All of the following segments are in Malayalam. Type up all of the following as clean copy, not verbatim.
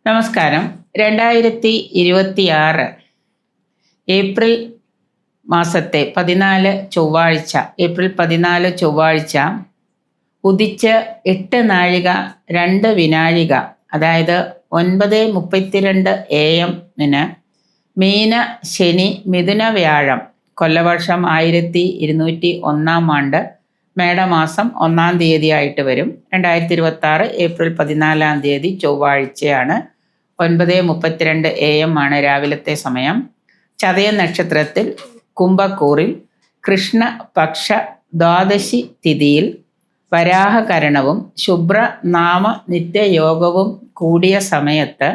നമസ്കാരം. 2026 ഏപ്രിൽ മാസത്തെ 14 ചൊവ്വാഴ്ച ഏപ്രിൽ 14 ചൊവ്വാഴ്ച ഉദിച്ച് 8 നാഴിക 2 വിനാഴിക അതായത് 9:32 AM മീന ശനി മിഥുന വ്യാഴം കൊല്ലവർഷം 1201 ആണ്ട് മേടമാസം 1-ാം തീയതി ആയിട്ട് വരും. 2026 ഏപ്രിൽ 14-ാം തീയതി ചൊവ്വാഴ്ചയാണ്. 9:32 AM ആണ് രാവിലത്തെ സമയം. ചതയ നക്ഷത്രത്തിൽ കുംഭക്കൂറിൽ കൃഷ്ണപക്ഷ ദ്വാദശി തിഥിയിൽ വരാഹകരണവും ശുഭ്രനാമ നിത്യയോഗവും കൂടിയ സമയത്ത്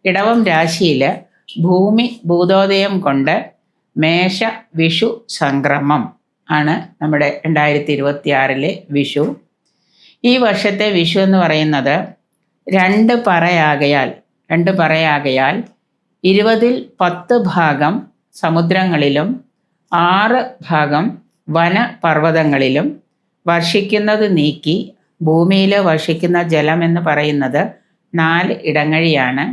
ഇടവം രാശിയിൽ ഭൂമി ഭൂതോദയം കൊണ്ട് മേഷ വിഷു സംക്രമം ആണ് നമ്മുടെ 2026 വിഷു. ഈ വർഷത്തെ വിഷു എന്ന് പറയുന്നത് 2 പറയാകയാൽ 20-ൽ 10 ഭാഗം സമുദ്രങ്ങളിലും 6 ഭാഗം വനപർവ്വതങ്ങളിലും വർഷിക്കുന്നത് നീക്കി ഭൂമിയിൽ വർഷിക്കുന്ന ജലം എന്ന് പറയുന്നത് 4 ഇടങ്ങഴിയാണ്.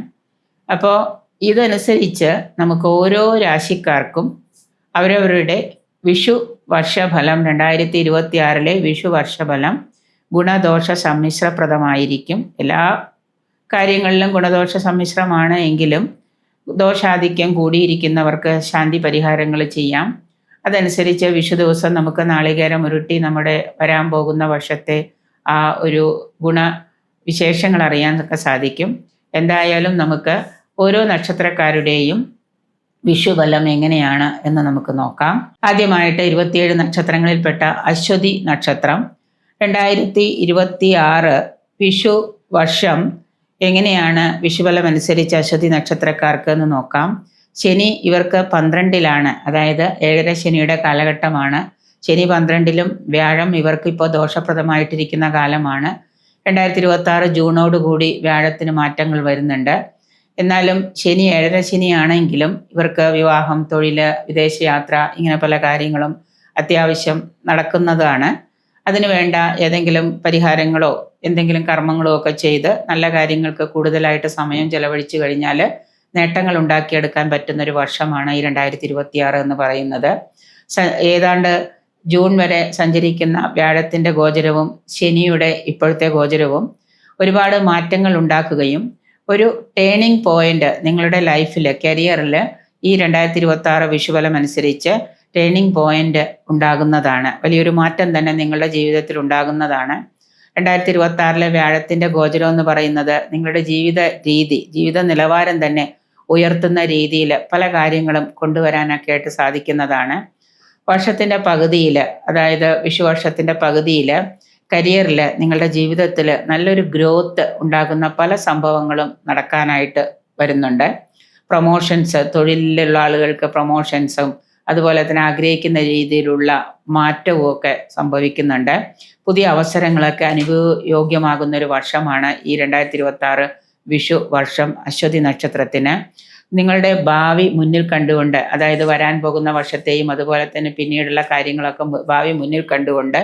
അപ്പോൾ ഇതനുസരിച്ച് നമുക്ക് ഓരോ രാശിക്കാർക്കും അവരവരുടെ വിഷു വർഷഫലം 2026 വിഷു വർഷഫലം ഗുണദോഷ സമ്മിശ്രപ്രദമായിരിക്കും. എല്ലാ കാര്യങ്ങളിലും ഗുണദോഷ സമ്മിശ്രമാണ് എങ്കിലും ദോഷാധിക്യം കൂടിയിരിക്കുന്നവർക്ക് ശാന്തി പരിഹാരങ്ങൾ ചെയ്യാം. അതനുസരിച്ച് വിഷു ദിവസം നമുക്ക് നാളികേരം ഉരുട്ടി നമ്മുടെ വരാൻ പോകുന്ന വർഷത്തെ ആ ഒരു ഗുണവിശേഷങ്ങൾ അറിയാനൊക്കെ സാധിക്കും. എന്തായാലും നമുക്ക് ഓരോ നക്ഷത്രക്കാരുടെയും വിഷുഫലം എങ്ങനെയാണ് എന്ന് നമുക്ക് നോക്കാം. ആദ്യമായിട്ട് 27 നക്ഷത്രങ്ങളിൽപ്പെട്ട അശ്വതി നക്ഷത്രം 2026 വിഷു വർഷം എങ്ങനെയാണ് വിഷുഫലം അനുസരിച്ച് അശ്വതി നക്ഷത്രക്കാർക്ക് എന്ന് നോക്കാം. ശനി ഇവർക്ക് 12-ലാണ്, അതായത് 7.5 ശനിയുടെ കാലഘട്ടമാണ്. ശനി 12-ലും വ്യാഴം ഇവർക്ക് ഇപ്പോൾ ദോഷപ്രദമായിട്ടിരിക്കുന്ന കാലമാണ്. 2026 ജൂണോടുകൂടി വ്യാഴത്തിന് മാറ്റങ്ങൾ വരുന്നുണ്ട്. എന്നാലും ശനി 7.5 ശനിയാണെങ്കിലും ഇവർക്ക് വിവാഹം, തൊഴിൽ, വിദേശയാത്ര ഇങ്ങനെ പല കാര്യങ്ങളും അത്യാവശ്യം നടക്കുന്നതാണ്. അതിനു വേണ്ട ഏതെങ്കിലും പരിഹാരങ്ങളോ എന്തെങ്കിലും കർമ്മങ്ങളോ ഒക്കെ ചെയ്ത് നല്ല കാര്യങ്ങൾക്ക് കൂടുതലായിട്ട് സമയം ചെലവഴിച്ചു കഴിഞ്ഞാൽ നേട്ടങ്ങൾ ഉണ്ടാക്കിയെടുക്കാൻ പറ്റുന്നൊരു വർഷമാണ് ഈ 2026 എന്ന് പറയുന്നത്. ഏതാണ്ട് ജൂൺ വരെ സഞ്ചരിക്കുന്ന വ്യാഴത്തിൻ്റെ ഗോചരവും ശനിയുടെ ഇപ്പോഴത്തെ ഗോചരവും ഒരുപാട് മാറ്റങ്ങൾ ഉണ്ടാക്കുകയും ഒരു ടേണിംഗ് പോയിന്റ് നിങ്ങളുടെ ലൈഫിൽ, കരിയറിൽ ഈ 2026 വിഷുഫലം അനുസരിച്ച് ടേണിംഗ് പോയിന്റ് ഉണ്ടാകുന്നതാണ്. വലിയൊരു മാറ്റം തന്നെ നിങ്ങളുടെ ജീവിതത്തിൽ ഉണ്ടാകുന്നതാണ്. 2026 വ്യാഴത്തിൻ്റെ ഗോചരം എന്ന് പറയുന്നത് നിങ്ങളുടെ ജീവിത രീതി, ജീവിത നിലവാരം തന്നെ ഉയർത്തുന്ന രീതിയിൽ പല കാര്യങ്ങളും കൊണ്ടുവരാനൊക്കെ ആയിട്ട് സാധിക്കുന്നതാണ്. വർഷത്തിൻ്റെ പകുതിയിൽ, അതായത് വിഷുവർഷത്തിൻ്റെ പകുതിയിൽ കരിയറിൽ, നിങ്ങളുടെ ജീവിതത്തിൽ നല്ലൊരു ഗ്രോത്ത് ഉണ്ടാകുന്ന പല സംഭവങ്ങളും നടക്കാനായിട്ട് വരുന്നുണ്ട്. പ്രൊമോഷൻസ്, തൊഴിലിലുള്ള ആളുകൾക്ക് പ്രൊമോഷൻസും അതുപോലെ തന്നെ ആഗ്രഹിക്കുന്ന രീതിയിലുള്ള മാറ്റവും ഒക്കെ സംഭവിക്കുന്നുണ്ട്. പുതിയ അവസരങ്ങളൊക്കെ അനുഭവയോഗ്യമാകുന്നൊരു വർഷമാണ് ഈ 2026 വിഷു വർഷം അശ്വതി നക്ഷത്രത്തിന്. നിങ്ങളുടെ ഭാവി മുന്നിൽ കണ്ടുകൊണ്ട്, അതായത് വരാൻ പോകുന്ന വർഷത്തെയും അതുപോലെ തന്നെ പിന്നീടുള്ള കാര്യങ്ങളൊക്കെ ഭാവി മുന്നിൽ കണ്ടുകൊണ്ട്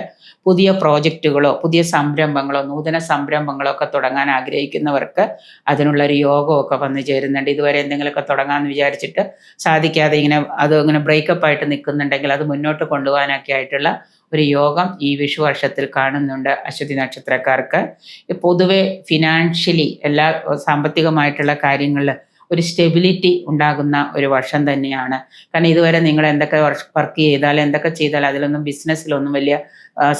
പുതിയ പ്രോജക്റ്റുകളോ പുതിയ സംരംഭങ്ങളോ നൂതന സംരംഭങ്ങളോ ഒക്കെ തുടങ്ങാൻ ആഗ്രഹിക്കുന്നവർക്ക് അതിനുള്ളൊരു യോഗമൊക്കെ വന്നു ചേരുന്നുണ്ട്. ഇതുവരെ എന്തെങ്കിലുമൊക്കെ തുടങ്ങാമെന്ന് വിചാരിച്ചിട്ട് സാധിക്കാതെ ഇങ്ങനെ ബ്രേക്കപ്പ് ആയിട്ട് നിൽക്കുന്നുണ്ടെങ്കിൽ അത് മുന്നോട്ട് കൊണ്ടുപോകാനൊക്കെ ആയിട്ടുള്ള ഒരു യോഗം ഈ വിഷു വർഷത്തിൽ കാണുന്നുണ്ട് അശ്വതി നക്ഷത്രക്കാർക്ക്. പൊതുവെ ഫിനാൻഷ്യലി എല്ലാ സാമ്പത്തികമായിട്ടുള്ള കാര്യങ്ങളിൽ ഒരു സ്റ്റെബിലിറ്റി ഉണ്ടാകുന്ന ഒരു വർഷം തന്നെയാണ്. കാരണം ഇതുവരെ നിങ്ങൾ എന്തൊക്കെ വർക്ക് ചെയ്താൽ എന്തൊക്കെ ചെയ്താൽ അതിലൊന്നും ബിസിനസ്സിലൊന്നും വലിയ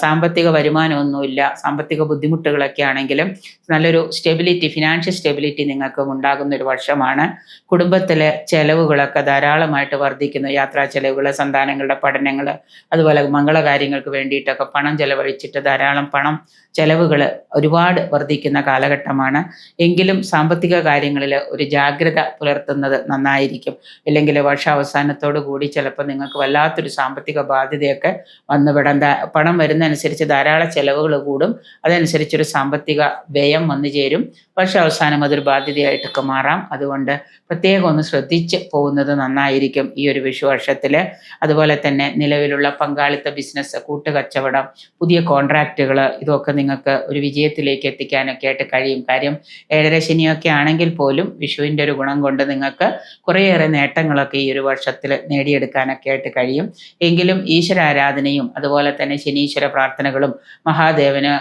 സാമ്പത്തിക വരുമാനമൊന്നുമില്ല, സാമ്പത്തിക ബുദ്ധിമുട്ടുകളൊക്കെ ആണെങ്കിലും നല്ലൊരു സ്റ്റെബിലിറ്റി, ഫിനാൻഷ്യൽ സ്റ്റെബിലിറ്റി നിങ്ങൾക്ക് ഉണ്ടാകുന്ന ഒരു വർഷമാണ്. കുടുംബത്തിലെ ചെലവുകളൊക്കെ ധാരാളമായിട്ട് വർദ്ധിക്കുന്നു. യാത്രാ ചെലവുകൾ, സന്താനങ്ങളുടെ പഠനങ്ങൾ, അതുപോലെ മംഗളകാര്യങ്ങൾക്ക് വേണ്ടിയിട്ടൊക്കെ പണം ചെലവഴിച്ചിട്ട് ധാരാളം പണം ചെലവുകൾ ഒരുപാട് വർദ്ധിക്കുന്ന കാലഘട്ടമാണ്. എങ്കിലും സാമ്പത്തിക കാര്യങ്ങളിൽ ഒരു ജാഗ്രത പുലർത്തുന്നത് നന്നായിരിക്കും. ഇല്ലെങ്കിൽ വർഷാവസാനത്തോടു കൂടി ചിലപ്പോൾ നിങ്ങൾക്ക് വല്ലാത്തൊരു സാമ്പത്തിക ബാധ്യതയൊക്കെ വന്നുവിടാൻ, പണം വരുന്നതനുസരിച്ച് ധാരാളം ചെലവുകൾ കൂടും. അതനുസരിച്ചൊരു സാമ്പത്തിക വ്യയം വന്നു ചേരും. വർഷാവസാനം അതൊരു ബാധ്യതയായിട്ടൊക്കെ മാറാം. അതുകൊണ്ട് പ്രത്യേകം ഒന്ന് ശ്രദ്ധിച്ച് പോകുന്നത് നന്നായിരിക്കും ഈ ഒരു വിഷു വർഷത്തിൽ. അതുപോലെ തന്നെ നിലവിലുള്ള പങ്കാളിത്ത ബിസിനസ്, കൂട്ടുകച്ചവടം, പുതിയ കോൺട്രാക്റ്റുകൾ, ഇതൊക്കെ നിങ്ങൾക്ക് ഒരു വിജയത്തിലേക്ക് എത്തിക്കാനൊക്കെ ആയിട്ട് കഴിയും. കാര്യം 7.5 ശനിയൊക്കെ ആണെങ്കിൽ പോലും വിഷുവിൻ്റെ ഒരു ഗുണം കൊണ്ട് നിങ്ങൾക്ക് കുറേയേറെ നേട്ടങ്ങളൊക്കെ ഈ ഒരു വർഷത്തിൽ നേടിയെടുക്കാനൊക്കെ ആയിട്ട് കഴിയും. എങ്കിലും ഈശ്വരാരാധനയും അതുപോലെ തന്നെ ശനീശ്വര പ്രാർത്ഥനകളും മഹാദേവന്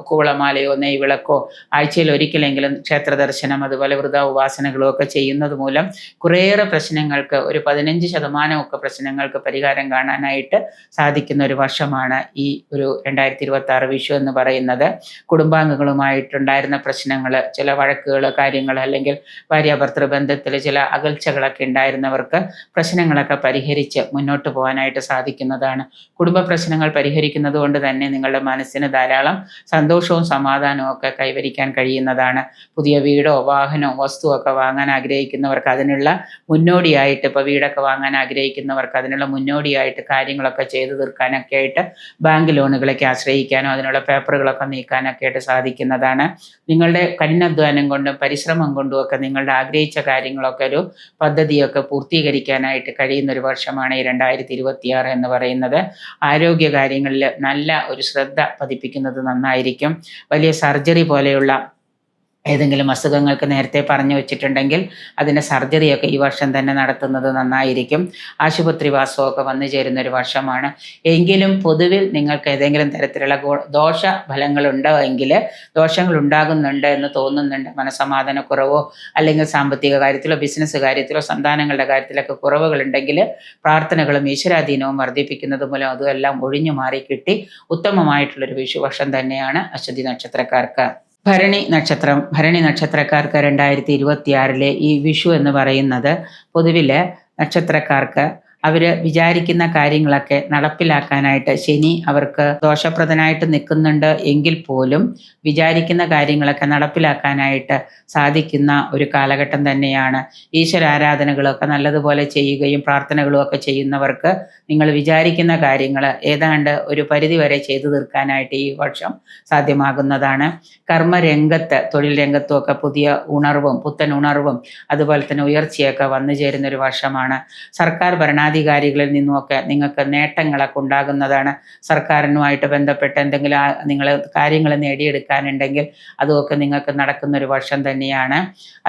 കൂവളമാലയോ നെയ്വിളക്കോ ആഴ്ചയിൽ ഒരിക്കലെങ്കിലും ക്ഷേത്ര ദർശനം അതുപോലെ വ്രത ഉപാസനകളും ഒക്കെ ചെയ്യുന്നത് മൂലം കുറേയേറെ പ്രശ്നങ്ങൾക്ക്, ഒരു 15% പ്രശ്നങ്ങൾക്ക് പരിഹാരം കാണാനായിട്ട് സാധിക്കുന്ന ഒരു വർഷമാണ് ഈ ഒരു 2026 വിഷു എന്ന് പറയുന്നത്. കുടുംബാംഗങ്ങളുമായിട്ടുണ്ടായിരുന്ന പ്രശ്നങ്ങൾ, ചില വഴക്കുകൾ, കാര്യങ്ങൾ, അല്ലെങ്കിൽ ഭാര്യാഭർത്തൃ ബന്ധത്തിൽ ചില അകൽച്ചകളൊക്കെ ഉണ്ടായിരുന്നവർക്ക് പ്രശ്നങ്ങളൊക്കെ പരിഹരിച്ച് മുന്നോട്ട് പോകാനായിട്ട് സാധിക്കുന്നതാണ്. കുടുംബ പ്രശ്നങ്ങൾ പരിഹരിക്കുന്നത് കൊണ്ട് തന്നെ നിങ്ങളുടെ മനസ്സിന് ധാരാളം സന്തോഷവും സമാധാനവും ഒക്കെ കൈവരിക്കാൻ കഴിയുന്നതാണ്. പുതിയ വീടോ വാഹനമോ വസ്തുവൊക്കെ വാങ്ങാൻ ആഗ്രഹിക്കുന്നവർക്ക് അതിനുള്ള മുന്നോടിയായിട്ട്, ഇപ്പോൾ വീടൊക്കെ വാങ്ങാൻ ആഗ്രഹിക്കുന്നവർക്ക് അതിനുള്ള മുന്നോടിയായിട്ട് കാര്യങ്ങളൊക്കെ ചെയ്തു തീർക്കാനൊക്കെ ആയിട്ട് ബാങ്ക് ലോണുകളൊക്കെ ആശ്രയിക്കാനോ അതിനുള്ള പേപ്പറുകളൊക്കെ നീക്കാനൊക്കെ ആയിട്ട് സാധിക്കുന്നതാണ്. നിങ്ങളുടെ കഠിനാധ്വാനം കൊണ്ടും പരിശ്രമം കൊണ്ടും ഒക്കെ നിങ്ങളുടെ ആഗ്രഹിച്ച കാര്യങ്ങളൊക്കെ ഒരു പദ്ധതിയൊക്കെ പൂർത്തീകരിക്കാനായിട്ട് കഴിയുന്ന ഒരു വർഷമാണ് ഈ 2026 എന്ന് പറയുന്നത്. ആരോഗ്യ കാര്യങ്ങളിൽ നല്ല ഒരു ശ്രദ്ധ പതിപ്പിക്കുന്നത് നന്നായിരിക്കും. വലിയ സർജറി പോലെയുള്ള ഏതെങ്കിലും അസുഖങ്ങൾക്ക് നേരത്തെ പറഞ്ഞു വെച്ചിട്ടുണ്ടെങ്കിൽ അതിൻ്റെ സർജറിയൊക്കെ ഈ വർഷം തന്നെ നടത്തുന്നത് നന്നായിരിക്കും. ആശുപത്രി വാസമൊക്കെ വന്നു ചേരുന്ന ഒരു വർഷമാണ്. എങ്കിലും പൊതുവിൽ നിങ്ങൾക്ക് ഏതെങ്കിലും തരത്തിലുള്ള ദോഷഫലങ്ങളുണ്ടോ എങ്കിൽ, ദോഷങ്ങൾ ഉണ്ടാകുന്നുണ്ട് എന്ന് തോന്നുന്നുണ്ട്, മനസ്സമാധാനക്കുറവോ അല്ലെങ്കിൽ സാമ്പത്തിക കാര്യത്തിലോ ബിസിനസ് കാര്യത്തിലോ സന്താനങ്ങളുടെ കാര്യത്തിലൊക്കെ കുറവുകളുണ്ടെങ്കിൽ പ്രാർത്ഥനകളും ഈശ്വരാധീനവും വർദ്ധിപ്പിക്കുന്നത് മൂലം അതുമെല്ലാം ഒഴിഞ്ഞു മാറി കിട്ടി ഉത്തമമായിട്ടുള്ളൊരു വിഷുവർഷം തന്നെയാണ് അശ്വതി നക്ഷത്രക്കാർക്ക്. ഭരണി നക്ഷത്രക്കാർക്ക് 2026 ഈ വിഷു എന്ന് പറയുന്നത് പൊതുവിൽ നക്ഷത്രക്കാർക്ക് അവർ വിചാരിക്കുന്ന കാര്യങ്ങളൊക്കെ നടപ്പിലാക്കാനായിട്ട് ശനി അവർക്ക് ദോഷപ്രദനായിട്ട് നിൽക്കുന്നുണ്ട് എങ്കിൽ പോലും വിചാരിക്കുന്ന കാര്യങ്ങളൊക്കെ നടപ്പിലാക്കാനായിട്ട് സാധിക്കുന്ന ഒരു കാലഘട്ടം തന്നെയാണ്. ഈശ്വരാരാധനകളൊക്കെ നല്ലതുപോലെ ചെയ്യുകയും പ്രാർത്ഥനകളും ഒക്കെ ചെയ്യുന്നവർക്ക് നിങ്ങൾ വിചാരിക്കുന്ന കാര്യങ്ങൾ ഏതാണ്ട് ഒരു പരിധി വരെ ചെയ്തു തീർക്കാനായിട്ട് ഈ വർഷം സാധ്യമാകുന്നതാണ്. കർമ്മരംഗത്ത്, തൊഴിൽ രംഗത്തും ഒക്കെ പുതിയ ഉണർവും പുത്തൻ ഉണർവും അതുപോലെ തന്നെ ഉയർച്ചയൊക്കെ വന്നു ചേരുന്നൊരു വർഷമാണ്. സർക്കാർ ഭരണാധികാരികളിൽ നിന്നുമൊക്കെ നിങ്ങൾക്ക് നേട്ടങ്ങളൊക്കെ ഉണ്ടാകുന്നതാണ്. സർക്കാരിനുമായിട്ട് ബന്ധപ്പെട്ട് എന്തെങ്കിലും നിങ്ങൾ കാര്യങ്ങൾ നേടിയെടുക്കാനുണ്ടെങ്കിൽ അതുമൊക്കെ നിങ്ങൾക്ക് നടക്കുന്നൊരു വർഷം തന്നെയാണ്.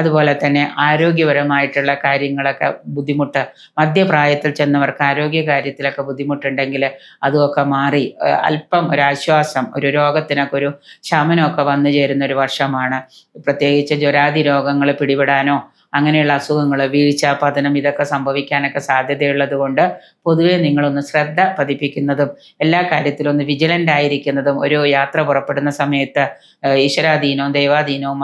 അതുപോലെ തന്നെ ആരോഗ്യപരമായിട്ടുള്ള കാര്യങ്ങളൊക്കെ ബുദ്ധിമുട്ട്, മധ്യപ്രായത്തിൽ ചെന്നവർക്ക് ആരോഗ്യ കാര്യത്തിലൊക്കെ ബുദ്ധിമുട്ടുണ്ടെങ്കിൽ അതുമൊക്കെ മാറി അല്പം ഒരാശ്വാസം, ഒരു രോഗത്തിനൊക്കെ ഒരു ശമനമൊക്കെ വന്നു ചേരുന്ന ഒരു വർഷമാണ്. പ്രത്യേകിച്ച് ജ്വരാദി രോഗങ്ങൾ പിടിപെടാനോ അങ്ങനെയുള്ള അസുഖങ്ങൾ, വീഴ്ച, പതനം ഇതൊക്കെ സംഭവിക്കാനൊക്കെ സാധ്യതയുള്ളത് കൊണ്ട് പൊതുവെ നിങ്ങളൊന്ന് ശ്രദ്ധ പതിപ്പിക്കുന്നതും എല്ലാ കാര്യത്തിലും ഒന്ന് വിജിലൻ്റ് ആയിരിക്കുന്നതും, ഒരു യാത്ര പുറപ്പെടുന്ന സമയത്ത് ഈശ്വരാധീനവും ദൈവാധീനവും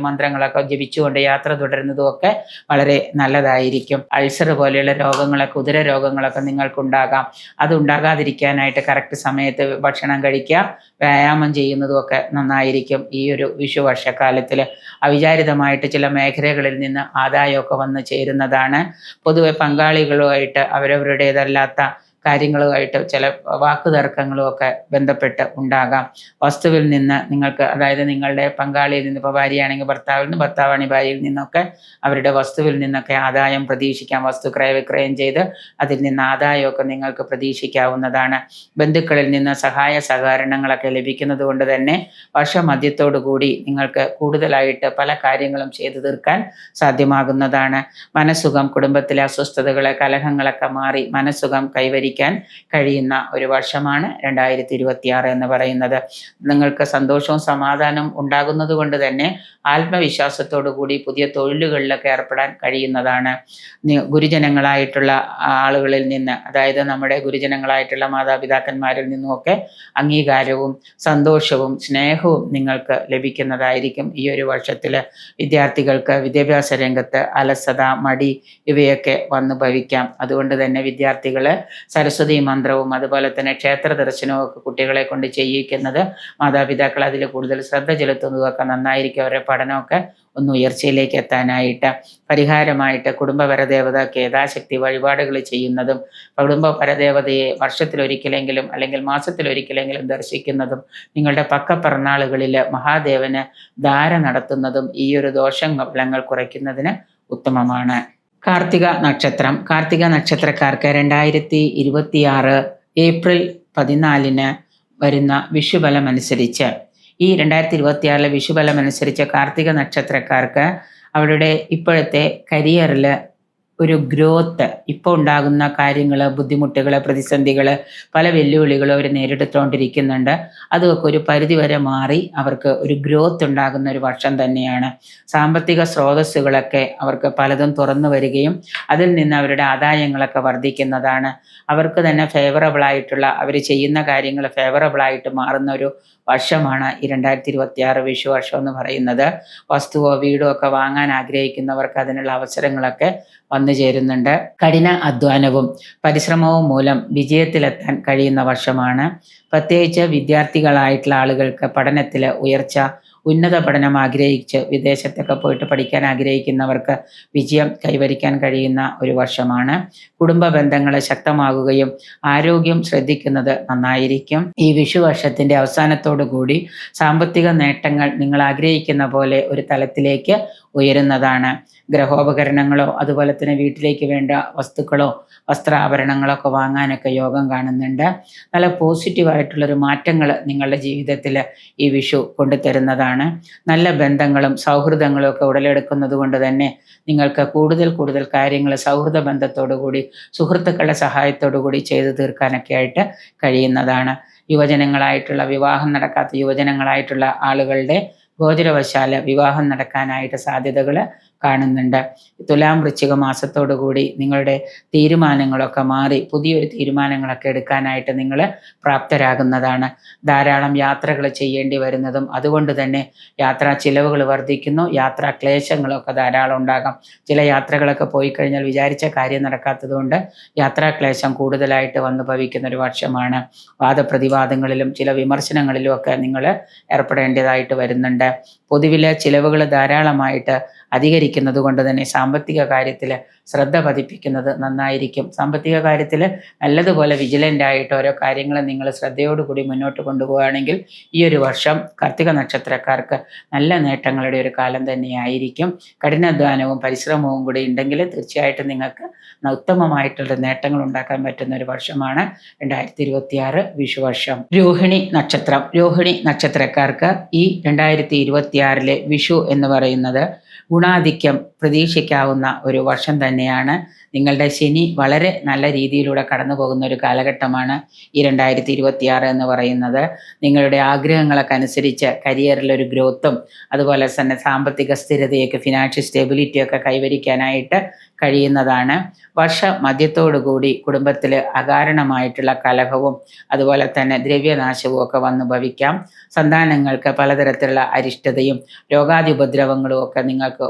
മന്ത്രങ്ങളൊക്കെ ജപിച്ചുകൊണ്ട് യാത്ര തുടരുന്നതും ഒക്കെ വളരെ നല്ലതായിരിക്കും. അൾസർ പോലെയുള്ള രോഗങ്ങളൊക്കെ, ഉദര രോഗങ്ങളൊക്കെ നിങ്ങൾക്കുണ്ടാകാം. അതുണ്ടാകാതിരിക്കാനായിട്ട് കറക്റ്റ് സമയത്ത് ഭക്ഷണം കഴിക്കുക, വ്യായാമം ചെയ്യുന്നതും ഒക്കെ നന്നായിരിക്കും. ഈ ഒരു വിഷു വർഷക്കാലത്തിൽ അവിചാരിതമായിട്ട് ചില മേഖലകളിൽ നിന്ന് ആദായമൊക്കെ വന്ന് ചേരുന്നതാണ്. പൊതുവെ പങ്കാളികളുമായിട്ട് അവരവരുടേതല്ലാത്ത കാര്യങ്ങളുമായിട്ട് ചില വാക്കുതർക്കങ്ങളും ഒക്കെ ബന്ധപ്പെട്ട് ഉണ്ടാകാം. വസ്തുവിൽ നിന്ന് നിങ്ങൾക്ക്, അതായത് നിങ്ങളുടെ പങ്കാളിയിൽ നിന്ന്, ഇപ്പോൾ ഭാര്യയാണെങ്കിൽ ഭർത്താവിൽ നിന്ന്, ഭർത്താവാണെങ്കിൽ ഭാര്യയിൽ നിന്നൊക്കെ അവരുടെ വസ്തുവിൽ നിന്നൊക്കെ ആദായം പ്രതീക്ഷിക്കാം. വസ്തു ക്രയവിക്രയം ചെയ്ത് അതിൽ നിന്ന് ആദായമൊക്കെ നിങ്ങൾക്ക് പ്രതീക്ഷിക്കാവുന്നതാണ്. ബന്ധുക്കളിൽ നിന്ന് സഹായ സഹകരണങ്ങളൊക്കെ ലഭിക്കുന്നത് കൊണ്ട് തന്നെ വർഷമധ്യത്തോടു കൂടി നിങ്ങൾക്ക് കൂടുതലായിട്ട് പല കാര്യങ്ങളും ചെയ്തു തീർക്കാൻ സാധ്യമാകുന്നതാണ്. മനസ്സുഖം, കുടുംബത്തിലെ അസ്വസ്ഥതകളെ, കലഹങ്ങളൊക്കെ മാറി മനസ്സുഖം കൈവരിക്കാൻ കഴിയുന്ന ഒരു വർഷമാണ് 2026 എന്ന് പറയുന്നത്. നിങ്ങൾക്ക് സന്തോഷവും സമാധാനവും ഉണ്ടാകുന്നത് കൊണ്ട് തന്നെ ആത്മവിശ്വാസത്തോടു കൂടി പുതിയ തൊഴിലുകളിലൊക്കെ ഏർപ്പെടാൻ കഴിയുന്നതാണ്. ഗുരുജനങ്ങളായിട്ടുള്ള ആളുകളിൽ നിന്ന്, അതായത് നമ്മുടെ ഗുരുജനങ്ങളായിട്ടുള്ള മാതാപിതാക്കന്മാരിൽ നിന്നുമൊക്കെ അംഗീകാരവും സന്തോഷവും സ്നേഹവും നിങ്ങൾക്ക് ലഭിക്കുന്നതായിരിക്കും ഈ ഒരു വർഷത്തിൽ. വിദ്യാർത്ഥികൾക്ക് വിദ്യാഭ്യാസ രംഗത്ത് അലസത, മടി ഇവയൊക്കെ വന്നു ഭവിക്കാം. അതുകൊണ്ട് തന്നെ വിദ്യാർത്ഥികൾ സരസ്വതി മന്ത്രവും അതുപോലെ തന്നെ ക്ഷേത്ര ദർശനവും ഒക്കെ കുട്ടികളെ കൊണ്ട് ചെയ്യിക്കുന്നത്, മാതാപിതാക്കൾ അതിൽ കൂടുതൽ ശ്രദ്ധ ചെലുത്തുന്നതൊക്കെ നന്നായിരിക്കും. അവരുടെ പഠനമൊക്കെ ഒന്ന് ഉയർച്ചയിലേക്ക് എത്താനായിട്ട്. പരിഹാരമായിട്ട് കുടുംബ പരദേവതയ്ക്ക് യഥാശക്തി വഴിപാടുകൾ ചെയ്യുന്നതും, കുടുംബ പരദേവതയെ വർഷത്തിലൊരിക്കലെങ്കിലും അല്ലെങ്കിൽ മാസത്തിലൊരിക്കലെങ്കിലും ദർശിക്കുന്നതും, നിങ്ങളുടെ പിറന്നാളുകളിൽ മഹാദേവന് ധാര നടത്തുന്നതും ഈ ഒരു ദോഷങ്ങൾ കുറയ്ക്കുന്നതിന് ഉത്തമമാണ്. കാർത്തിക നക്ഷത്രം. കാർത്തിക നക്ഷത്രക്കാർക്ക് 2026 ഏപ്രിൽ 14 വരുന്ന വിഷുബലം അനുസരിച്ച്, ഈ 2026 വിഷുബലം അനുസരിച്ച് കാർത്തിക നക്ഷത്രക്കാർക്ക് അവരുടെ ഇപ്പോഴത്തെ കരിയറിൽ ഒരു ഗ്രോത്ത്, ഇപ്പോൾ ഉണ്ടാകുന്ന കാര്യങ്ങൾ, ബുദ്ധിമുട്ടുകൾ, പ്രതിസന്ധികൾ, പല വെല്ലുവിളികളും അവർ നേരിട്ടുകൊണ്ടിരിക്കുന്നുണ്ട്. അതൊക്കെ ഒരു പരിധിവരെ മാറി അവർക്ക് ഒരു ഗ്രോത്ത് ഉണ്ടാകുന്ന ഒരു വർഷം തന്നെയാണ്. സാമ്പത്തിക സ്രോതസ്സുകളൊക്കെ അവർക്ക് പലതും തുറന്നു വരികയും അതിൽ നിന്ന് അവരുടെ ആദായങ്ങളൊക്കെ വർദ്ധിക്കുന്നതാണ്. അവർക്ക് തന്നെ ഫേവറബിളായിട്ടുള്ള, അവർ ചെയ്യുന്ന കാര്യങ്ങൾ ഫേവറബിളായിട്ട് മാറുന്ന ഒരു വർഷമാണ് ഈ 2026 വിഷു വർഷം എന്ന് പറയുന്നത്. വസ്തുവോ വീടോ ഒക്കെ വാങ്ങാൻ ആഗ്രഹിക്കുന്നവർക്ക് അതിനുള്ള അവസരങ്ങളൊക്കെ വന്നു ചേരുന്നുണ്ട്. കഠിന അധ്വാനവും പരിശ്രമവും മൂലം വിജയത്തിലെത്താൻ കഴിയുന്ന വർഷമാണ്. പ്രത്യേകിച്ച് വിദ്യാർത്ഥികളായിട്ടുള്ള ആളുകൾക്ക് പഠനത്തിൽ ഉയർച്ച, ഉന്നത പഠനം ആഗ്രഹിച്ച് വിദേശത്തൊക്കെ പോയിട്ട് പഠിക്കാൻ ആഗ്രഹിക്കുന്നവർക്ക് വിജയം കൈവരിക്കാൻ കഴിയുന്ന ഒരു വർഷമാണ്. കുടുംബ ബന്ധങ്ങൾ ശക്തമാകുകയും ആരോഗ്യം ശ്രദ്ധിക്കുന്നത് നന്നായിരിക്കും. ഈ വിഷു വർഷത്തിൻ്റെ അവസാനത്തോടു കൂടി സാമ്പത്തിക നേട്ടങ്ങൾ നിങ്ങൾ ആഗ്രഹിക്കുന്ന പോലെ ഒരു തലത്തിലേക്ക് ഉയരുന്നതാണ്. ഗ്രഹോപകരണങ്ങളോ അതുപോലെ തന്നെ വീട്ടിലേക്ക് വേണ്ട വസ്തുക്കളോ വസ്ത്രാഭരണങ്ങളൊക്കെ വാങ്ങാനൊക്കെ യോഗം കാണുന്നുണ്ട്. നല്ല പോസിറ്റീവായിട്ടുള്ളൊരു മാറ്റങ്ങൾ നിങ്ങളുടെ ജീവിതത്തിൽ ഈ വിഷു കൊണ്ടുതരുന്നതാണ്. നല്ല ബന്ധങ്ങളും സൗഹൃദങ്ങളും ഒക്കെ ഉടലെടുക്കുന്നത് കൊണ്ട് തന്നെ നിങ്ങൾക്ക് കൂടുതൽ കാര്യങ്ങൾ സൗഹൃദ ബന്ധത്തോടു കൂടി, സുഹൃത്തുക്കളുടെ സഹായത്തോടു കൂടി ചെയ്തു തീർക്കാനൊക്കെ ആയിട്ട് കഴിയുന്നതാണ്. യുവജനങ്ങളായിട്ടുള്ള, വിവാഹം നടക്കാത്ത യുവജനങ്ങളായിട്ടുള്ള ആളുകളുടെ ഗോചരവശാൽ വിവാഹം നടക്കാനായിട്ട് സാധ്യതകൾ കാണുന്നുണ്ട്. തുലാം വൃശ്ചിക മാസത്തോടു കൂടി നിങ്ങളുടെ തീരുമാനങ്ങളൊക്കെ മാറി പുതിയൊരു തീരുമാനങ്ങളൊക്കെ എടുക്കാനായിട്ട് നിങ്ങൾ പ്രാപ്തരാകുന്നതാണ്. ധാരാളം യാത്രകൾ ചെയ്യേണ്ടി വരുന്നതും അതുകൊണ്ട് തന്നെ യാത്രാ ചിലവുകൾ വർദ്ധിക്കുന്നു. യാത്രാ ക്ലേശങ്ങളൊക്കെ ധാരാളം ഉണ്ടാകാം. ചില യാത്രകളൊക്കെ പോയി കഴിഞ്ഞാൽ വിചാരിച്ച കാര്യം നടക്കാത്തത് കൊണ്ട് യാത്രാ ക്ലേശം കൂടുതലായിട്ട് വന്നു ഭവിക്കുന്ന ഒരു വർഷമാണ്. വാദപ്രതിവാദങ്ങളിലും ചില വിമർശനങ്ങളിലും ഒക്കെ നിങ്ങൾ ഏർപ്പെടേണ്ടതായിട്ട് വരുന്നുണ്ട്. പൊതുവിൽ ചിലവുകൾ ധാരാളമായിട്ട് അധികരിക്കുന്നത് കൊണ്ട് തന്നെ സാമ്പത്തിക കാര്യത്തിൽ ശ്രദ്ധ പതിപ്പിക്കുന്നത് നന്നായിരിക്കും. സാമ്പത്തിക കാര്യത്തിൽ നല്ലതുപോലെ വിജിലൻ്റ് ആയിട്ട് ഓരോ കാര്യങ്ങൾ നിങ്ങൾ ശ്രദ്ധയോടുകൂടി മുന്നോട്ട് കൊണ്ടുപോവുകയാണെങ്കിൽ ഈ ഒരു വർഷം കാർത്തിക നക്ഷത്രക്കാർക്ക് നല്ല നേട്ടങ്ങളുടെ ഒരു കാലം തന്നെയായിരിക്കും. കഠിനാധ്വാനവും പരിശ്രമവും കൂടി ഉണ്ടെങ്കിൽ തീർച്ചയായിട്ടും നിങ്ങൾക്ക് ഉത്തമമായിട്ടുള്ള നേട്ടങ്ങൾ ഉണ്ടാക്കാൻ പറ്റുന്ന ഒരു വർഷമാണ് 2026 വിഷു വർഷം. രോഹിണി നക്ഷത്രം. രോഹിണി നക്ഷത്രക്കാർക്ക് ഈ 2026 വിഷു എന്ന് പറയുന്നത് ഗുണാധിക്യം പ്രതീക്ഷിക്കാവുന്ന ഒരു വർഷം തന്നെയാണ്. നിങ്ങളുടെ ശനി വളരെ നല്ല രീതിയിലൂടെ കടന്നു പോകുന്ന ഒരു കാലഘട്ടമാണ് ഈ 2026 എന്ന് പറയുന്നത്. നിങ്ങളുടെ ആഗ്രഹങ്ങളൊക്കെ അനുസരിച്ച് കരിയറിലൊരു ഗ്രോത്തും അതുപോലെ തന്നെ സാമ്പത്തിക സ്ഥിരതയൊക്കെ, ഫിനാൻഷ്യൽ സ്റ്റെബിലിറ്റിയൊക്കെ കൈവരിക്കാനായിട്ട് കഴിയുന്നതാണ്. വർഷ മധ്യത്തോടുകൂടി കുടുംബത്തിൽ അകാരണമായിട്ടുള്ള കലഹവും അതുപോലെ തന്നെ ദ്രവ്യനാശവും ഒക്കെ വന്നു ഭവിക്കാം. സന്താനങ്ങൾക്ക് പലതരത്തിലുള്ള അരിഷ്ടതയും രോഗാതിപദ്രവങ്ങളും ഒക്കെ നിങ്ങൾക്ക്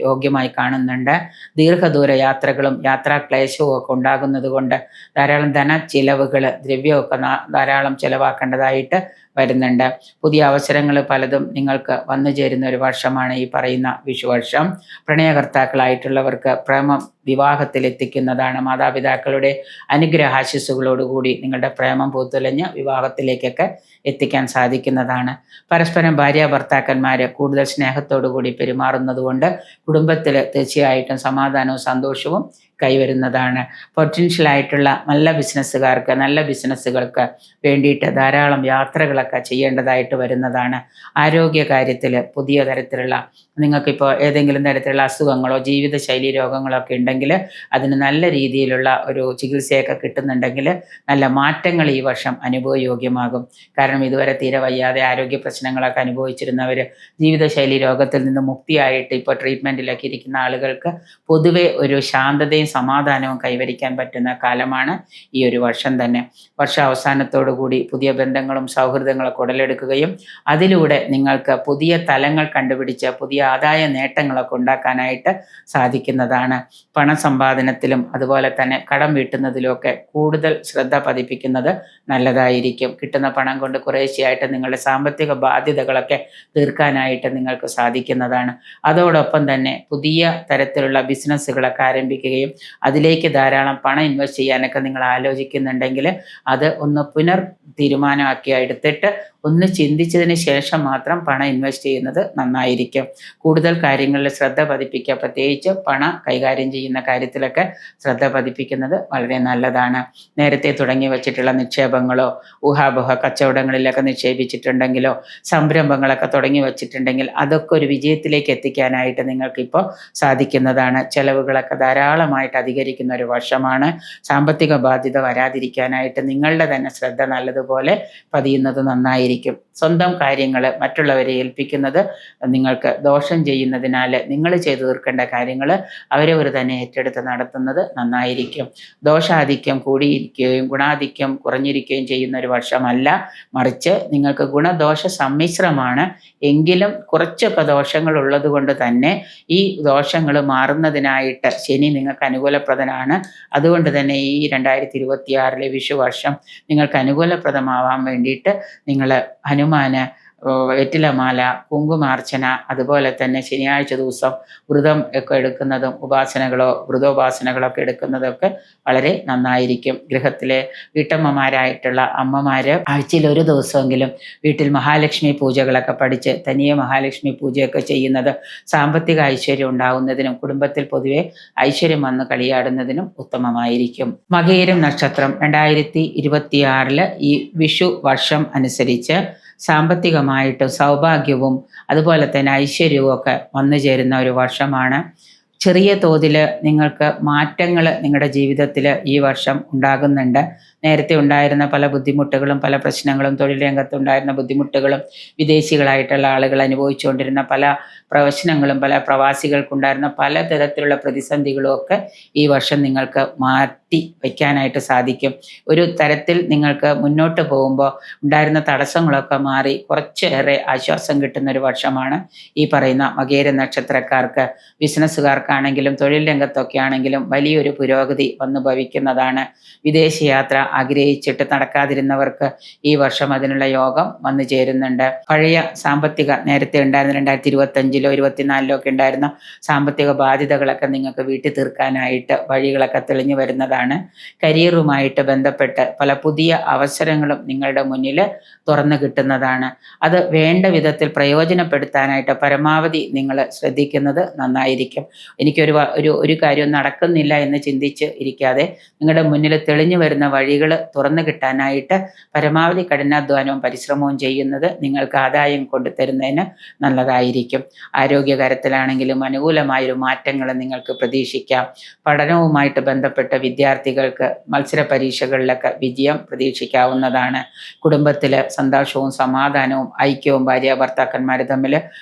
യോഗ്യമായി കാണുന്നുണ്ട്. ദീർഘദൂര യാത്രകളും യാത്രാക്ലേശവും ഒക്കെ ഉണ്ടാകുന്നത് കൊണ്ട് ധാരാളം ധന ചിലവുകൾ, ദ്രവ്യമൊക്കെ ധാരാളം ചിലവാക്കേണ്ടതായിട്ട് വരുന്നുണ്ട്. പുതിയ അവസരങ്ങൾ പലതും നിങ്ങൾക്ക് വന്നു ചേരുന്ന ഒരു വർഷമാണ് ഈ പറയുന്ന വിഷുവർഷം. പ്രണയകർത്താക്കളായിട്ടുള്ളവർക്ക് പ്രേമം വിവാഹത്തിലെത്തിക്കുന്നതാണ്. മാതാപിതാക്കളുടെ അനുഗ്രഹാശിസ്സുകളോടുകൂടി നിങ്ങളുടെ പ്രേമം പൂത്തുലഞ്ഞ് വിവാഹത്തിലേക്കൊക്കെ എത്തിക്കാൻ സാധിക്കുന്നതാണ്. പരസ്പരം ഭാര്യ ഭർത്താക്കന്മാർ കൂടുതൽ സ്നേഹത്തോടുകൂടി പെരുമാറുന്നത് കൊണ്ട് കുടുംബത്തിൽ തീർച്ചയായിട്ടും സമാധാനവും സന്തോഷവും കൈവരുന്നതാണ്. പൊട്ടൻഷ്യലായിട്ടുള്ള നല്ല ബിസിനസ്സുകാർക്ക്, നല്ല ബിസിനസ്സുകൾക്ക് വേണ്ടിയിട്ട് ധാരാളം യാത്രകളൊക്കെ ചെയ്യേണ്ടതായിട്ട് വരുന്നതാണ്. ആരോഗ്യ കാര്യത്തിൽ പുതിയ തരത്തിലുള്ള, നിങ്ങൾക്കിപ്പോൾ ഏതെങ്കിലും തരത്തിലുള്ള അസുഖങ്ങളോ ജീവിതശൈലി രോഗങ്ങളോ ഒക്കെ ഉണ്ടെങ്കിൽ അതിന് നല്ല രീതിയിലുള്ള ഒരു ചികിത്സയൊക്കെ കിട്ടുന്നുണ്ടെങ്കിൽ നല്ല മാറ്റങ്ങൾ ഈ വർഷം അനുഭവയോഗ്യമാകും. കാരണം ഇതുവരെ തീരെ വയ്യാതെ ആരോഗ്യ പ്രശ്നങ്ങളൊക്കെ അനുഭവിച്ചിരുന്നവർ ജീവിതശൈലി രോഗത്തിൽ നിന്ന് മുക്തിയായിട്ട് ഇപ്പോൾ ട്രീറ്റ്മെൻറ്റിലൊക്കെ ഇരിക്കുന്ന ആളുകൾക്ക് പൊതുവെ ഒരു ശാന്തതയും സമാധാനവും കൈവരിക്കാൻ പറ്റുന്ന കാലമാണ് ഈ ഒരു വർഷം തന്നെ. വർഷാവസാനത്തോടു കൂടി പുതിയ ബന്ധങ്ങളും സൗഹൃദങ്ങളൊക്കെ ഉടലെടുക്കുകയും അതിലൂടെ നിങ്ങൾക്ക് പുതിയ തലങ്ങൾ കണ്ടുപിടിച്ച് പുതിയ ആദായ നേട്ടങ്ങളൊക്കെ ഉണ്ടാക്കാനായിട്ട് സാധിക്കുന്നതാണ്. പണസമ്പാദനത്തിലും അതുപോലെ തന്നെ കടം വീട്ടുന്നതിലുമൊക്കെ കൂടുതൽ ശ്രദ്ധ പതിപ്പിക്കുന്നത് നല്ലതായിരിക്കും. കിട്ടുന്ന പണം കൊണ്ട് കുറേശ്ശെയായിട്ട് നിങ്ങളുടെ സാമ്പത്തിക ബാധ്യതകളൊക്കെ തീർക്കാനായിട്ട് നിങ്ങൾക്ക് സാധിക്കുന്നതാണ്. അതോടൊപ്പം തന്നെ പുതിയ തരത്തിലുള്ള ബിസിനസ്സുകളൊക്കെ ആരംഭിക്കുകയും അതിലേക്ക് ധാരാളം പണം ഇൻവെസ്റ്റ് ചെയ്യാനൊക്കെ നിങ്ങൾ ആലോചിക്കുന്നുണ്ടെങ്കിൽ അത് ഒന്ന് തീരുമാനമാക്കി എടുത്തിട്ട് ഒന്ന് ചിന്തിച്ചതിന് ശേഷം മാത്രം പണം ഇൻവെസ്റ്റ് ചെയ്യുന്നത് നന്നായിരിക്കും. കൂടുതൽ കാര്യങ്ങളിൽ ശ്രദ്ധ പതിപ്പിക്കുക, പ്രത്യേകിച്ച് പണം കൈകാര്യം ചെയ്യുന്ന കാര്യത്തിലൊക്കെ ശ്രദ്ധ പതിപ്പിക്കുന്നത് വളരെ നല്ലതാണ്. നേരത്തെ തുടങ്ങി വച്ചിട്ടുള്ള നിക്ഷേപങ്ങളോ ഊഹാപോഹ കച്ചവടങ്ങളിലൊക്കെ നിക്ഷേപിച്ചിട്ടുണ്ടെങ്കിലോ സംരംഭങ്ങളൊക്കെ തുടങ്ങി വച്ചിട്ടുണ്ടെങ്കിൽ അതൊക്കെ ഒരു വിജയത്തിലേക്ക് എത്തിക്കാനായിട്ട് നിങ്ങൾക്കിപ്പോൾ സാധിക്കുന്നതാണ്. ചെലവുകളൊക്കെ ധാരാളമായിട്ട് അധികരിക്കുന്ന ഒരു വർഷമാണ്. സാമ്പത്തിക ബാധ്യത വരാതിരിക്കാനായിട്ട് നിങ്ങളുടെ തന്നെ ശ്രദ്ധ നല്ലതുപോലെ പതിയുന്നത് നന്നായിരിക്കും. സ്വന്തം കാര്യങ്ങൾ മറ്റുള്ളവരെ ഏൽപ്പിക്കുന്നത് നിങ്ങൾക്ക് ദോഷം ചെയ്യുന്നതിനാൽ നിങ്ങൾ ചെയ്തു തീർക്കേണ്ട കാര്യങ്ങൾ അവരവർ തന്നെ ഏറ്റെടുത്ത് നടത്തുന്നത് നന്നായിരിക്കും. ദോഷാധിക്യം കൂടിയിരിക്കുകയും ഗുണാധിക്യം കുറഞ്ഞിരിക്കുകയും ചെയ്യുന്ന ഒരു വർഷമല്ല, മറിച്ച് നിങ്ങൾക്ക് ഗുണദോഷ സമ്മിശ്രമാണ്. എങ്കിലും കുറച്ചൊക്കെ ദോഷങ്ങൾ ഉള്ളത് കൊണ്ട് തന്നെ ഈ ദോഷങ്ങൾ മാറുന്നതിനായിട്ട് ശനി നിങ്ങൾക്ക് അനുകൂലപ്രദനാണ്. അതുകൊണ്ട് തന്നെ ഈ 2026 വിഷു വർഷം നിങ്ങൾക്ക് അനുകൂലപ്രദമാവാൻ വേണ്ടിയിട്ട് നിങ്ങൾ ഹനുമാന് വെറ്റിലമാല, കുങ്കുമാർച്ചന, അതുപോലെ തന്നെ ശനിയാഴ്ച ദിവസം വ്രതം ഒക്കെ എടുക്കുന്നതും വ്രതോപാസനകളൊക്കെ എടുക്കുന്നതൊക്കെ വളരെ നന്നായിരിക്കും. ഗൃഹത്തിലെ വീട്ടമ്മമാരായിട്ടുള്ള അമ്മമാർ ആഴ്ചയിൽ ഒരു ദിവസമെങ്കിലും വീട്ടിൽ മഹാലക്ഷ്മി പൂജകളൊക്കെ പഠിച്ച് തനിയെ മഹാലക്ഷ്മി പൂജയൊക്കെ ചെയ്യുന്നത് സാമ്പത്തിക ഐശ്വര്യം ഉണ്ടാകുന്നതിനും കുടുംബത്തിൽ പൊതുവെ ഐശ്വര്യം വന്ന് കളിയാടുന്നതിനും ഉത്തമമായിരിക്കും. മകയിരം നക്ഷത്രം 2026 ഈ വിഷു വർഷം അനുസരിച്ച് സാമ്പത്തികമായിട്ട് സൗഭാഗ്യവും അതുപോലെ തന്നെ ഐശ്വര്യവും ഒക്കെ വന്നു ചേരുന്ന ഒരു വർഷമാണ്. ചെറിയ തോതിൽ നിങ്ങൾക്ക് മാറ്റങ്ങൾ നിങ്ങളുടെ ജീവിതത്തിൽ ഈ വർഷം ഉണ്ടാകുന്നുണ്ട്. നേരത്തെ ഉണ്ടായിരുന്ന പല ബുദ്ധിമുട്ടുകളും പല പ്രശ്നങ്ങളും തൊഴിൽ രംഗത്തുണ്ടായിരുന്ന ബുദ്ധിമുട്ടുകളും വിദേശികളായിട്ടുള്ള ആളുകൾ അനുഭവിച്ചുകൊണ്ടിരുന്ന പല പ്രശ്നങ്ങളും പല പ്രവാസികൾക്കുണ്ടായിരുന്ന പലതരത്തിലുള്ള പ്രതിസന്ധികളും ഒക്കെ ഈ വർഷം നിങ്ങൾക്ക് മാറ്റി വയ്ക്കാനായിട്ട് സാധിക്കും. ഒരു തരത്തിൽ നിങ്ങൾക്ക് മുന്നോട്ട് പോകുമ്പോൾ ഉണ്ടായിരുന്ന തടസ്സങ്ങളൊക്കെ മാറി കുറച്ചേറെ ആശ്വാസം കിട്ടുന്ന ഒരു വർഷമാണ് ഈ പറയുന്ന മകേര നക്ഷത്രക്കാർക്ക്. ബിസിനസ്സുകാർക്കാണെങ്കിലും തൊഴിൽ രംഗത്തൊക്കെ ആണെങ്കിലും വലിയൊരു പുരോഗതി വന്നു ഭവിക്കുന്നതാണ്. വിദേശയാത്ര ആഗ്രഹിച്ചിട്ട് നടക്കാതിരുന്നവർക്ക് ഈ വർഷം അതിനുള്ള യോഗം വന്നു ചേരുന്നുണ്ട്. പഴയ സാമ്പത്തിക നേരത്തെ ഉണ്ടായിരുന്ന 2025 24 ഒക്കെ ഉണ്ടായിരുന്ന സാമ്പത്തിക ബാധ്യതകളൊക്കെ നിങ്ങൾക്ക് വീട്ടിൽ തീർക്കാനായിട്ട് വഴികളൊക്കെ തെളിഞ്ഞു വരുന്നതാണ്. കരിയറുമായിട്ട് ബന്ധപ്പെട്ട് പല പുതിയ അവസരങ്ങളും നിങ്ങളുടെ മുന്നിൽ തുറന്നു കിട്ടുന്നതാണ്. അത് വേണ്ട വിധത്തിൽ പ്രയോജനപ്പെടുത്താനായിട്ട് പരമാവധി നിങ്ങൾ ശ്രദ്ധിക്കുന്നത് നന്നായിരിക്കും. ഒരു കാര്യം നടക്കുന്നില്ല എന്ന് ചിന്തിച്ച് ഇരിക്കാതെ നിങ്ങളുടെ മുന്നിൽ തെളിഞ്ഞു വരുന്ന വഴികൾ തുറന്നു കിട്ടാനായിട്ട് പരമാവധി കഠിനാധ്വാനവും പരിശ്രമവും ചെയ്യുന്നത് നിങ്ങൾക്ക് ആദായം കൊണ്ടുതരുന്നതിന് നല്ലതായിരിക്കും. ആരോഗ്യകരത്തിലാണെങ്കിലും അനുകൂലമായൊരു മാറ്റങ്ങൾ നിങ്ങൾക്ക് പ്രതീക്ഷിക്കാം. പഠനവുമായിട്ട് ബന്ധപ്പെട്ട വിദ്യാർത്ഥികൾക്ക് മത്സര പരീക്ഷകളിലൊക്കെ വിജയം പ്രതീക്ഷിക്കാവുന്നതാണ്. കുടുംബത്തിൽ സന്തോഷവും സമാധാനവും ഐക്യവും ഭാര്യ ഭർത്താക്കന്മാർ തമ്മിൽ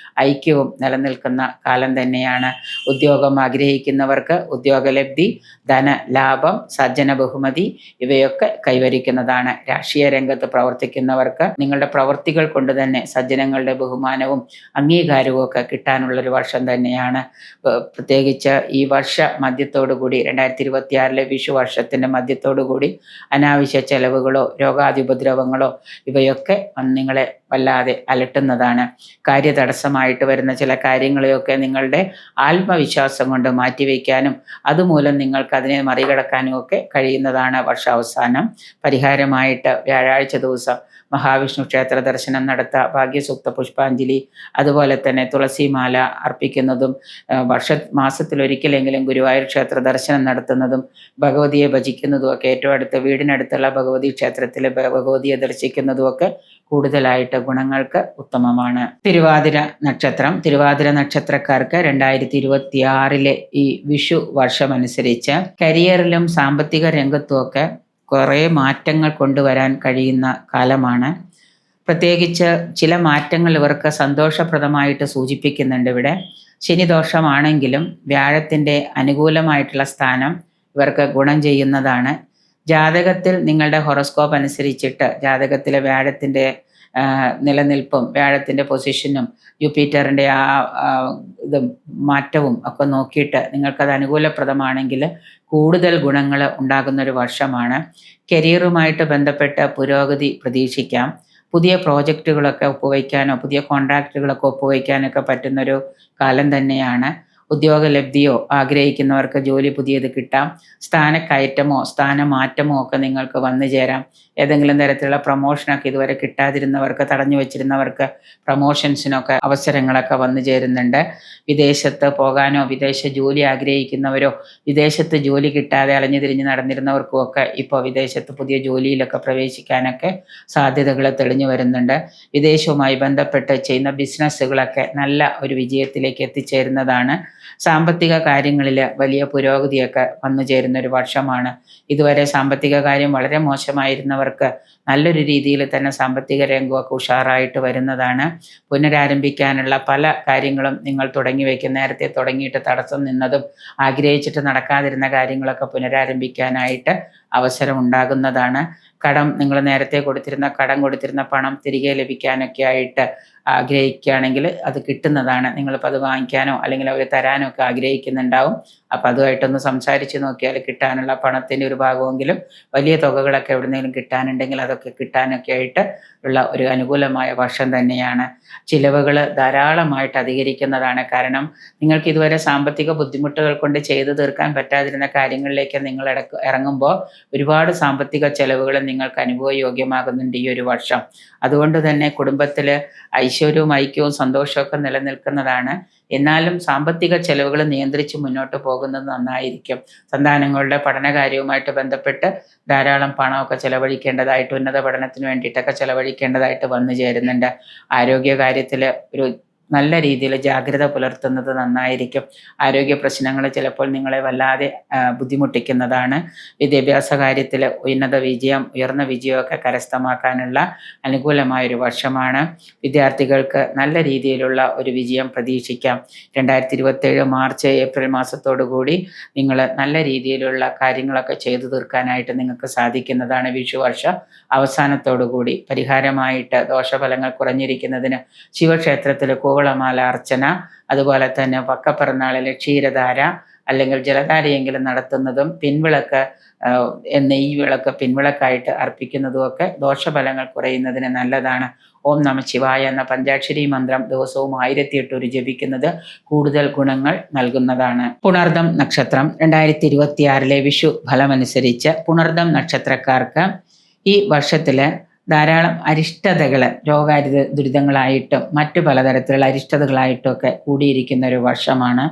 ഐക്യവും നിലനിൽക്കുന്ന കാലം തന്നെയാണ്. ഉദ്യോഗം ആഗ്രഹിക്കുന്നവർക്ക് ഉദ്യോഗലബ്ധി, ധനലാഭം, സജ്ജന ബഹുമതി ഇവയൊക്കെ കൈവരിക്കുന്നതാണ്. രാഷ്ട്രീയ രംഗത്ത് പ്രവർത്തിക്കുന്നവർക്ക് നിങ്ങളുടെ പ്രവർത്തികൾ കൊണ്ട് തന്നെ സജ്ജനങ്ങളുടെ ബഹുമാനവും അംഗീകാരവും ഒക്കെ കിട്ടാനുള്ളൊരു വർഷം തന്നെയാണ്. പ്രത്യേകിച്ച് ഈ വർഷ മധ്യത്തോടുകൂടി 2026 വിഷു വർഷത്തിൻ്റെ മധ്യത്തോടുകൂടി അനാവശ്യ ചെലവുകളോ രോഗാതിപദ്രവങ്ങളോ ഇവയൊക്കെ നിങ്ങളെ വല്ലാതെ അലട്ടുന്നതാണ്. കാര്യതടസ്സമായിട്ട് വരുന്ന ചില കാര്യങ്ങളെയൊക്കെ നിങ്ങളുടെ ആത്മവിശ്വാസം കൊണ്ട് മാറ്റിവെക്കാനും അതുമൂലം നിങ്ങൾക്ക് അതിനെ മറികടക്കാനും ഒക്കെ കഴിയുന്നതാണ് വർഷാവസാനം. പരിഹാരമായിട്ട് വ്യാഴാഴ്ച ദിവസം മഹാവിഷ്ണു ക്ഷേത്ര ദർശനം നടത്തുക, ഭാഗ്യസൂക്ത പുഷ്പാഞ്ജലി, അതുപോലെ തന്നെ തുളസിമാല അർപ്പിക്കുന്നതും മാസത്തിലൊരിക്കലെങ്കിലും ഗുരുവായൂർ ക്ഷേത്ര ദർശനം നടത്തുന്നതും ഭഗവതിയെ ഭജിക്കുന്നതും ഒക്കെ ഏറ്റവും അടുത്ത് വീടിനടുത്തുള്ള ഭഗവതി ക്ഷേത്രത്തിൽ ഭഗവതിയെ ദർശിക്കുന്നതുമൊക്കെ കൂടുതലായിട്ട് ഗുണങ്ങൾക്ക് ഉത്തമമാണ്. തിരുവാതിര നക്ഷത്രക്കാർക്ക് 2026 ഈ വിഷു വർഷമനുസരിച്ച് കരിയറിലും സാമ്പത്തിക രംഗത്തുമൊക്കെ കുറേ മാറ്റങ്ങൾ കൊണ്ടുവരാൻ കഴിയുന്ന കാലമാണ്. പ്രത്യേകിച്ച് ചില മാറ്റങ്ങൾ ഇവർക്ക് സന്തോഷപ്രദമായിട്ട് സൂചിപ്പിക്കുന്നുണ്ട്. ഇവിടെ ശനിദോഷമാണെങ്കിലും വ്യാഴത്തിൻ്റെ അനുകൂലമായിട്ടുള്ള സ്ഥാനം ഇവർക്ക് ഗുണം ചെയ്യുന്നതാണ്. ജാതകത്തിൽ നിങ്ങളുടെ ഹൊറോസ്കോപ്പ് അനുസരിച്ചിട്ട് ജാതകത്തിലെ വ്യാഴത്തിൻ്റെ നിലനിൽപ്പും വ്യാഴത്തിൻ്റെ പൊസിഷനും ജൂപ്പിറ്ററിൻ്റെ ഇതും മാറ്റവും ഒക്കെ നോക്കിയിട്ട് നിങ്ങൾക്കത് അനുകൂലപ്രദമാണെങ്കിൽ കൂടുതൽ ഗുണങ്ങൾ ഉണ്ടാകുന്നൊരു വർഷമാണ്. കരിയറുമായിട്ട് ബന്ധപ്പെട്ട പുരോഗതി പ്രതീക്ഷിക്കാം. പുതിയ പ്രോജക്റ്റുകളൊക്കെ ഒപ്പുവയ്ക്കാനോ പുതിയ കോൺട്രാക്റ്റുകളൊക്കെ ഒപ്പുവയ്ക്കാനൊക്കെ പറ്റുന്നൊരു കാലം തന്നെയാണ്. ഉദ്യോഗലബ്ധിയോ ആഗ്രഹിക്കുന്നവർക്ക് ജോലി പുതിയത് കിട്ടാം. സ്ഥാനക്കയറ്റമോ സ്ഥാനമാറ്റമോ ഒക്കെ നിങ്ങൾക്ക് വന്നു ചേരാം. ഏതെങ്കിലും തരത്തിലുള്ള പ്രൊമോഷനൊക്കെ ഇതുവരെ കിട്ടാതിരുന്നവർക്ക്, തടഞ്ഞു വെച്ചിരുന്നവർക്ക് പ്രൊമോഷൻസിനൊക്കെ അവസരങ്ങളൊക്കെ വന്നു ചേരുന്നുണ്ട്. വിദേശത്ത് പോകാനോ വിദേശ ജോലി ആഗ്രഹിക്കുന്നവരോ വിദേശത്ത് ജോലി കിട്ടാതെ അലഞ്ഞു തിരിഞ്ഞ് നടന്നിരുന്നവർക്കും ഒക്കെ ഇപ്പോൾ വിദേശത്ത് പുതിയ ജോലിയിലൊക്കെ പ്രവേശിക്കാനൊക്കെ സാധ്യതകൾ തെളിഞ്ഞു വരുന്നുണ്ട്. വിദേശവുമായി ബന്ധപ്പെട്ട് ചെയ്യുന്ന ബിസിനസ്സുകളൊക്കെ നല്ല ഒരു വിജയത്തിലേക്ക് എത്തിച്ചേരുന്നതാണ്. സാമ്പത്തിക കാര്യങ്ങളിൽ വലിയ പുരോഗതിയൊക്കെ വന്നു ചേരുന്ന ഒരു വർഷമാണ്. ഇതുവരെ സാമ്പത്തിക കാര്യം വളരെ മോശമായിരുന്നവർക്ക് നല്ലൊരു രീതിയിൽ തന്നെ സാമ്പത്തിക രംഗമൊക്കെ ഉഷാറായിട്ട് വരുന്നതാണ്. പുനരാരംഭിക്കാനുള്ള പല കാര്യങ്ങളും നിങ്ങൾ തുടങ്ങി വയ്ക്കും. നേരത്തെ തുടങ്ങിയിട്ട് തടസ്സം നിന്നതും ആഗ്രഹിച്ചിട്ട് നടക്കാതിരുന്ന കാര്യങ്ങളൊക്കെ പുനരാരംഭിക്കാനായിട്ട് അവസരം ഉണ്ടാകുന്നതാണ്. നിങ്ങൾ നേരത്തെ കടം കൊടുത്തിരുന്ന പണം തിരികെ ലഭിക്കാനൊക്കെ ആയിട്ട് ആഗ്രഹിക്കുകയാണെങ്കിൽ അത് കിട്ടുന്നതാണ്. നിങ്ങളിപ്പോൾ അത് വാങ്ങിക്കാനോ അല്ലെങ്കിൽ അവർ തരാനോ ഒക്കെ ആഗ്രഹിക്കുന്നുണ്ടാവും. അപ്പോൾ അതുമായിട്ടൊന്ന് സംസാരിച്ച് നോക്കിയാൽ കിട്ടാനുള്ള പണത്തിൻ്റെ ഒരു ഭാഗമെങ്കിലും വലിയ തുകകളൊക്കെ എവിടുന്നെങ്കിലും കിട്ടാനുണ്ടെങ്കിൽ അതൊക്കെ കിട്ടാനൊക്കെ ആയിട്ട് ഉള്ള ഒരു അനുകൂലമായ വർഷം തന്നെയാണ്. ചിലവുകൾ ധാരാളമായിട്ട് അധികരിക്കുന്നതാണ്. കാരണം നിങ്ങൾക്ക് ഇതുവരെ സാമ്പത്തിക ബുദ്ധിമുട്ടുകൾ കൊണ്ട് ചെയ്തു തീർക്കാൻ പറ്റാതിരുന്ന കാര്യങ്ങളിലേക്ക് നിങ്ങൾ ഇറങ്ങുമ്പോൾ ഒരുപാട് സാമ്പത്തിക ചെലവുകൾ നിങ്ങൾക്ക് അനുഭവയോഗ്യമാകുന്നുണ്ട് ഈ ഒരു വർഷം. അതുകൊണ്ട് തന്നെ കുടുംബത്തിൽ ഐശ്വര്യവും ഐക്യവും സന്തോഷമൊക്കെ നിലനിൽക്കുന്നതാണ്. എന്നാലും സാമ്പത്തിക ചെലവുകൾ നിയന്ത്രിച്ച് മുന്നോട്ട് പോകുന്നത് നന്നായിരിക്കും. സന്താനങ്ങളുടെ പഠനകാര്യവുമായിട്ട് ബന്ധപ്പെട്ട് ധാരാളം പണമൊക്കെ ചെലവഴിക്കേണ്ടതായിട്ട്, ഉന്നത പഠനത്തിന് വേണ്ടിയിട്ടൊക്കെ ചെലവഴിക്കേണ്ടതായിട്ട് വന്നു ചേരുന്നുണ്ട്. ആരോഗ്യകാര്യത്തിൽ ഒരു നല്ല രീതിയിൽ ജാഗ്രത പുലർത്തുന്നത് നന്നായിരിക്കും. ആരോഗ്യ പ്രശ്നങ്ങൾ ചിലപ്പോൾ നിങ്ങളെ വല്ലാതെ ബുദ്ധിമുട്ടിക്കുന്നതാണ്. വിദ്യാഭ്യാസ കാര്യത്തിൽ ഉയർന്ന വിജയമൊക്കെ കരസ്ഥമാക്കാനുള്ള അനുകൂലമായൊരു വർഷമാണ്. വിദ്യാർത്ഥികൾക്ക് നല്ല രീതിയിലുള്ള ഒരു വിജയം പ്രതീക്ഷിക്കാം. 2027 മാർച്ച് ഏപ്രിൽ മാസത്തോടു കൂടി നിങ്ങൾ നല്ല രീതിയിലുള്ള കാര്യങ്ങളൊക്കെ ചെയ്തു തീർക്കാനായിട്ട് നിങ്ങൾക്ക് സാധിക്കുന്നതാണ്. വിഷുവർഷ അവസാനത്തോടു കൂടി പരിഹാരമായിട്ട് ദോഷഫലങ്ങൾ കുറഞ്ഞിരിക്കുന്നതിന് ശിവക്ഷേത്രത്തിൽ കൂവളമാല അർച്ചന, അതുപോലെ തന്നെ പക്കപ്പിറന്നാളിൽ ക്ഷീരധാര അല്ലെങ്കിൽ ജലധാരയെങ്കിലും നടത്തുന്നതും പിൻവിളക്ക് നെയ്വിളക്ക് പിൻവിളക്കായിട്ട് അർപ്പിക്കുന്നതുമൊക്കെ ദോഷഫലങ്ങൾ കുറയുന്നതിന് നല്ലതാണ്. ഓം നമ ശിവായ എന്ന പഞ്ചാക്ഷരി മന്ത്രം ദിവസവും 1008 ജപിക്കുന്നത് കൂടുതൽ ഗുണങ്ങൾ നൽകുന്നതാണ്. പുണർദം നക്ഷത്രം 2026 വിഷു ഫലമനുസരിച്ച് പുണർദം നക്ഷത്രക്കാർക്ക് ഈ വർഷത്തിൽ ധാരാളം അരിഷ്ടതകൾ, ദുരിതങ്ങളായിട്ടും മറ്റു പലതരത്തിലുള്ള അരിഷ്ടതകളായിട്ടും ഒക്കെ കൂടിയിരിക്കുന്ന ഒരു വർഷമാണ്.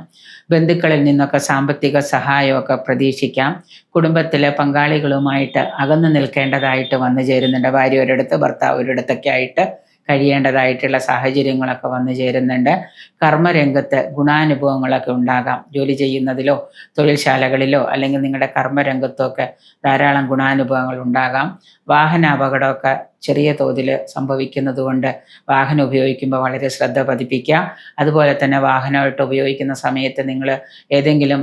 ബന്ധുക്കളിൽ നിന്നൊക്കെ സാമ്പത്തിക സഹായമൊക്കെ പ്രതീക്ഷിക്കാം. കുടുംബത്തിലെ പങ്കാളികളുമായിട്ട് അകന്നു നിൽക്കേണ്ടതായിട്ട് വന്നു ചേരുന്നുണ്ട്. ഭാര്യ ഒരിടത്ത് ഭർത്താവ് ഒരിടത്തൊക്കെ ആയിട്ട് കഴിയേണ്ടതായിട്ടുള്ള സാഹചര്യങ്ങളൊക്കെ വന്നു ചേരുന്നുണ്ട്. കർമ്മരംഗത്ത് ഗുണാനുഭവങ്ങളൊക്കെ ഉണ്ടാകാം. ജോലി ചെയ്യുന്നതിലോ തൊഴിൽശാലകളിലോ അല്ലെങ്കിൽ നിങ്ങളുടെ കർമ്മരംഗത്തോ ഒക്കെ ധാരാളം ഗുണാനുഭവങ്ങൾ ഉണ്ടാകാം. വാഹനാപകടമൊക്കെ ചെറിയ തോതിൽ സംഭവിക്കുന്നത് കൊണ്ട് വാഹനം ഉപയോഗിക്കുമ്പോൾ വളരെ ശ്രദ്ധ പതിപ്പിക്കുക. അതുപോലെ തന്നെ വാഹനമായിട്ട് ഉപയോഗിക്കുന്ന സമയത്ത് നിങ്ങൾ ഏതെങ്കിലും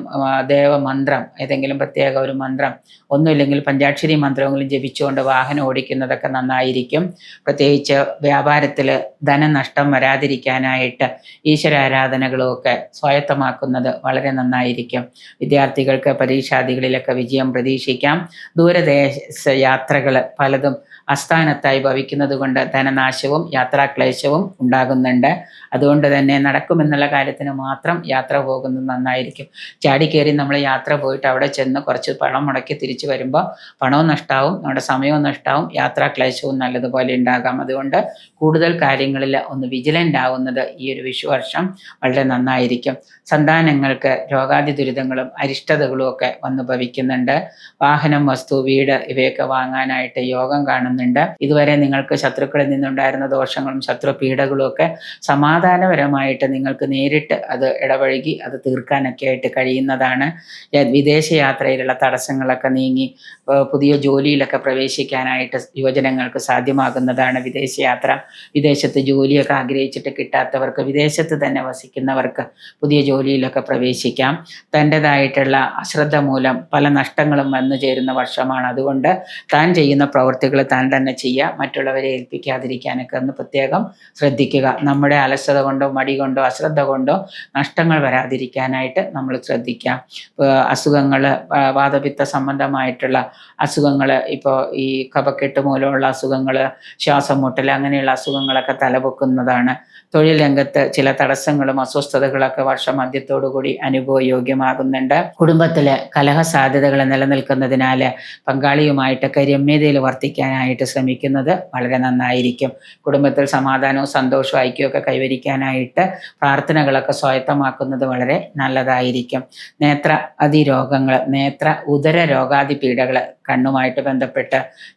ദേവമന്ത്രം, ഏതെങ്കിലും പ്രത്യേക ഒരു മന്ത്രം, ഒന്നുമില്ലെങ്കിൽ പഞ്ചാക്ഷരി മന്ത്രമെങ്കിലും ജപിച്ചുകൊണ്ട് വാഹനം ഓടിക്കുന്നതൊക്കെ നന്നായിരിക്കും. പ്രത്യേകിച്ച് വ്യാപാരത്തിൽ ധനനഷ്ടം വരാതിരിക്കാനായിട്ട് ഈശ്വരാരാധനകളും ഒക്കെ സ്വായത്തമാക്കുന്നത് വളരെ നന്നായിരിക്കും. വിദ്യാർത്ഥികൾക്ക് പരീക്ഷാദികളിലൊക്കെ വിജയം പ്രതീക്ഷിക്കാം. ദൂരദേശ യാത്രകൾ പലതും അസ്ഥാനത്തായി ഭവിക്കുന്നത് കൊണ്ട് ധനനാശവും യാത്രാക്ലേശവും ഉണ്ടാകുന്നുണ്ട്. അതുകൊണ്ട് തന്നെ നടക്കുമെന്നുള്ള കാര്യത്തിന് മാത്രം യാത്ര പോകുന്നത് നന്നായിരിക്കും. ചാടിക്കയറി നമ്മൾ യാത്ര പോയിട്ട് അവിടെ ചെന്ന് കുറച്ച് പണം മുടക്കി തിരിച്ചു വരുമ്പോൾ പണവും നഷ്ടമാവും, നമ്മുടെ സമയവും നഷ്ടമാവും, യാത്രാക്ലേശവും നല്ലതുപോലെ ഉണ്ടാകാം. അതുകൊണ്ട് കൂടുതൽ കാര്യങ്ങളിൽ ഒന്ന് വിജിലൻ്റ് ആവുന്നത് ഈ ഒരു വിഷുവർഷം വളരെ നന്നായിരിക്കും. സന്താനങ്ങൾക്ക് രോഗാദി ദുരിതങ്ങളും അരിഷ്ടതകളും ഒക്കെ വന്നു ഭവിക്കുന്നുണ്ട്. വാഹനം, വസ്തു, വീട് ഇവയൊക്കെ വാങ്ങാനായിട്ട് യോഗം കാണുന്നുണ്ട്. ഇത് ഇതുവരെ നിങ്ങൾക്ക് ശത്രുക്കളിൽ നിന്നുണ്ടായിരുന്ന ദോഷങ്ങളും ശത്രുപീഡകളും ഒക്കെ സമാധാനപരമായിട്ട് നിങ്ങൾക്ക് നേരിട്ട് അത് ഇടപഴകി അത് തീർക്കാനൊക്കെ ആയിട്ട് കഴിയുന്നതാണ്. വിദേശ യാത്രയിലുള്ള തടസ്സങ്ങളൊക്കെ നീങ്ങി പുതിയ ജോലിയിലൊക്കെ പ്രവേശിക്കാനായിട്ട് യുവജനങ്ങൾക്ക് സാധ്യമാകുന്നതാണ്. വിദേശയാത്ര, വിദേശത്ത് ജോലിയൊക്കെ ആഗ്രഹിച്ചിട്ട് കിട്ടാത്തവർക്ക്, വിദേശത്ത് തന്നെ വസിക്കുന്നവർക്ക് പുതിയ ജോലിയിലൊക്കെ പ്രവേശിക്കാം. തൻ്റെതായിട്ടുള്ള അശ്രദ്ധ മൂലം പല നഷ്ടങ്ങളും വന്നു ചേരുന്ന വർഷമാണ്. അതുകൊണ്ട് താൻ ചെയ്യുന്ന പ്രവൃത്തികൾ താൻ തന്നെ ചെയ്യുക, മറ്റുള്ളവരെ ഏൽപ്പിക്കാതിരിക്കാനൊക്കെ ഒന്ന് പ്രത്യേകം ശ്രദ്ധിക്കുക. നമ്മുടെ അലസത കൊണ്ടോ മടി കൊണ്ടോ അശ്രദ്ധ കൊണ്ടോ നഷ്ടങ്ങൾ വരാതിരിക്കാനായിട്ട് നമ്മൾ ശ്രദ്ധിക്കാം. അസുഖങ്ങൾ, വാതപിത്ത സംബന്ധമായിട്ടുള്ള അസുഖങ്ങൾ, ഇപ്പോൾ ഈ കഫക്കെട്ട് മൂലമുള്ള അസുഖങ്ങൾ, ശ്വാസം മുട്ടൽ, അങ്ങനെയുള്ള അസുഖങ്ങളൊക്കെ തലപൊക്കുന്നതാണ്. തൊഴിൽ രംഗത്ത് ചില തടസ്സങ്ങളും അസ്വസ്ഥതകളൊക്കെ വർഷമധ്യത്തോടുകൂടി അനുഭവയോഗ്യമാകുന്നുണ്ട്. കുടുംബത്തിൽ കലഹ സാധ്യതകൾ നിലനിൽക്കുന്നതിനാൽ പങ്കാളിയുമായിട്ടൊക്കെ രമ്യതയിൽ വർത്തിക്കാനായിട്ട് ശ്രമിക്കുന്നത് വളരെ നന്നായിരിക്കും. കുടുംബത്തിൽ സമാധാനവും സന്തോഷവും ഐക്യമൊക്കെ കൈവരിക്കാനായിട്ട് പ്രാർത്ഥനകളൊക്കെ സ്വായത്തമാക്കുന്നത് വളരെ നല്ലതായിരിക്കും. നേത്ര അതിരോഗങ്ങൾ, ഉദര രോഗാദി പീഡകൾ, കണ്ണുമായിട്ട് ബന്ധപ്പെട്ട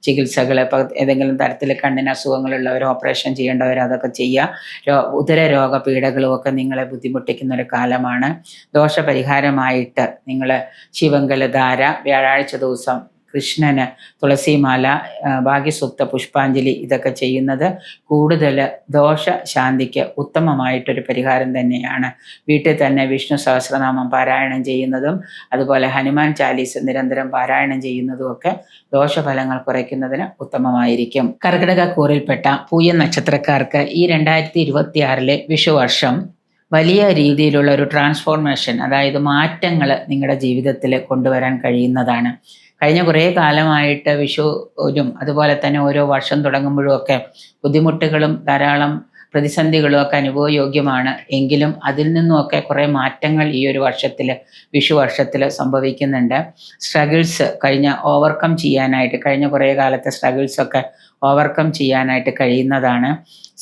ചികിത്സകൾ, ഇപ്പോൾ ഏതെങ്കിലും തരത്തിൽ കണ്ണിന് അസുഖങ്ങളുള്ളവർ, ഓപ്പറേഷൻ ചെയ്യേണ്ടവർ അതൊക്കെ ചെയ്യുക. ഉദര രോഗ പീഡകളും ഒക്കെ നിങ്ങളെ ബുദ്ധിമുട്ടിക്കുന്ന ഒരു കാലമാണ്. ദോഷപരിഹാരമായിട്ട് നിങ്ങൾ ശിവങ്കലധാര, വ്യാഴാഴ്ച ദിവസം കൃഷ്ണന് തുളസിമാല, ഭാഗ്യസൂക്ത പുഷ്പാഞ്ജലി ഇതൊക്കെ ചെയ്യുന്നത് കൂടുതൽ ദോഷശാന്തിക്ക് ഉത്തമമായിട്ടൊരു പരിഹാരം തന്നെയാണ്. വീട്ടിൽ തന്നെ വിഷ്ണു സഹസ്രനാമം പാരായണം ചെയ്യുന്നതും അതുപോലെ ഹനുമാൻ ചാലീസ് നിരന്തരം പാരായണം ചെയ്യുന്നതും ഒക്കെ ദോഷഫലങ്ങൾ കുറയ്ക്കുന്നതിന് ഉത്തമമായിരിക്കും. കർക്കിടകക്കൂറിൽപ്പെട്ട പൂയം നക്ഷത്രക്കാർക്ക് ഈ 2026 വിഷുവർഷം വലിയ രീതിയിലുള്ള ഒരു ട്രാൻസ്ഫോർമേഷൻ, അതായത് മാറ്റങ്ങൾ നിങ്ങളുടെ ജീവിതത്തിൽ കൊണ്ടുവരാൻ കഴിയുന്നതാണ്. കഴിഞ്ഞ കുറേ കാലമായിട്ട് വിഷുവിനും അതുപോലെ തന്നെ ഓരോ വർഷം തുടങ്ങുമ്പോഴും ഒക്കെ ബുദ്ധിമുട്ടുകളും ധാരാളം പ്രതിസന്ധികളും ഒക്കെ അനുഭവയോഗ്യമാണ്. എങ്കിലും അതിൽ നിന്നുമൊക്കെ കുറേ മാറ്റങ്ങൾ ഈ ഒരു വിഷു വർഷത്തിൽ സംഭവിക്കുന്നുണ്ട്. സ്ട്രഗിൾസ് ഓവർകം ചെയ്യാനായിട്ട്, കഴിഞ്ഞ കുറേ കാലത്തെ സ്ട്രഗിൾസൊക്കെ ഓവർകം ചെയ്യാനായിട്ട് കഴിയുന്നതാണ്.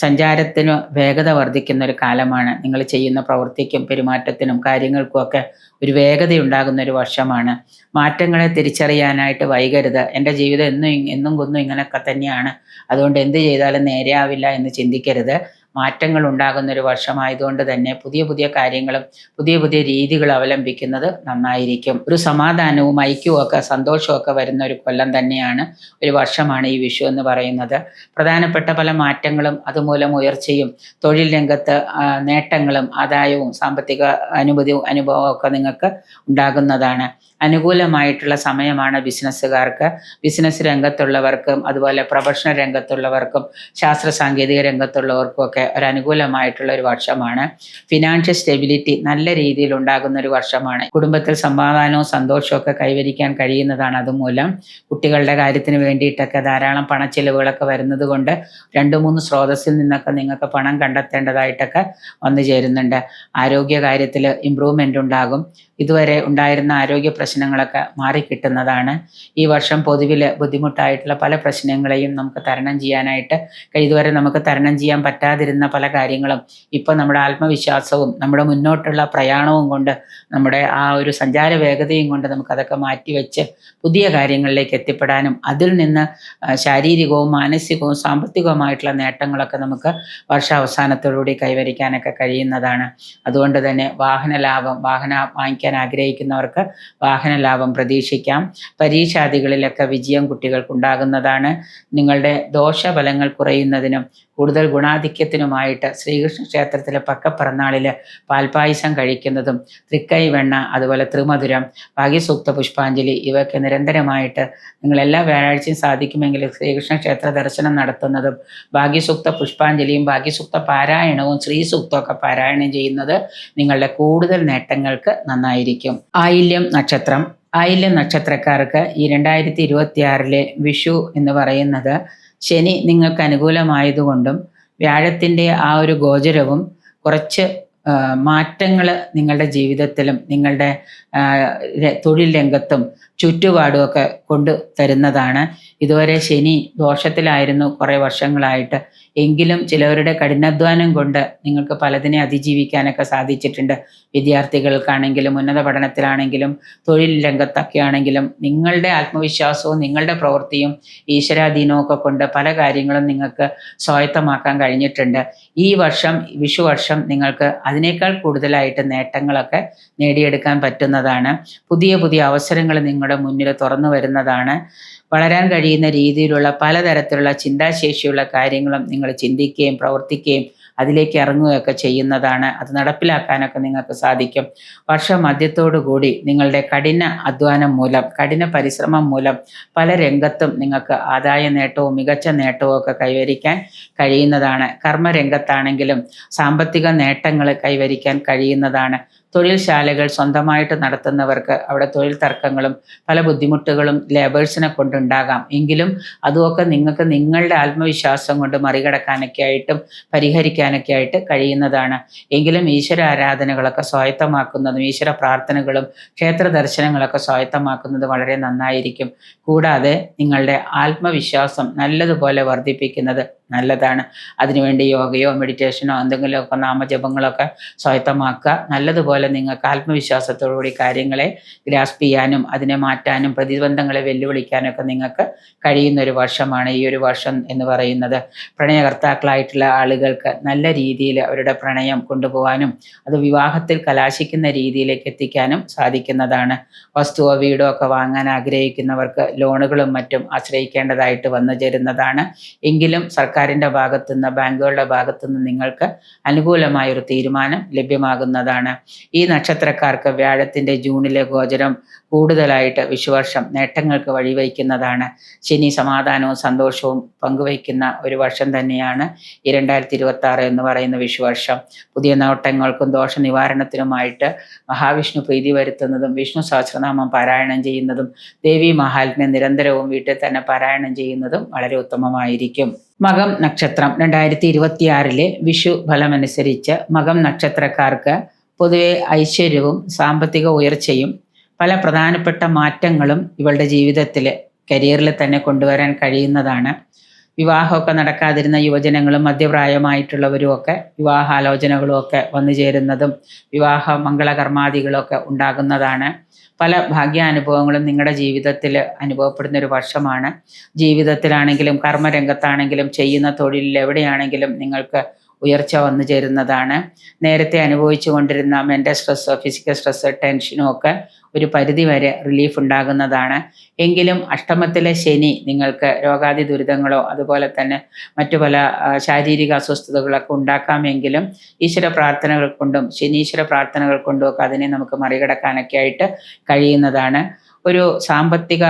സഞ്ചാരത്തിന് വേഗത വർദ്ധിക്കുന്ന ഒരു കാലമാണ്. നിങ്ങൾ ചെയ്യുന്ന പ്രവൃത്തിക്കും പെരുമാറ്റത്തിനും കാര്യങ്ങൾക്കുമൊക്കെ ഒരു വേഗതയുണ്ടാകുന്ന ഒരു വർഷമാണ്. മാറ്റങ്ങളെ തിരിച്ചറിയാനായിട്ട് വൈകരുത്. എൻ്റെ ജീവിതം എന്നും കൊന്നും ഇങ്ങനെയൊക്കെ തന്നെയാണ്, അതുകൊണ്ട് എന്ത് ചെയ്താലും നേരെയാവില്ല എന്ന് ചിന്തിക്കരുത്. മാറ്റങ്ങൾ ഉണ്ടാകുന്ന ഒരു വർഷമായതുകൊണ്ട് തന്നെ പുതിയ പുതിയ കാര്യങ്ങളും പുതിയ പുതിയ രീതികൾ അവലംബിക്കുന്നത് നന്നായിരിക്കും. ഒരു സമാധാനവും ഐക്യവും ഒക്കെ സന്തോഷവും ഒക്കെ വരുന്ന ഒരു കൊല്ലം തന്നെയാണ്, ഒരു വർഷമാണ് ഈ വിഷു എന്ന് പറയുന്നത്. പ്രധാനപ്പെട്ട പല മാറ്റങ്ങളും അതുമൂലം ഉയർച്ചയും തൊഴിൽ രംഗത്ത് നേട്ടങ്ങളും ആദായവും സാമ്പത്തിക അനുഭവവും ഒക്കെ നിങ്ങൾക്ക് ഉണ്ടാകുന്നതാണ്. അനുകൂലമായിട്ടുള്ള സമയമാണ് ബിസിനസ്സുകാർക്ക്, ബിസിനസ് രംഗത്തുള്ളവർക്കും അതുപോലെ പ്രൊഫഷണൽ രംഗത്തുള്ളവർക്കും ശാസ്ത്ര സാങ്കേതിക രംഗത്തുള്ളവർക്കും ഒക്കെ ഒരു അനുകൂലമായിട്ടുള്ള ഒരു വർഷമാണ്. ഫിനാൻഷ്യൽ സ്റ്റെബിലിറ്റി നല്ല രീതിയിൽ ഉണ്ടാകുന്ന ഒരു വർഷമാണ്. കുടുംബത്തിൽ സമാധാനവും സന്തോഷവും ഒക്കെ കൈവരിക്കാൻ കഴിയുന്നതാണ്. അതുമൂലം കുട്ടികളുടെ കാര്യത്തിന് വേണ്ടിയിട്ടൊക്കെ ധാരാളം പണച്ചിലവുകളൊക്കെ വരുന്നത് കൊണ്ട് 2-3 സ്രോതസ്സിൽ നിന്നൊക്കെ നിങ്ങൾക്ക് പണം കണ്ടെത്തേണ്ടതായിട്ടൊക്കെ വന്നു ചേരുന്നുണ്ട്. ആരോഗ്യ കാര്യത്തിൽ ഇമ്പ്രൂവ്മെൻ്റ് ഉണ്ടാകും. ഇതുവരെ ഉണ്ടായിരുന്ന ആരോഗ്യ പ്രശ്നങ്ങളൊക്കെ മാറിക്കിട്ടുന്നതാണ്. ഈ വർഷം പൊതുവിൽ ബുദ്ധിമുട്ടായിട്ടുള്ള പല പ്രശ്നങ്ങളെയും നമുക്ക് തരണം ചെയ്യാനായിട്ട്, ഇതുവരെ നമുക്ക് തരണം ചെയ്യാൻ പറ്റാതിരുന്ന പല കാര്യങ്ങളും ഇപ്പോൾ നമ്മുടെ ആത്മവിശ്വാസവും നമ്മുടെ മുന്നോട്ടുള്ള പ്രയാണവും കൊണ്ട്, നമ്മുടെ ആ ഒരു സഞ്ചാര വേഗതയും കൊണ്ട് നമുക്കതൊക്കെ മാറ്റിവെച്ച് പുതിയ കാര്യങ്ങളിലേക്ക് എത്തിപ്പെടാനും അതിൽ നിന്ന് ശാരീരികവും മാനസികവും സാമ്പത്തികവുമായിട്ടുള്ള നേട്ടങ്ങളൊക്കെ നമുക്ക് വർഷാവസാനത്തോടുകൂടി കൈവരിക്കാനൊക്കെ കഴിയുന്നതാണ്. അതുകൊണ്ട് തന്നെ വാഹനം വാങ്ങിക്കാൻ ആഗ്രഹിക്കുന്നവർക്ക് വാഹന ലാഭം പ്രതീക്ഷിക്കാം. പരീക്ഷാദികളിലൊക്കെ വിജയം കുട്ടികൾക്കുണ്ടാകുന്നതാണ്. നിങ്ങളുടെ ദോഷഫലങ്ങൾ കുറയുന്നതിനും കൂടുതൽ ഗുണാധിക്യത്തിനുമായിട്ട് ശ്രീകൃഷ്ണ ക്ഷേത്രത്തിലെ പക്കപ്പിറന്നാളിൽ പാൽപ്പായസം കഴിക്കുന്നതും തൃക്കൈ വെണ്ണ അതുപോലെ ത്രിമധുരം ഭാഗ്യസൂക്ത പുഷ്പാഞ്ജലി ഇവയൊക്കെ നിരന്തരമായിട്ട് നിങ്ങൾ എല്ലാ വ്യാഴാഴ്ചയും സാധിക്കുമെങ്കിൽ ശ്രീകൃഷ്ണ ക്ഷേത്ര ദർശനം നടത്തുന്നതും ഭാഗ്യസൂക്ത പുഷ്പാഞ്ജലിയും ഭാഗ്യസൂക്ത പാരായണവും ശ്രീസൂക്തമൊക്കെ പാരായണം ചെയ്യുന്നത് നിങ്ങളുടെ കൂടുതൽ നേട്ടങ്ങൾക്ക് നന്നായിരിക്കും. ആയില്യം നക്ഷത്രക്കാർക്ക് ഈ 2026 വിഷു എന്ന് പറയുന്നത് ശനി നിങ്ങൾക്ക് അനുകൂലമായതുകൊണ്ടും വ്യാഴത്തിൻ്റെ ആ ഒരു ഗോചരവും കുറച്ച് മാറ്റങ്ങൾ നിങ്ങളുടെ ജീവിതത്തിലും നിങ്ങളുടെ തൊഴിൽ രംഗത്തും ചുറ്റുപാടുമൊക്കെ കൊണ്ടു തരുന്നതാണ്. ഇതുവരെ ശനി ദോഷത്തിലായിരുന്നു കുറേ വർഷങ്ങളായിട്ട്. എങ്കിലും ചിലവരുടെ കഠിനാധ്വാനം കൊണ്ട് നിങ്ങൾക്ക് പലതിനെ അതിജീവിക്കാനൊക്കെ സാധിച്ചിട്ടുണ്ട്. വിദ്യാർത്ഥികൾക്കാണെങ്കിലും ഉന്നത പഠനത്തിലാണെങ്കിലും തൊഴിൽ രംഗത്തൊക്കെ ആണെങ്കിലും നിങ്ങളുടെ ആത്മവിശ്വാസവും നിങ്ങളുടെ പ്രവൃത്തിയും ഈശ്വരാധീനവും ഒക്കെ കൊണ്ട് പല കാര്യങ്ങളും നിങ്ങൾക്ക് സ്വായത്തമാക്കാൻ കഴിഞ്ഞിട്ടുണ്ട്. ഈ വർഷം വിഷുവർഷം നിങ്ങൾക്ക് അതിനേക്കാൾ കൂടുതലായിട്ട് നേട്ടങ്ങളൊക്കെ നേടിയെടുക്കാൻ പറ്റുന്നതാണ്. പുതിയ പുതിയ അവസരങ്ങൾ നിങ്ങളുടെ മുന്നിൽ തുറന്നു വരുന്നതാണ്. വളരാൻ കഴിയുന്ന രീതിയിലുള്ള പലതരത്തിലുള്ള ചിന്താശേഷിയുള്ള കാര്യങ്ങളും നിങ്ങൾ ചിന്തിക്കുകയും പ്രവർത്തിക്കുകയും അതിലേക്ക് ഇറങ്ങുകയൊക്കെ ചെയ്യുന്നതാണ്. അത് നടപ്പിലാക്കാനൊക്കെ നിങ്ങൾക്ക് സാധിക്കും. വർഷമധ്യത്തോടു കൂടി നിങ്ങളുടെ കഠിന അധ്വാനം മൂലം, കഠിന പരിശ്രമം മൂലം പല രംഗത്തും നിങ്ങൾക്ക് ആദായ നേട്ടവും മികച്ച നേട്ടവും ഒക്കെ കൈവരിക്കാൻ കഴിയുന്നതാണ്. കർമ്മരംഗത്താണെങ്കിലും സാമ്പത്തിക നേട്ടങ്ങൾ കൈവരിക്കാൻ കഴിയുന്നതാണ്. തൊഴിൽശാലകൾ സ്വന്തമായിട്ട് നടത്തുന്നവർക്ക് അവിടെ തൊഴിൽ തർക്കങ്ങളും പല ബുദ്ധിമുട്ടുകളും ലേബേഴ്സിനെ കൊണ്ടുണ്ടാകാം. എങ്കിലും അതുമൊക്കെ നിങ്ങൾക്ക് നിങ്ങളുടെ ആത്മവിശ്വാസം കൊണ്ട് മറികടക്കാനൊക്കെ ആയിട്ടും പരിഹരിക്കാനൊക്കെ ആയിട്ട് കഴിയുന്നതാണ്. എങ്കിലും ഈശ്വര ആരാധനകളൊക്കെ സ്വായത്തമാക്കുന്നതും ഈശ്വര പ്രാർത്ഥനകളും ക്ഷേത്ര ദർശനങ്ങളൊക്കെ സ്വായത്തമാക്കുന്നത് വളരെ നന്നായിരിക്കും. കൂടാതെ നിങ്ങളുടെ ആത്മവിശ്വാസം നല്ലതുപോലെ വർദ്ധിപ്പിക്കുന്നത് നല്ലതാണ്. അതിനുവേണ്ടി യോഗയോ മെഡിറ്റേഷനോ എന്തെങ്കിലുമൊക്കെ നാമജപങ്ങളൊക്കെ സ്വായത്തമാക്കുക. നല്ലതുപോലെ നിങ്ങൾക്ക് ആത്മവിശ്വാസത്തോടുകൂടി കാര്യങ്ങളെ ഗ്രാസ്പ് ചെയ്യാനും അതിനെ മാറ്റാനും പ്രതിബന്ധങ്ങളെ വെല്ലുവിളിക്കാനൊക്കെ നിങ്ങൾക്ക് കഴിയുന്ന ഒരു വർഷമാണ് ഈ ഒരു വർഷം എന്ന് പറയുന്നത്. പ്രണയകർത്താക്കളായിട്ടുള്ള ആളുകൾക്ക് നല്ല രീതിയിൽ അവരുടെ പ്രണയം കൊണ്ടുപോകാനും അത് വിവാഹത്തിൽ കലാശിക്കുന്ന രീതിയിലേക്ക് എത്തിക്കാനും സാധിക്കുന്നതാണ്. വസ്തുവോ വീടോ ഒക്കെ വാങ്ങാൻ ആഗ്രഹിക്കുന്നവർക്ക് ലോണുകളും മറ്റും ആശ്രയിക്കേണ്ടതായിട്ട് വന്നു ചേരുന്നതാണ്. എങ്കിലും സർക്കാരിൻ്റെ ഭാഗത്തുനിന്ന് ബാങ്കുകളുടെ ഭാഗത്തുനിന്ന് നിങ്ങൾക്ക് അനുകൂലമായൊരു തീരുമാനം ലഭ്യമാകുന്നതാണ്. ഈ നക്ഷത്രക്കാർക്ക് വ്യാഴത്തിൻ്റെ ജൂണിലെ ഗോചരം കൂടുതലായിട്ട് വിഷുവർഷം നേട്ടങ്ങൾക്ക് വഴിവയ്ക്കുന്നതാണ്. ശനി സമാധാനവും സന്തോഷവും പങ്കുവയ്ക്കുന്ന ഒരു വർഷം തന്നെയാണ് ഈ 2026 എന്ന് പറയുന്ന വിഷുവർഷം. പുതിയ നേട്ടങ്ങൾക്കും ദോഷ നിവാരണത്തിനുമായിട്ട് മഹാവിഷ്ണു പ്രീതി വരുത്തുന്നതും വിഷ്ണു സഹസ്രനാമം പാരായണം ചെയ്യുന്നതും ദേവി മഹാത്മ്യം നിരന്തരവും വീട്ടിൽ തന്നെ പാരായണം ചെയ്യുന്നതും വളരെ ഉത്തമമായിരിക്കും. മകം നക്ഷത്രം 2026 വിഷു ഫലമനുസരിച്ച് മകം നക്ഷത്രക്കാർക്ക് പൊതുവെ ഐശ്വര്യവും സാമ്പത്തിക ഉയർച്ചയും പല പ്രധാനപ്പെട്ട മാറ്റങ്ങളും ഇവളുടെ ജീവിതത്തിൽ കരിയറിൽ തന്നെ കൊണ്ടുവരാൻ കഴിയുന്നതാണ്. വിവാഹമൊക്കെ നടക്കാതിരുന്ന യുവജനങ്ങളും മധ്യപ്രായമായിട്ടുള്ളവരും ഒക്കെ വിവാഹാലോചനകളും ഒക്കെ വന്നു ചേരുന്നതും വിവാഹ മംഗളകർമാദികളൊക്കെ ഉണ്ടാകുന്നതാണ്. പല ഭാഗ്യാനുഭവങ്ങളും നിങ്ങളുടെ ജീവിതത്തിൽ അനുഭവപ്പെടുന്ന ഒരു വർഷമാണ്. ജീവിതത്തിലാണെങ്കിലും കർമ്മരംഗത്താണെങ്കിലും ചെയ്യുന്ന തൊഴിലിൽ എവിടെയാണെങ്കിലും നിങ്ങൾക്ക് ഉയർച്ച വന്നു ചേരുന്നതാണ്. നേരത്തെ അനുഭവിച്ചു കൊണ്ടിരുന്ന മെൻ്റൽ സ്ട്രെസ്സോ ഫിസിക്കൽ സ്ട്രെസ്സോ ടെൻഷനോ ഒക്കെ ഒരു പരിധി വരെ റിലീഫ് ഉണ്ടാകുന്നതാണ്. എങ്കിലും അഷ്ടമത്തിലെ ശനി നിങ്ങൾക്ക് രോഗാദി ദുരിതങ്ങളോ അതുപോലെ തന്നെ മറ്റു പല ശാരീരിക അസ്വസ്ഥതകളൊക്കെ ഉണ്ടാക്കാമെങ്കിലും ഈശ്വര പ്രാർത്ഥനകൾ കൊണ്ടും ശനീശ്വര പ്രാർത്ഥനകൾ കൊണ്ടും ഒക്കെ അതിനെ നമുക്ക് മറികടക്കാനൊക്കെ ആയിട്ട് കഴിയുന്നതാണ്. ഒരു സാമ്പത്തിക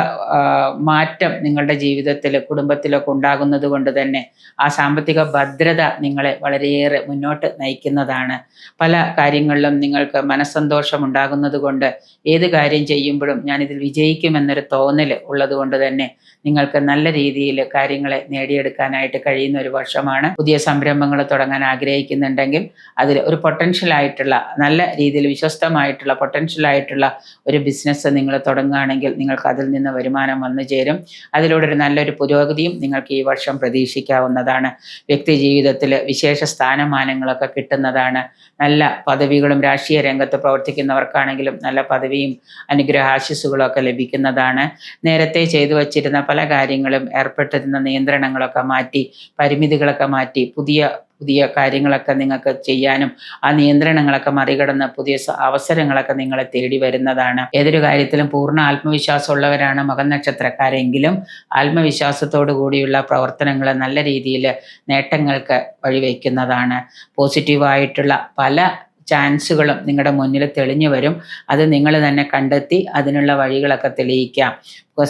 മാറ്റം നിങ്ങളുടെ ജീവിതത്തിൽ കുടുംബത്തിലൊക്കെ ഉണ്ടാകുന്നത് കൊണ്ട് തന്നെ ആ സാമ്പത്തിക ഭദ്രത നിങ്ങളെ വളരെയേറെ മുന്നോട്ട് നയിക്കുന്നതാണ്. പല കാര്യങ്ങളിലും നിങ്ങൾക്ക് മനസ്സന്തോഷം ഉണ്ടാകുന്നത് കൊണ്ട് ഏത് കാര്യം ചെയ്യുമ്പോഴും ഞാനിതിൽ വിജയിക്കുമെന്നൊരു തോന്നൽ ഉള്ളത് കൊണ്ട് തന്നെ നിങ്ങൾക്ക് നല്ല രീതിയിൽ കാര്യങ്ങളെ നേടിയെടുക്കാനായിട്ട് കഴിയുന്ന ഒരു വർഷമാണ്. പുതിയ സംരംഭങ്ങൾ തുടങ്ങാൻ ആഗ്രഹിക്കുന്നുണ്ടെങ്കിൽ അതിൽ ഒരു പൊട്ടൻഷ്യലായിട്ടുള്ള നല്ല രീതിയിൽ വിശ്വസ്തമായിട്ടുള്ള പൊട്ടൻഷ്യലായിട്ടുള്ള ഒരു ബിസിനസ് നിങ്ങൾ തുടങ്ങുകയാണെങ്കിൽ നിങ്ങൾക്ക് അതിൽ നിന്ന് വരുമാനം വന്നു ചേരും. അതിലൂടെ ഒരു നല്ലൊരു പുരോഗതിയും നിങ്ങൾക്ക് ഈ വർഷം പ്രതീക്ഷിക്കാവുന്നതാണ്. വ്യക്തി ജീവിതത്തിൽ വിശേഷ സ്ഥാനമാനങ്ങളൊക്കെ കിട്ടുന്നതാണ്. നല്ല പദവികളും രാഷ്ട്രീയ രംഗത്ത് പ്രവർത്തിക്കുന്നവർക്കാണെങ്കിലും നല്ല പദവിയും അനുഗ്രഹാശിസ്സുകളും ഒക്കെ ലഭിക്കുന്നതാണ്. നേരത്തെ ചെയ്തു വച്ചിരുന്ന പല കാര്യങ്ങളും ഏർപ്പെട്ടിരുന്ന നിയന്ത്രണങ്ങളൊക്കെ മാറ്റി പരിമിതികളൊക്കെ മാറ്റി പുതിയ കാര്യങ്ങളൊക്കെ നിങ്ങൾക്ക് ചെയ്യാനും ആ നിയന്ത്രണങ്ങളൊക്കെ മറികടന്ന് പുതിയ അവസരങ്ങളൊക്കെ നിങ്ങളെ തേടി വരുന്നതാണ്. ഏതൊരു കാര്യത്തിലും പൂർണ്ണ ആത്മവിശ്വാസമുള്ളവരാണ് മകം നക്ഷത്രക്കാരെങ്കിലും ആത്മവിശ്വാസത്തോടു കൂടിയുള്ള പ്രവർത്തനങ്ങൾ നല്ല രീതിയിൽ നേട്ടങ്ങൾക്ക് വഴിവെക്കുന്നതാണ്. പോസിറ്റീവായിട്ടുള്ള പല ചാൻസുകളും നിങ്ങളുടെ മുന്നിൽ തെളിഞ്ഞു വരും. അത് നിങ്ങൾ തന്നെ കണ്ടെത്തി അതിനുള്ള വഴികളൊക്കെ തെളിയിക്കാം.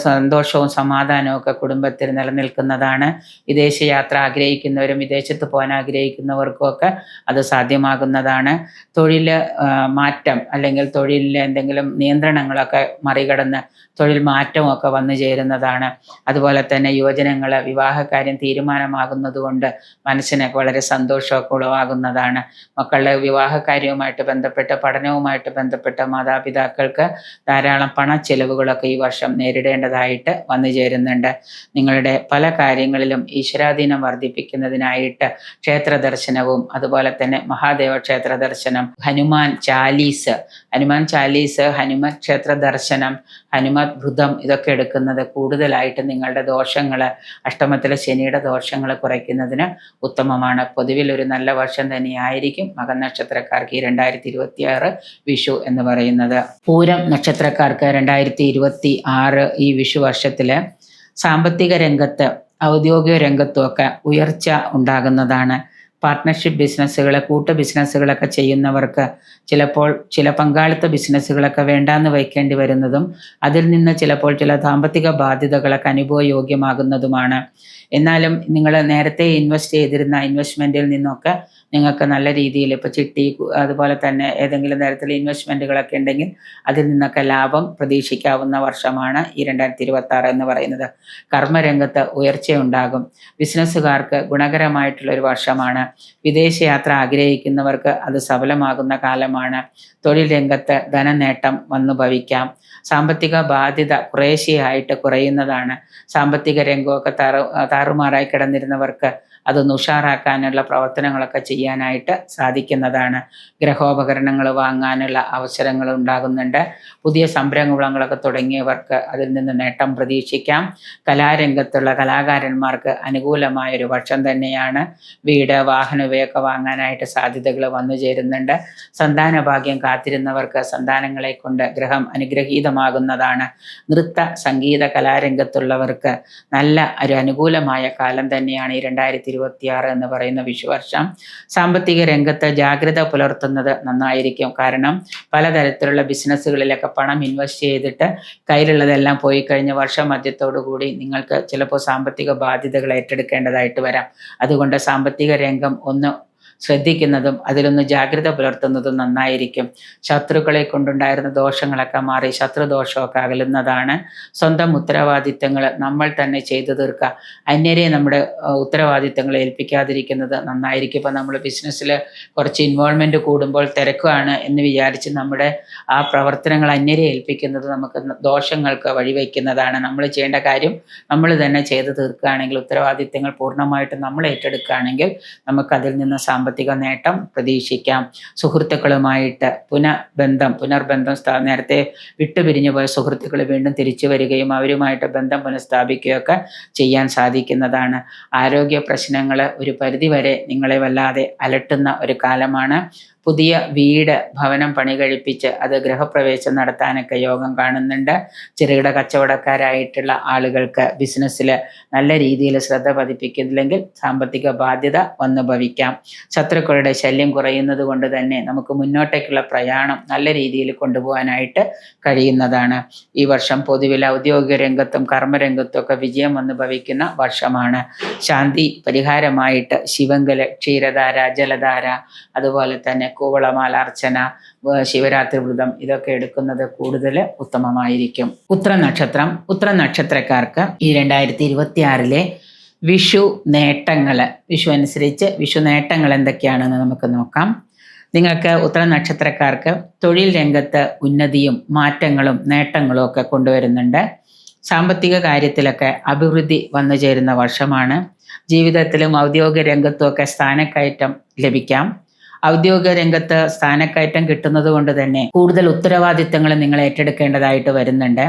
സന്തോഷവും സമാധാനവും ഒക്കെ കുടുംബത്തിൽ നിലനിൽക്കുന്നതാണ്. വിദേശയാത്ര ആഗ്രഹിക്കുന്നവരും വിദേശത്ത് പോകാൻ ആഗ്രഹിക്കുന്നവർക്കും ഒക്കെ അത് സാധ്യമാകുന്നതാണ്. തൊഴിൽ മാറ്റം അല്ലെങ്കിൽ തൊഴിലിലെ എന്തെങ്കിലും നിയന്ത്രണങ്ങളൊക്കെ മറികടന്ന് തൊഴിൽ മാറ്റമൊക്കെ വന്നു ചേരുന്നതാണ്. അതുപോലെ തന്നെ യുവജനങ്ങൾ വിവാഹകാര്യം തീരുമാനമാകുന്നത് കൊണ്ട് മനസ്സിനൊക്കെ വളരെ സന്തോഷമൊക്കെ ഉളവാകുന്നതാണ്. മക്കളുടെ വിവാഹകാര്യം കാര്യവുമായിട്ട് ബന്ധപ്പെട്ട് പഠനവുമായിട്ട് ബന്ധപ്പെട്ട മാതാപിതാക്കൾക്ക് ധാരാളം പണച്ചെലവുകളൊക്കെ ഈ വർഷം നേരിടേണ്ടതായിട്ട് വന്നു ചേരുന്നുണ്ട്. നിങ്ങളുടെ പല കാര്യങ്ങളിലും ഈശ്വരാധീനം വർദ്ധിപ്പിക്കുന്നതിനായിട്ട് ക്ഷേത്ര ദർശനവും അതുപോലെ തന്നെ മഹാദേവ ക്ഷേത്ര ദർശനം, ഹനുമാൻ ചാലീസ്, ഹനുമാൻ ക്ഷേത്ര ദർശനം, ഹനുമത് വ്രതം ഇതൊക്കെ എടുക്കുന്നത് കൂടുതലായിട്ട് നിങ്ങളുടെ ദോഷങ്ങൾ, അഷ്ടമത്തിലെ ശനിയുടെ ദോഷങ്ങൾ കുറയ്ക്കുന്നതിന് ഉത്തമമാണ്. പൊതുവിൽ ഒരു നല്ല വർഷം തന്നെയായിരിക്കും മകൻ നക്ഷത്രക്കാർക്ക് ഈ 2026 വിഷു എന്ന് പറയുന്നത്. പൂരം നക്ഷത്രക്കാർക്ക് 2026 ഈ വിഷു വർഷത്തില് സാമ്പത്തിക രംഗത്ത്, ഔദ്യോഗിക രംഗത്തുമൊക്കെ ഉയർച്ച ഉണ്ടാകുന്നതാണ്. പാർട്ട്ണർഷിപ്പ് ബിസിനസ്സുകൾ, കൂട്ടു ബിസിനസ്സുകളൊക്കെ ചെയ്യുന്നവർക്ക് ചിലപ്പോൾ ചില പങ്കാളിത്ത ബിസിനസ്സുകളൊക്കെ വേണ്ടാന്ന് വയ്ക്കേണ്ടി വരുന്നതും അതിൽ നിന്ന് ചിലപ്പോൾ ചില സാമ്പത്തിക ബാധ്യതകളൊക്കെ അനുഭവയോഗ്യമാകുന്നതുമാണ്. എന്നാലും നിങ്ങൾ നേരത്തെ ഇൻവെസ്റ്റ് ചെയ്തിരുന്ന ഇൻവെസ്റ്റ്മെൻറ്റിൽ നിന്നൊക്കെ നിങ്ങൾക്ക് നല്ല രീതിയിൽ ഇപ്പോൾ ചിട്ടി അതുപോലെ തന്നെ ഏതെങ്കിലും തരത്തിലുള്ള ഇൻവെസ്റ്റ്മെൻറ്റുകളൊക്കെ ഉണ്ടെങ്കിൽ അതിൽ നിന്നൊക്കെ ലാഭം പ്രതീക്ഷിക്കാവുന്ന വർഷമാണ് ഈ 2026 എന്ന് പറയുന്നത്. കർമ്മരംഗത്ത് ഉയർച്ചയുണ്ടാകും. ബിസിനസ്സുകാർക്ക് ഗുണകരമായിട്ടുള്ളൊരു വർഷമാണ്. വിദേശയാത്ര ആഗ്രഹിക്കുന്നവർക്ക് അത് സഫലമാകുന്ന കാലമാണ്. തൊഴിൽ രംഗത്ത് ധനനേട്ടം വന്നു ഭവിക്കാം. സാമ്പത്തിക ബാധ്യത കുറേശ്ശെയായിട്ട് കുറയുന്നതാണ്. സാമ്പത്തിക രംഗമൊക്കെ താറുമാറായി കിടന്നിരുന്നവർക്ക് അതൊന്ന് ഉഷാറാക്കാനുള്ള പ്രവർത്തനങ്ങളൊക്കെ ചെയ്യാനായിട്ട് സാധിക്കുന്നതാണ്. ഗ്രഹോപകരണങ്ങൾ വാങ്ങാനുള്ള അവസരങ്ങൾ ഉണ്ടാകുന്നുണ്ട്. പുതിയ സംരംഭങ്ങളൊക്കെ തുടങ്ങിയവർക്ക് അതിൽ നിന്ന് നേട്ടം പ്രതീക്ഷിക്കാം. കലാരംഗത്തുള്ള കലാകാരന്മാർക്ക് അനുകൂലമായൊരു വർഷം തന്നെയാണ്. വീട്, വാഹനം ഇവയൊക്കെ വാങ്ങാനായിട്ട് സാധ്യതകൾ വന്നു ചേരുന്നുണ്ട്. സന്താന ഭാഗ്യം കാത്തിരുന്നവർക്ക് സന്താനങ്ങളെ കൊണ്ട് ഗ്രഹം അനുഗ്രഹീതമാകുന്നതാണ്. നൃത്ത, സംഗീത, കലാരംഗത്തുള്ളവർക്ക് നല്ല ഒരു അനുകൂലമായ കാലം തന്നെയാണ് ഈ 2026 എന്ന് പറയുന്ന വിഷുവർഷം. സാമ്പത്തിക രംഗത്ത് ജാഗ്രത പുലർത്തുന്നത് നന്നായിരിക്കും. കാരണം പലതരത്തിലുള്ള ബിസിനസ്സുകളിലൊക്കെ പണം ഇൻവെസ്റ്റ് ചെയ്തിട്ട് കയ്യിലുള്ളതെല്ലാം പോയി കഴിഞ്ഞ വർഷം മധ്യത്തോടു കൂടി നിങ്ങൾക്ക് ചിലപ്പോൾ സാമ്പത്തിക ബാധ്യതകൾ ഏറ്റെടുക്കേണ്ടതായിട്ട് വരാം. അതുകൊണ്ട് സാമ്പത്തിക രംഗം ഒന്ന് ശ്രദ്ധിക്കുന്നതും അതിലൊന്ന് ജാഗ്രത പുലർത്തുന്നതും നന്നായിരിക്കും. ശത്രുക്കളെ കൊണ്ടുണ്ടായിരുന്ന ദോഷങ്ങളൊക്കെ മാറി ശത്രുദോഷമൊക്കെ അകലുന്നതാണ്. സ്വന്തം ഉത്തരവാദിത്തങ്ങൾ നമ്മൾ തന്നെ ചെയ്തു തീർക്കുക. അന്യരെ നമ്മുടെ ഉത്തരവാദിത്തങ്ങൾ ഏൽപ്പിക്കാതിരിക്കുന്നത് നന്നായിരിക്കും. ഇപ്പോൾ നമ്മൾ ബിസിനസ്സിൽ കുറച്ച് ഇൻവോൾവ്മെൻറ്റ് കൂടുമ്പോൾ തിരക്കാണ് എന്ന് വിചാരിച്ച് നമ്മുടെ ആ പ്രവർത്തനങ്ങൾ അന്യരെ ഏൽപ്പിക്കുന്നത് നമുക്ക് ദോഷങ്ങൾക്ക് വഴിവെക്കുന്നതാണ്. നമ്മൾ ചെയ്യേണ്ട കാര്യം നമ്മൾ തന്നെ ചെയ്തു തീർക്കുകയാണെങ്കിൽ, ഉത്തരവാദിത്തങ്ങൾ പൂർണ്ണമായിട്ട് നമ്മൾ ഏറ്റെടുക്കുകയാണെങ്കിൽ നമുക്കതിൽ നിന്ന് സാമ്പത്തിക നേട്ടം പ്രതീക്ഷിക്കാം. സുഹൃത്തുക്കളുമായിട്ട് പുനർബന്ധം നേരത്തെ വിട്ടുപിരിഞ്ഞു പോയ സുഹൃത്തുക്കൾ വീണ്ടും തിരിച്ചു വരികയും അവരുമായിട്ട് ബന്ധം പുനഃസ്ഥാപിക്കുകയൊക്കെ ചെയ്യാൻ സാധിക്കുന്നതാണ്. ആരോഗ്യ പ്രശ്നങ്ങൾ ഒരു പരിധിവരെ നിങ്ങളെ വല്ലാതെ അലട്ടുന്ന ഒരു കാലമാണ്. പുതിയ വീട്, ഭവനം പണി കഴിപ്പിച്ച് അത് ഗൃഹപ്രവേശം നടത്താനൊക്കെ യോഗം കാണുന്നുണ്ട്. ചെറുകിട കച്ചവടക്കാരായിട്ടുള്ള ആളുകൾക്ക് ബിസിനസ്സിൽ നല്ല രീതിയിൽ ശ്രദ്ധ പതിപ്പിക്കുന്നില്ലെങ്കിൽ സാമ്പത്തിക ബാധ്യത വന്നു ഭവിക്കാം. ശത്രുക്കളുടെ ശല്യം കുറയുന്നത് കൊണ്ട് തന്നെ നമുക്ക് മുന്നോട്ടേക്കുള്ള പ്രയാണം നല്ല രീതിയിൽ കൊണ്ടുപോകാനായിട്ട് കഴിയുന്നതാണ്. ഈ വർഷം പൊതുവിൽ ഔദ്യോഗിക രംഗത്തും കർമ്മരംഗത്തും ഒക്കെ വിജയം വന്നു ഭവിക്കുന്ന വർഷമാണ്. ശാന്തി പരിഹാരമായിട്ട് ശിവങ്കൽ, ക്ഷീരധാര, ജലധാര, അതുപോലെ തന്നെ കൂവളമാലാർച്ചന, ശിവരാത്രി വ്രതം ഇതൊക്കെ എടുക്കുന്നത് കൂടുതൽ ഉത്തമമായിരിക്കും. ഉത്ര നക്ഷത്രക്കാർക്ക് ഈ 2026 വിഷു നേട്ടങ്ങൾ, വിഷു അനുസരിച്ച് വിഷു നേട്ടങ്ങൾ എന്തൊക്കെയാണെന്ന് നമുക്ക് നോക്കാം. നിങ്ങൾക്ക് ഉത്ര നക്ഷത്രക്കാർക്ക് തൊഴിൽ രംഗത്ത് ഉന്നതിയും മാറ്റങ്ങളും നേട്ടങ്ങളും ഒക്കെ കൊണ്ടുവരുന്നുണ്ട്. സാമ്പത്തിക കാര്യത്തിലൊക്കെ അഭിവൃദ്ധി വന്നു ചേരുന്ന വർഷമാണ്. ജീവിതത്തിലും ഔദ്യോഗിക രംഗത്തും ഒക്കെ സ്ഥാനക്കയറ്റം ലഭിക്കാം. ഔദ്യോഗിക രംഗത്ത് സ്ഥാനക്കയറ്റം കിട്ടുന്നത് കൊണ്ട് തന്നെ കൂടുതൽ ഉത്തരവാദിത്തങ്ങൾ നിങ്ങൾ ഏറ്റെടുക്കേണ്ടതായിട്ട് വരുന്നുണ്ട്.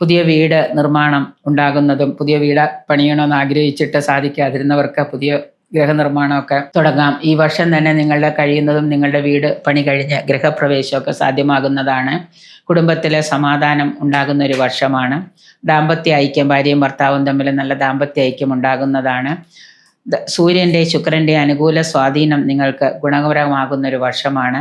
പുതിയ വീട് നിർമ്മാണം ഉണ്ടാകുന്നതും, പുതിയ വീട് പണിയണമെന്ന് ആഗ്രഹിച്ചിട്ട് സാധിക്കാതിരുന്നവർക്ക് പുതിയ ഗൃഹനിർമ്മാണമൊക്കെ തുടങ്ങാം. ഈ വർഷം തന്നെ നിങ്ങളുടെ കഴിയുന്നതും നിങ്ങളുടെ വീട് പണി കഴിഞ്ഞ് ഗൃഹപ്രവേശമൊക്കെ സാധ്യമാകുന്നതാണ്. കുടുംബത്തിലെ സമാധാനം ഉണ്ടാകുന്ന ഒരു വർഷമാണ്. ദാമ്പത്യ ഐക്യം, ഭാര്യയും ഭർത്താവും തമ്മിൽ നല്ല ദാമ്പത്യ ഐക്യം ഉണ്ടാകുന്നതാണ്. സൂര്യൻ്റെ, ശുക്രൻ്റെ അനുകൂല സ്വാധീനം നിങ്ങൾക്ക് ഗുണകരമാകുന്ന ഒരു വർഷമാണ്.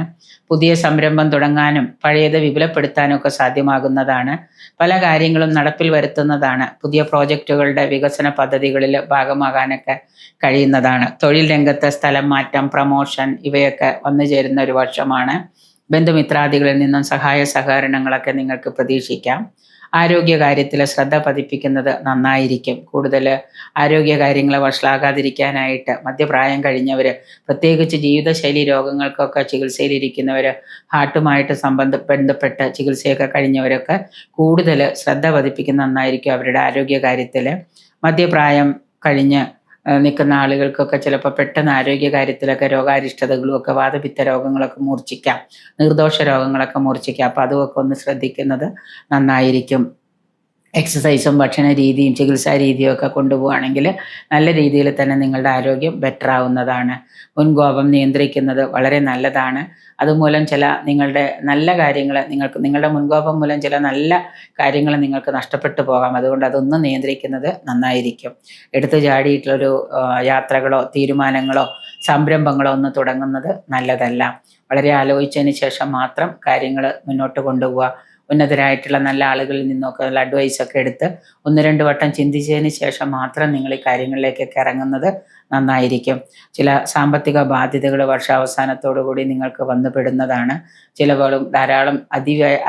പുതിയ സംരംഭം തുടങ്ങാനും പഴയത് വിപുലപ്പെടുത്താനും ഒക്കെ സാധ്യമാകുന്നതാണ്. പല കാര്യങ്ങളും നടപ്പിൽ വരുത്തുന്നതാണ്. പുതിയ പ്രോജക്റ്റുകളുടെ വികസന പദ്ധതികളിൽ ഭാഗമാകാനൊക്കെ കഴിയുന്നതാണ്. തൊഴിൽ രംഗത്ത് സ്ഥലം മാറ്റം, പ്രമോഷൻ ഇവയൊക്കെ വന്നു ചേരുന്ന ഒരു വർഷമാണ്. ബന്ധുമിത്രാദികളിൽ നിന്നും സഹായ സഹകരണങ്ങളൊക്കെ നിങ്ങൾക്ക് പ്രതീക്ഷിക്കാം. ആരോഗ്യകാര്യത്തിൽ ശ്രദ്ധ പതിപ്പിക്കുന്നത് നന്നായിരിക്കും. കൂടുതൽ ആരോഗ്യകാര്യങ്ങളെ വഷളാകാതിരിക്കാനായിട്ട് മധ്യപ്രായം കഴിഞ്ഞവർ, പ്രത്യേകിച്ച് ജീവിതശൈലി രോഗങ്ങൾക്കൊക്കെ ചികിത്സയിലിരിക്കുന്നവർ, ഹാർട്ടുമായിട്ട് ബന്ധപ്പെട്ട് ചികിത്സയൊക്കെ കഴിഞ്ഞവരൊക്കെ കൂടുതൽ ശ്രദ്ധ പതിപ്പിക്കുന്ന നന്നായിരിക്കും അവരുടെ ആരോഗ്യകാര്യത്തിൽ. മധ്യപ്രായം കഴിഞ്ഞ് നിൽക്കുന്ന ആളുകൾക്കൊക്കെ ചിലപ്പോൾ പെട്ടെന്ന് ആരോഗ്യകാര്യത്തിലൊക്കെ രോഗാരിഷ്ടതകളും ഒക്കെ, വാതപിത്ത രോഗങ്ങളൊക്കെ മൂർച്ഛിക്കാം, നിർദോഷ രോഗങ്ങളൊക്കെ മൂർച്ഛിക്കാം. അപ്പോൾ അതുമൊക്കെ ഒന്ന് ശ്രദ്ധിക്കുന്നത് നന്നായിരിക്കും. എക്സസൈസും ഭക്ഷണ രീതിയും ചികിത്സാ രീതിയും ഒക്കെ കൊണ്ടുപോവുകയാണെങ്കിൽ നല്ല രീതിയിൽ തന്നെ നിങ്ങളുടെ ആരോഗ്യം ബെറ്റർ ആവുന്നതാണ്. മുൻകോപം നിയന്ത്രിക്കുന്നത് വളരെ നല്ലതാണ്. അതുമൂലം ചില നിങ്ങളുടെ നല്ല കാര്യങ്ങൾ, നിങ്ങളുടെ മുൻകോപം മൂലം ചില നല്ല കാര്യങ്ങൾ നിങ്ങൾക്ക് നഷ്ടപ്പെട്ടു പോകാം. അതുകൊണ്ട് അതൊന്നും നിയന്ത്രിക്കുന്നത് നന്നായിരിക്കും. എടുത്തു ചാടിയിട്ടുള്ളൊരു യാത്രകളോ തീരുമാനങ്ങളോ സംരംഭങ്ങളോ ഒന്നും തുടങ്ങുന്നത് നല്ലതല്ല. വളരെ ആലോചിച്ചതിന് ശേഷം മാത്രം കാര്യങ്ങൾ മുന്നോട്ട് കൊണ്ടുപോവുക. ഉന്നതരായിട്ടുള്ള നല്ല ആളുകളിൽ നിന്നൊക്കെ നല്ല അഡ്വൈസൊക്കെ എടുത്ത് 1-2 വട്ടം ചിന്തിച്ചതിന് ശേഷം മാത്രം നിങ്ങൾ ഈ കാര്യങ്ങളിലേക്കൊക്കെ ഇറങ്ങുന്നത് നന്നായിരിക്കും. ചില സാമ്പത്തിക ബാധ്യതകൾ വർഷാവസാനത്തോടുകൂടി നിങ്ങൾക്ക് വന്നുപെടുന്നതാണ്. ചിലവുകളും ധാരാളം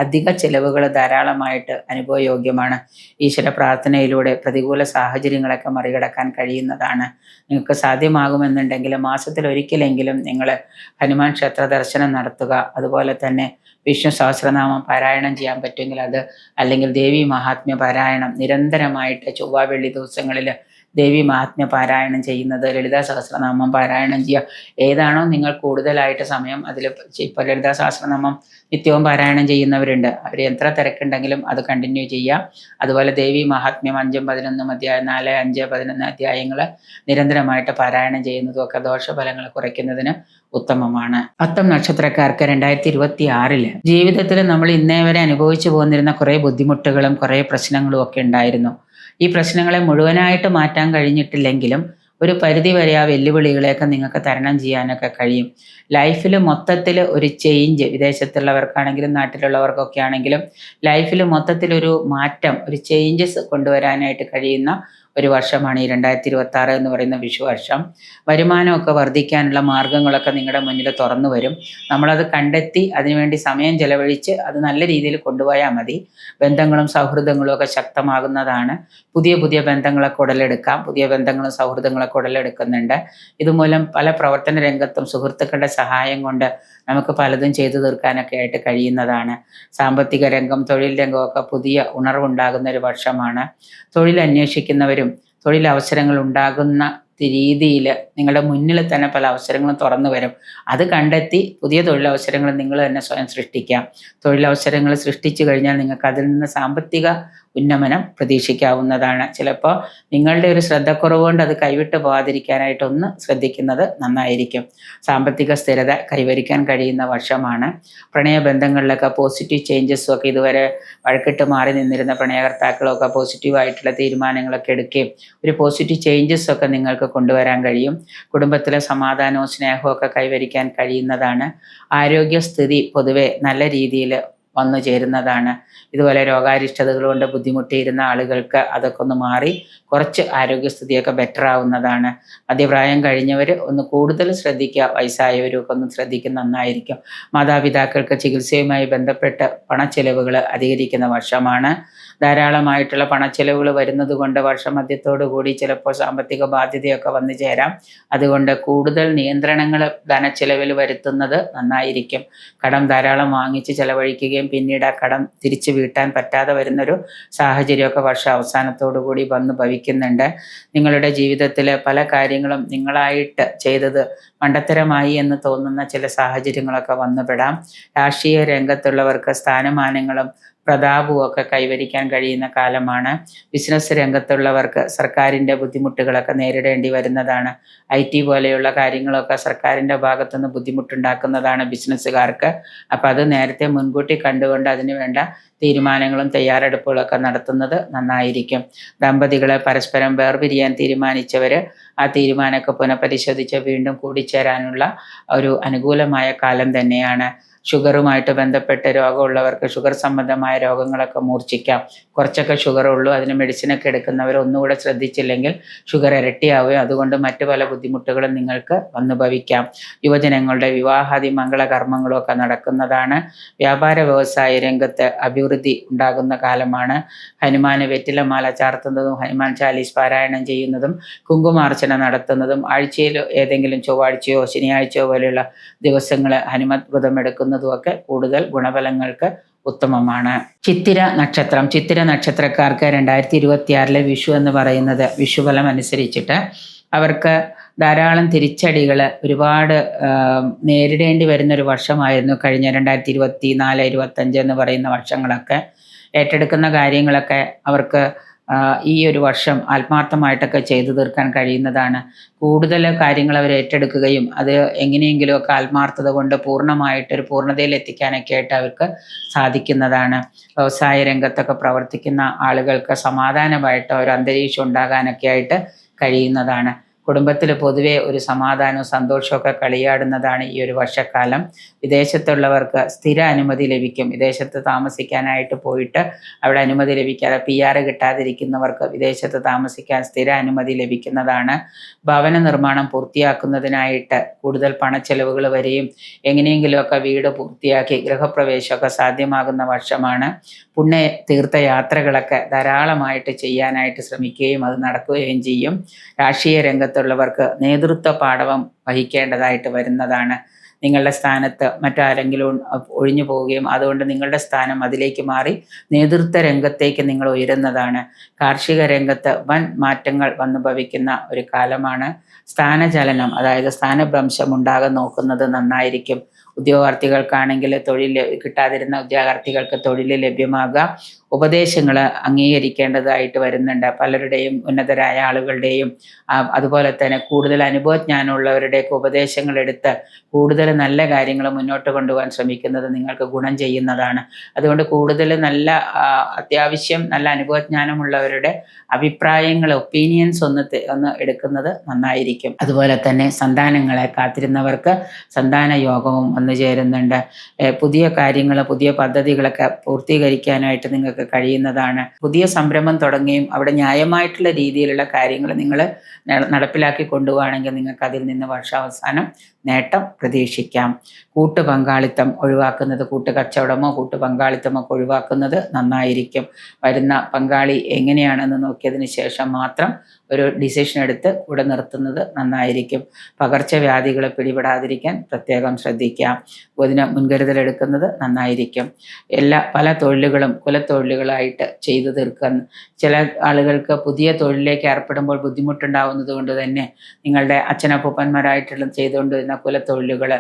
അധിക ചിലവുകൾ ധാരാളമായിട്ട് അനുഭവയോഗ്യമാണ്. ഈശ്വര പ്രാർത്ഥനയിലൂടെ പ്രതികൂല സാഹചര്യങ്ങളൊക്കെ മറികടക്കാൻ കഴിയുന്നതാണ്. നിങ്ങൾക്ക് സാധ്യമാകുമെന്നുണ്ടെങ്കിൽ മാസത്തിലൊരിക്കലെങ്കിലും നിങ്ങൾ ഹനുമാൻ ക്ഷേത്ര ദർശനം നടത്തുക. അതുപോലെ തന്നെ വിഷ്ണു സഹസ്രനാമം പാരായണം ചെയ്യാൻ പറ്റുമെങ്കിൽ അത്, അല്ലെങ്കിൽ ദേവി മഹാത്മ്യ പാരായണം നിരന്തരമായിട്ട് ചൊവ്വ വെള്ളി ദിവസങ്ങളിൽ ദേവി മഹാത്മ്യ പാരായണം ചെയ്യുന്നത്, ലളിതാ സഹസ്രനാമം പാരായണം ചെയ്യുക. ഏതാണോ നിങ്ങൾ കൂടുതലായിട്ട് സമയം അതിൽ, ഇപ്പോൾ ലളിതാ സഹസ്രനാമം നിത്യവും പാരായണം ചെയ്യുന്നവരുണ്ട്, അവർ എത്ര തിരക്കുണ്ടെങ്കിലും അത് കണ്ടിന്യൂ ചെയ്യുക. അതുപോലെ ദേവി മഹാത്മ്യം 5, 11 അധ്യായം, 4, 5, 11 അധ്യായങ്ങൾ നിരന്തരമായിട്ട് പാരായണം ചെയ്യുന്നതും ഒക്കെ ദോഷഫലങ്ങൾ കുറയ്ക്കുന്നതിന് ഉത്തമമാണ്. അത്തം നക്ഷത്രക്കാർക്ക് 2026 ജീവിതത്തിൽ നമ്മൾ ഇന്നേ വരെ അനുഭവിച്ചു പോന്നിരുന്ന കുറേ ബുദ്ധിമുട്ടുകളും കുറേ പ്രശ്നങ്ങളും ഒക്കെ ഉണ്ടായിരുന്നു. ഈ പ്രശ്നങ്ങളെ മുഴുവനായിട്ട് മാറ്റാൻ കഴിഞ്ഞിട്ടില്ലെങ്കിലും ഒരു പരിധി വരെ ആ വെല്ലുവിളികളെയൊക്കെ നിങ്ങൾക്ക് തരണം ചെയ്യാനൊക്കെ കഴിയും. ലൈഫിൽ മൊത്തത്തിൽ ഒരു ചേഞ്ച്, വിദേശത്തുള്ളവർക്കാണെങ്കിലും നാട്ടിലുള്ളവർക്കൊക്കെ ആണെങ്കിലും ലൈഫിൽ മൊത്തത്തിലൊരു മാറ്റം, ഒരു ചേഞ്ചസ് കൊണ്ടുവരാനായിട്ട് കഴിയുന്ന ഒരു വർഷമാണ് ഈ 2026 എന്ന് പറയുന്ന വിഷു വർഷം. വരുമാനമൊക്കെ വർദ്ധിക്കാനുള്ള മാർഗങ്ങളൊക്കെ നിങ്ങളുടെ മുന്നിൽ തുറന്നു വരും. നമ്മളത് കണ്ടെത്തി അതിനുവേണ്ടി സമയം ചെലവഴിച്ച് അത് നല്ല രീതിയിൽ കൊണ്ടുപോയാൽ മതി. ബന്ധങ്ങളും സൗഹൃദങ്ങളും ഒക്കെ ശക്തമാകുന്നതാണ്. പുതിയ പുതിയ ബന്ധങ്ങളൊക്കെ ഉടലെടുക്കാം. പുതിയ ബന്ധങ്ങളും സൗഹൃദങ്ങളൊക്കെ ഉടലെടുക്കുന്നുണ്ട്. ഇതുമൂലം പല പ്രവർത്തന രംഗത്തും സുഹൃത്തുക്കളുടെ സഹായം കൊണ്ട് നമുക്ക് പലതും ചെയ്തു തീർക്കാനൊക്കെ ആയിട്ട് കഴിയുന്നതാണ്. സാമ്പത്തിക രംഗം, തൊഴിൽ രംഗമൊക്കെ പുതിയ ഉണർവുണ്ടാകുന്ന ഒരു വർഷമാണ്. തൊഴിൽ അന്വേഷിക്കുന്നവരും തൊഴിലവസരങ്ങൾ ഉണ്ടാകുന്ന രീതിയിൽ നിങ്ങളുടെ മുന്നിൽ തന്നെ പല അവസരങ്ങളും തുറന്നു വരും. അത് കണ്ടെത്തി പുതിയ തൊഴിലവസരങ്ങൾ നിങ്ങൾ തന്നെ സ്വയം സൃഷ്ടിക്കാം. തൊഴിലവസരങ്ങൾ സൃഷ്ടിച്ചു കഴിഞ്ഞാൽ നിങ്ങൾക്ക് അതിൽ നിന്ന് സാമ്പത്തിക ഉന്നമനം പ്രതീക്ഷിക്കാവുന്നതാണ്. ചിലപ്പോൾ നിങ്ങളുടെ ഒരു ശ്രദ്ധക്കുറവ് കൊണ്ട് അത് കൈവിട്ട് പോകാതിരിക്കാനായിട്ട് ഒന്ന് ശ്രദ്ധിക്കുന്നത് നന്നായിരിക്കും. സാമ്പത്തിക സ്ഥിരത കൈവരിക്കാൻ കഴിയുന്ന വർഷമാണ്. പ്രണയബന്ധങ്ങളിലൊക്കെ പോസിറ്റീവ് ചേഞ്ചസും ഒക്കെ, ഇതുവരെ വഴക്കിട്ട് മാറി നിന്നിരുന്ന പ്രണയകർത്താക്കളൊക്കെ പോസിറ്റീവായിട്ടുള്ള തീരുമാനങ്ങളൊക്കെ എടുക്കുകയും ഒരു പോസിറ്റീവ് ചേഞ്ചസൊക്കെ നിങ്ങൾക്ക് കൊണ്ടുവരാൻ കഴിയും. കുടുംബത്തിലെ സമാധാനവും സ്നേഹവും ഒക്കെ കൈവരിക്കാൻ കഴിയുന്നതാണ്. ആരോഗ്യസ്ഥിതി പൊതുവെ നല്ല രീതിയിൽ വന്നു ചേരുന്നതാണ്. ഇതുപോലെ രോഗാരിഷ്ടതകൾ കൊണ്ട് ബുദ്ധിമുട്ടിയിരുന്ന ആളുകൾക്ക് അതൊക്കെ ഒന്ന് മാറി കുറച്ച് ആരോഗ്യസ്ഥിതിയൊക്കെ ബെറ്റർ ആവുന്നതാണ്. മധ്യപ്രായം കഴിഞ്ഞവർ ഒന്ന് കൂടുതൽ ശ്രദ്ധിക്കുക. വയസ്സായവരൊക്കെ ഒന്ന് ശ്രദ്ധിക്കുന്ന നന്നായിരിക്കും. മാതാപിതാക്കൾക്ക് ചികിത്സയുമായി ബന്ധപ്പെട്ട് പണച്ചെലവുകൾ അധികരിക്കുന്ന വർഷമാണ്. ധാരാളമായിട്ടുള്ള പണച്ചെലവുകൾ വരുന്നത് കൊണ്ട് വർഷമധ്യത്തോടു കൂടി ചിലപ്പോൾ സാമ്പത്തിക ബാധ്യതയൊക്കെ വന്നു ചേരാം. അതുകൊണ്ട് കൂടുതൽ നിയന്ത്രണങ്ങൾ ധനച്ചെലവിൽ വരുത്തുന്നത് നന്നായിരിക്കും. കടം ധാരാളം വാങ്ങിച്ച് ചെലവഴിക്കുകയും പിന്നീട് ആ കടം തിരിച്ചു വീട്ടാൻ പറ്റാതെ വരുന്നൊരു സാഹചര്യമൊക്കെ വർഷ അവസാനത്തോടു കൂടി വന്ന് ഭവിക്കുന്നുണ്ട്. നിങ്ങളുടെ ജീവിതത്തിൽ പല കാര്യങ്ങളും നിങ്ങളായിട്ട് ചെയ്തത് മണ്ടത്തരമായി എന്ന് തോന്നുന്ന ചില സാഹചര്യങ്ങളൊക്കെ വന്നുപെടാം. രാഷ്ട്രീയ രംഗത്തുള്ളവർക്ക് സ്ഥാനമാനങ്ങളും പ്രതാപവും ഒക്കെ കൈവരിക്കാൻ കഴിയുന്ന കാലമാണ്. ബിസിനസ് രംഗത്തുള്ളവർക്ക് സർക്കാരിൻ്റെ ബുദ്ധിമുട്ടുകളൊക്കെ നേരിടേണ്ടി വരുന്നതാണ്. IT പോലെയുള്ള കാര്യങ്ങളൊക്കെ സർക്കാരിൻ്റെ ഭാഗത്തുനിന്ന് ബുദ്ധിമുട്ടുണ്ടാക്കുന്നതാണ് ബിസിനസ്സുകാർക്ക്. അപ്പം അത് നേരത്തെ മുൻകൂട്ടി കണ്ടുകൊണ്ട് അതിന് വേണ്ട തീരുമാനങ്ങളും തയ്യാറെടുപ്പുകളൊക്കെ നടത്തുന്നത് നന്നായിരിക്കും. ദമ്പതികളെ പരസ്പരം വേർപിരിയാൻ തീരുമാനിച്ചവർ ആ തീരുമാനമൊക്കെ പുനഃപരിശോധിച്ച് വീണ്ടും കൂടിച്ചേരാനുള്ള ഒരു അനുകൂലമായ കാലം തന്നെയാണ്. ഷുഗറുമായിട്ട് ബന്ധപ്പെട്ട് രോഗമുള്ളവർക്ക് ഷുഗർ സംബന്ധമായ രോഗങ്ങളൊക്കെ മൂർച്ഛിക്കാം. കുറച്ചൊക്കെ ഷുഗർ ഉള്ളൂ, അതിന് മെഡിസിനൊക്കെ എടുക്കുന്നവർ ഒന്നുകൂടെ ശ്രദ്ധിച്ചില്ലെങ്കിൽ ഷുഗർ ഇരട്ടിയാവുകയും അതുകൊണ്ട് മറ്റു പല ബുദ്ധിമുട്ടുകളും നിങ്ങൾക്ക് വന്നു ഭവിക്കാം. യുവജനങ്ങളുടെ വിവാഹാദി മംഗളകർമ്മങ്ങളും ഒക്കെ നടക്കുന്നതാണ്. വ്യാപാര വ്യവസായ രംഗത്ത് അഭിവൃദ്ധി ഉണ്ടാകുന്ന കാലമാണ്. ഹനുമാന് വെറ്റിലമാല ചാർത്തുന്നതും ഹനുമാൻ ചാലീസ് പാരായണം ചെയ്യുന്നതും കുങ്കുമാർച്ചന നടത്തുന്നതും ആഴ്ചയിൽ ഏതെങ്കിലും ചൊവ്വാഴ്ചയോ ശനിയാഴ്ചയോ പോലെയുള്ള ദിവസങ്ങൾ ഹനുമത് വ്രതം എടുക്കുന്നതും ഒക്കെ കൂടുതൽ ഗുണഫലങ്ങൾക്ക് ഉത്തമമാണ്. ചിത്തിര നക്ഷത്രം. ചിത്തിര നക്ഷത്രക്കാർക്ക് 2026 വിഷു എന്ന് പറയുന്നത് വിഷുഫലം അനുസരിച്ചിട്ട് അവർക്ക് ധാരാളം തിരിച്ചടികൾ ഒരുപാട് നേരിടേണ്ടി വരുന്നൊരു വർഷമായിരുന്നു കഴിഞ്ഞ 2024, 25 എന്ന് പറയുന്ന വർഷങ്ങളൊക്കെ. ഏറ്റെടുക്കുന്ന കാര്യങ്ങളൊക്കെ അവർക്ക് ഈ ഒരു വർഷം ആത്മാർത്ഥമായിട്ടൊക്കെ ചെയ്തു തീർക്കാൻ കഴിയുന്നതാണ്. കൂടുതൽ കാര്യങ്ങൾ അവർ ഏറ്റെടുക്കുകയും അത് എങ്ങനെയെങ്കിലുമൊക്കെ ആത്മാർത്ഥത കൊണ്ട് പൂർണ്ണമായിട്ടൊരു പൂർണ്ണതയിൽ എത്തിക്കാനൊക്കെ ആയിട്ട് അവർക്ക് സാധിക്കുന്നതാണ്. വ്യവസായ രംഗത്തൊക്കെ പ്രവർത്തിക്കുന്ന ആളുകൾക്ക് സമാധാനമായിട്ട് ഒരു അന്തരീക്ഷം ഉണ്ടാകാനൊക്കെ ആയിട്ട് കഴിയുന്നതാണ്. കുടുംബത്തിൽ പൊതുവെ ഒരു സമാധാനവും സന്തോഷമൊക്കെ കളിയാടുന്നതാണ് ഈ ഒരു വർഷക്കാലം. വിദേശത്തുള്ളവർക്ക് സ്ഥിര അനുമതി ലഭിക്കും. വിദേശത്ത് താമസിക്കാനായിട്ട് പോയിട്ട് അവിടെ അനുമതി ലഭിക്കാതെ PR കിട്ടാതിരിക്കുന്നവർക്ക് വിദേശത്ത് താമസിക്കാൻ സ്ഥിര അനുമതി ലഭിക്കുന്നതാണ്. ഭവന നിർമ്മാണം പൂർത്തിയാക്കുന്നതിനായിട്ട് കൂടുതൽ പണച്ചെലവുകൾ വരെയും എങ്ങനെയെങ്കിലുമൊക്കെ വീട് പൂർത്തിയാക്കി ഗൃഹപ്രവേശമൊക്കെ സാധ്യമാകുന്ന വർഷമാണ്. പുണ്യ തീർത്ഥയാത്രകളൊക്കെ ധാരാളമായിട്ട് ചെയ്യാനായിട്ട് ശ്രമിക്കുകയും അത് നടക്കുകയും ചെയ്യും. രാഷ്ട്രീയ രംഗത്തുള്ളവർക്ക് നേതൃത്വ പാടവം വഹിക്കേണ്ടതായിട്ട് വരുന്നതാണ്. നിങ്ങളുടെ സ്ഥാനത്ത് മറ്റാരെങ്കിലും ഒഴിഞ്ഞു പോവുകയും അതുകൊണ്ട് നിങ്ങളുടെ സ്ഥാനം അതിലേക്ക് മാറി നേതൃത്വ രംഗത്തേക്ക് നിങ്ങൾ ഉയരുന്നതാണ്. കാർഷിക രംഗത്ത് വൻ മാറ്റങ്ങൾ വന്നു ഭവിക്കുന്ന ഒരു കാലമാണ്. സ്ഥാനചലനം, അതായത് സ്ഥാനഭ്രംശം ഉണ്ടാകാൻ നോക്കുന്നത് നന്നായിരിക്കും. ഉദ്യോഗാർത്ഥികൾക്കാണെങ്കിൽ തൊഴിൽ കിട്ടാതിരുന്ന ഉദ്യോഗാർത്ഥികൾക്ക് തൊഴിൽ ലഭ്യമാകുക. ഉപദേശങ്ങൾ അംഗീകരിക്കേണ്ടതായിട്ട് വരുന്നുണ്ട്. പലരുടെയും ഉന്നതരായ ആളുകളുടെയും അതുപോലെ തന്നെ കൂടുതൽ അനുഭവജ്ഞാനമുള്ളവരുടെയൊക്കെ ഉപദേശങ്ങൾ എടുത്ത് കൂടുതൽ നല്ല കാര്യങ്ങൾ മുന്നോട്ട് കൊണ്ടുപോകാൻ ശ്രമിക്കുന്നത് നിങ്ങൾക്ക് ഗുണം ചെയ്യുന്നതാണ്. അതുകൊണ്ട് കൂടുതൽ നല്ല അത്യാവശ്യം നല്ല അനുഭവജ്ഞാനമുള്ളവരുടെ അഭിപ്രായങ്ങൾ, ഒപ്പീനിയൻസ് ഒന്ന് എടുക്കുന്നത് നന്നായിരിക്കും. അതുപോലെ തന്നെ സന്താനങ്ങളെ കാത്തിരുന്നവർക്ക് സന്താന യോഗവും വന്നു ചേരുന്നുണ്ട്. പുതിയ കാര്യങ്ങൾ, പുതിയ പദ്ധതികളൊക്കെ പൂർത്തീകരിക്കാനായിട്ട് നിങ്ങൾക്ക് കഴിയുന്നതാണ്. പുതിയ സംരംഭം തുടങ്ങുകയും അവിടെ ന്യായമായിട്ടുള്ള രീതിയിലുള്ള കാര്യങ്ങൾ നിങ്ങൾ നടപ്പിലാക്കി കൊണ്ടുപോവുകയാണെങ്കിൽ നിങ്ങൾക്ക് അതിൽ നിന്ന് വർഷാവസാനം നേട്ടം പ്രതീക്ഷിക്കാം. കൂട്ടുപങ്കാളിത്തം ഒഴിവാക്കുന്നത്, കൂട്ടുകച്ചവടമോ കൂട്ടുപങ്കാളിത്തമോ ഒഴിവാക്കുന്നത് നന്നായിരിക്കും. വരുന്ന പങ്കാളി എങ്ങനെയാണെന്ന് നോക്കിയതിന് ശേഷം മാത്രം ഒരു ഡിസിഷൻ എടുത്ത് കൂടെ നിർത്തുന്നത് നന്നായിരിക്കും. പകർച്ചവ്യാധികളെ പിടിപെടാതിരിക്കാൻ പ്രത്യേകം ശ്രദ്ധിക്കാം. അതിന് മുൻകരുതലെടുക്കുന്നത് നന്നായിരിക്കും. പല തൊഴിലുകളും കുലത്തൊഴിലുകളായിട്ട് ചെയ്തു തീർക്കാൻ ചില ആളുകൾക്ക് പുതിയ തൊഴിലിലേക്ക് ഏർപ്പെടുമ്പോൾ ബുദ്ധിമുട്ടുണ്ടാവുന്നത് കൊണ്ട് തന്നെ നിങ്ങളുടെ അച്ഛനപ്പൂപ്പന്മാരായിട്ടുള്ള ചെയ്തുകൊണ്ടിരുന്ന കുലത്തൊഴിലുകൾ,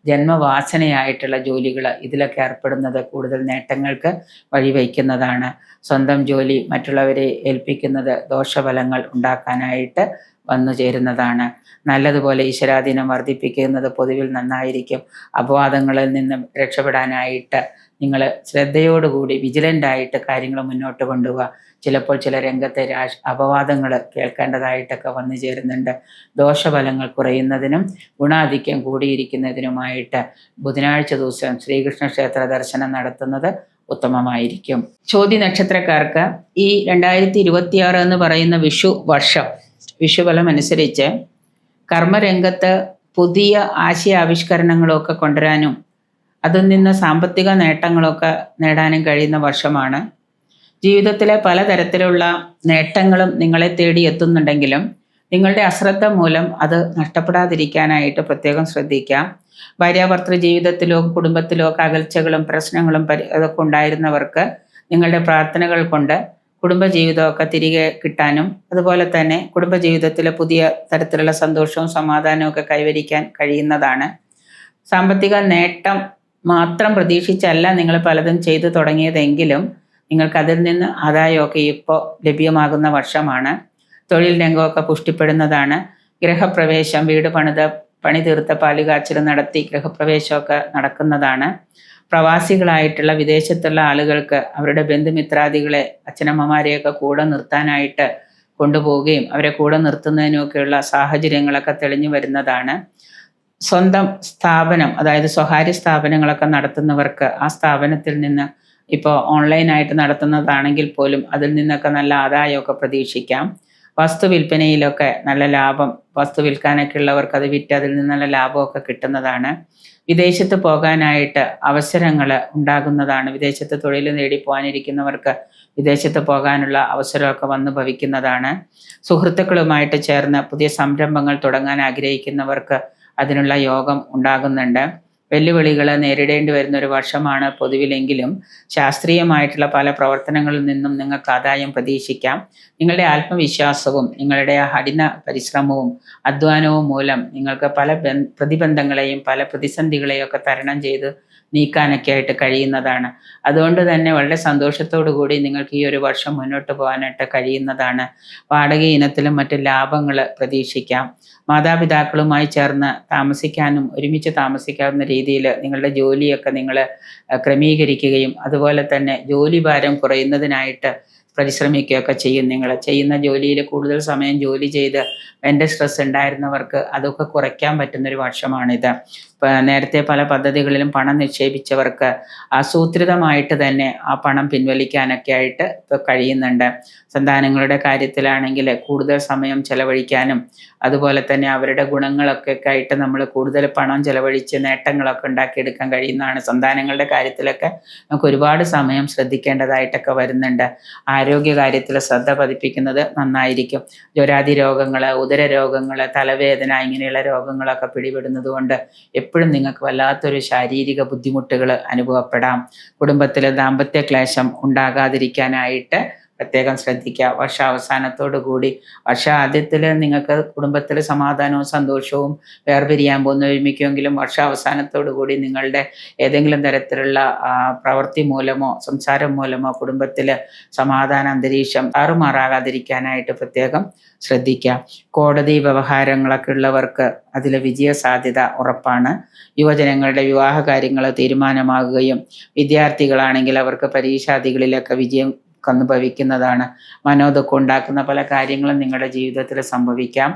ജന്മവാസനയായിട്ടുള്ള ജോലികൾ, ഇതിലൊക്കെ ഏർപ്പെടുന്നത് കൂടുതൽ നേട്ടങ്ങൾക്ക് വഴിവെക്കുന്നതാണ്. സ്വന്തം ജോലി മറ്റുള്ളവരെ ഏൽപ്പിക്കുന്നത് ദോഷഫലങ്ങൾ ഉണ്ടാക്കാനായിട്ട് വന്നു ചേരുന്നതാണ്. നല്ലതുപോലെ ഈശ്വരാധീനം വർദ്ധിപ്പിക്കുന്നത് പൊതുവിൽ നന്നായിരിക്കും. അപവാദങ്ങളിൽ നിന്ന് രക്ഷപ്പെടാനായിട്ട് നിങ്ങൾ ശ്രദ്ധയോടുകൂടി വിജിലൻ്റായിട്ട് കാര്യങ്ങൾ മുന്നോട്ട് കൊണ്ടുപോവുക. ചിലപ്പോൾ ചില രംഗത്തെ അപവാദങ്ങൾ കേൾക്കേണ്ടതായിട്ടൊക്കെ വന്നു ചേരുന്നുണ്ട്. ദോഷഫലങ്ങൾ കുറയുന്നതിനും ഗുണാധിക്യം കൂടിയിരിക്കുന്നതിനുമായിട്ട് ബുധനാഴ്ച ദിവസം ശ്രീകൃഷ്ണ ക്ഷേത്ര ദർശനം നടത്തുന്നത് ഉത്തമമായിരിക്കും. ചോതി നക്ഷത്രക്കാർക്ക് ഈ 2026 എന്ന് പറയുന്ന വിഷുഫലം അനുസരിച്ച് കർമ്മരംഗത്ത് പുതിയ ആശയാവിഷ്കരണങ്ങളൊക്കെ കൊണ്ടുവരാനും അതിൽ നിന്ന് സാമ്പത്തിക നേട്ടങ്ങളൊക്കെ നേടാനും കഴിയുന്ന വർഷമാണ്. ജീവിതത്തിലെ പലതരത്തിലുള്ള നേട്ടങ്ങളും നിങ്ങളെ തേടി എത്തുന്നുണ്ടെങ്കിലും നിങ്ങളുടെ അശ്രദ്ധ മൂലം അത് നഷ്ടപ്പെടാതിരിക്കാനായിട്ട് പ്രത്യേകം ശ്രദ്ധിക്കാം. ഭാര്യാഭർത്തൃ ജീവിതത്തിലോ കുടുംബത്തിലോ ഒക്കെ അകൽച്ചകളും പ്രശ്നങ്ങളും അതൊക്കെ ഉണ്ടായിരുന്നവർക്ക് നിങ്ങളുടെ പ്രാർത്ഥനകൾ കൊണ്ട് കുടുംബജീവിതമൊക്കെ തിരികെ കിട്ടാനും അതുപോലെ തന്നെ കുടുംബജീവിതത്തിലെ പുതിയ തരത്തിലുള്ള സന്തോഷവും സമാധാനവും ഒക്കെ കൈവരിക്കാൻ കഴിയുന്നതാണ്. സാമ്പത്തിക നേട്ടം മാത്രം പ്രതീക്ഷിച്ചല്ല നിങ്ങൾ പലതും ചെയ്തു തുടങ്ങിയതെങ്കിലും നിങ്ങൾക്ക് അതിൽ നിന്ന് ആദായമൊക്കെ ഇപ്പോൾ ലഭ്യമാകുന്ന വർഷമാണ്. തൊഴിൽ രംഗമൊക്കെ പുഷ്ടിപ്പെടുന്നതാണ്. ഗൃഹപ്രവേശം, വീട് പണി തീർത്ത പാലുകാച്ചൽ നടത്തി ഗൃഹപ്രവേശമൊക്കെ നടക്കുന്നതാണ്. പ്രവാസികളായിട്ടുള്ള വിദേശത്തുള്ള ആളുകൾക്ക് അവരുടെ ബന്ധുമിത്രാദികളെ, അച്ഛനമ്മമാരെയൊക്കെ കൂടെ നിർത്താനായിട്ട് കൊണ്ടുപോവുകയും അവരെ കൂടെ നിർത്തുന്നതിനൊക്കെയുള്ള സാഹചര്യങ്ങളൊക്കെ തെളിഞ്ഞു വരുന്നതാണ്. സ്വന്തം സ്ഥാപനം, അതായത് സ്വകാര്യ സ്ഥാപനങ്ങളൊക്കെ നടത്തുന്നവർക്ക് ആ സ്ഥാപനത്തിൽ നിന്ന് ഇപ്പോൾ ഓൺലൈനായിട്ട് നടത്തുന്നതാണെങ്കിൽ പോലും അതിൽ നിന്നൊക്കെ നല്ല ആദായമൊക്കെ പ്രതീക്ഷിക്കാം. വസ്തു വിൽപ്പനയിലൊക്കെ നല്ല ലാഭം, വസ്തു വിൽക്കാനൊക്കെ ഉള്ളവർക്ക് അത് വിറ്റ് അതിൽ നിന്ന് നല്ല ലാഭമൊക്കെ കിട്ടുന്നതാണ്. വിദേശത്ത് പോകാനായിട്ട് അവസരങ്ങൾ ഉണ്ടാകുന്നതാണ്. വിദേശത്ത് തൊഴിൽ നേടി പോകാനിരിക്കുന്നവർക്ക് വിദേശത്ത് പോകാനുള്ള അവസരമൊക്കെ വന്നു ഭവിക്കുന്നതാണ്. സുഹൃത്തുക്കളുമായിട്ട് ചേർന്ന് പുതിയ സംരംഭങ്ങൾ തുടങ്ങാൻ ആഗ്രഹിക്കുന്നവർക്ക് അതിനുള്ള യോഗം ഉണ്ടാകുന്നുണ്ട്. വെല്ലുവിളികൾ നേരിടേണ്ടി വരുന്ന ഒരു വർഷമാണ് പൊതുവിലെങ്കിലും ശാസ്ത്രീയമായിട്ടുള്ള പല പ്രവർത്തനങ്ങളിൽ നിന്നും നിങ്ങൾക്ക് ആദായം പ്രതീക്ഷിക്കാം. നിങ്ങളുടെ ആത്മവിശ്വാസവും നിങ്ങളുടെ കഠിന പരിശ്രമവും അധ്വാനവും മൂലം നിങ്ങൾക്ക് പല പ്രതിബന്ധങ്ങളെയും പല പ്രതിസന്ധികളെയും ഒക്കെ തരണം ചെയ്ത് നീക്കാനൊക്കെ ആയിട്ട് കഴിയുന്നതാണ്. അതുകൊണ്ട് തന്നെ വളരെ സന്തോഷത്തോടു കൂടി നിങ്ങൾക്ക് ഈ ഒരു വർഷം മുന്നോട്ട് പോകാനായിട്ട് കഴിയുന്നതാണ്. വാടക ഇനത്തിലും മറ്റ് ലാഭങ്ങൾ പ്രതീക്ഷിക്കാം. മാതാപിതാക്കളുമായി ചേർന്ന് താമസിക്കാനും ഒരുമിച്ച് താമസിക്കാവുന്ന രീതിയിൽ നിങ്ങളുടെ ജോലിയൊക്കെ നിങ്ങൾ ക്രമീകരിക്കുകയും അതുപോലെ തന്നെ ജോലി ഭാരം കുറയുന്നതിനായിട്ട് പരിശ്രമിക്കുകയൊക്കെ ചെയ്യും. നിങ്ങൾ ചെയ്യുന്ന ജോലിയിൽ കൂടുതൽ സമയം ജോലി ചെയ്ത് മെൻ്റൽ സ്ട്രെസ് ഉണ്ടായിരുന്നവർക്ക് അതൊക്കെ കുറയ്ക്കാൻ പറ്റുന്നൊരു വർഷമാണിത്. നേരത്തെ പല പദ്ധതികളിലും പണം നിക്ഷേപിച്ചവർക്ക് ആസൂത്രിതമായിട്ട് തന്നെ ആ പണം പിൻവലിക്കാനൊക്കെ ആയിട്ട് ഇപ്പോൾ കഴിയുന്നുണ്ട്. സന്താനങ്ങളുടെ കാര്യത്തിലാണെങ്കിൽ കൂടുതൽ സമയം ചെലവഴിക്കാനും അതുപോലെ തന്നെ അവരുടെ ഗുണങ്ങളൊക്കെ ആയിട്ട് നമ്മൾ കൂടുതൽ പണം ചെലവഴിച്ച് നേട്ടങ്ങളൊക്കെ ഉണ്ടാക്കിയെടുക്കാൻ കഴിയുന്നതാണ്. സന്താനങ്ങളുടെ കാര്യത്തിലൊക്കെ നമുക്ക് ഒരുപാട് സമയം ശ്രദ്ധിക്കേണ്ടതായിട്ടൊക്കെ വരുന്നുണ്ട്. ആരോഗ്യ കാര്യത്തിൽ ശ്രദ്ധ പതിപ്പിക്കുന്നത് നന്നായിരിക്കും. ജ്വരാദി രോഗങ്ങൾ, ഉദര രോഗങ്ങൾ, തലവേദന ഇങ്ങനെയുള്ള രോഗങ്ങളൊക്കെ പിടിപെടുന്നത് കൊണ്ട് എപ്പോഴും നിങ്ങൾക്ക് വല്ലാത്തൊരു ശാരീരിക ബുദ്ധിമുട്ടുകൾ അനുഭവപ്പെടാം. കുടുംബത്തിൽ ദാമ്പത്യ ക്ലേശം ഉണ്ടാകാതിരിക്കാനായിട്ട് പ്രത്യേകം ശ്രദ്ധിക്കുക. വർഷാവസാനത്തോടു കൂടി വർഷാദ്യത്തിൽ നിങ്ങൾക്ക് കുടുംബത്തിൽ സമാധാനവും സന്തോഷവും വേർപിരിയാൻ പോകുന്ന ഒരുമിക്കുമെങ്കിലും വർഷാവസാനത്തോടു കൂടി നിങ്ങളുടെ ഏതെങ്കിലും തരത്തിലുള്ള പ്രവൃത്തി മൂലമോ സംസാരം മൂലമോ കുടുംബത്തിൽ സമാധാന അന്തരീക്ഷം താറുമാറാകാതിരിക്കാനായിട്ട് പ്രത്യേകം ശ്രദ്ധിക്കുക. കോടതി വ്യവഹാരങ്ങളൊക്കെ ഉള്ളവർക്ക് അതിൽ വിജയ സാധ്യത ഉറപ്പാണ്. യുവജനങ്ങളുടെ വിവാഹ കാര്യങ്ങൾ തീരുമാനമാകുകയും വിദ്യാർത്ഥികളാണെങ്കിൽ അവർക്ക് പരീക്ഷാദികളിലൊക്കെ വിജയം അനുഭവിക്കുന്നതാണ്. മനോദുഃഖം ഉണ്ടാക്കുന്ന പല കാര്യങ്ങളും നിങ്ങളുടെ ജീവിതത്തിൽ സംഭവിക്കാം.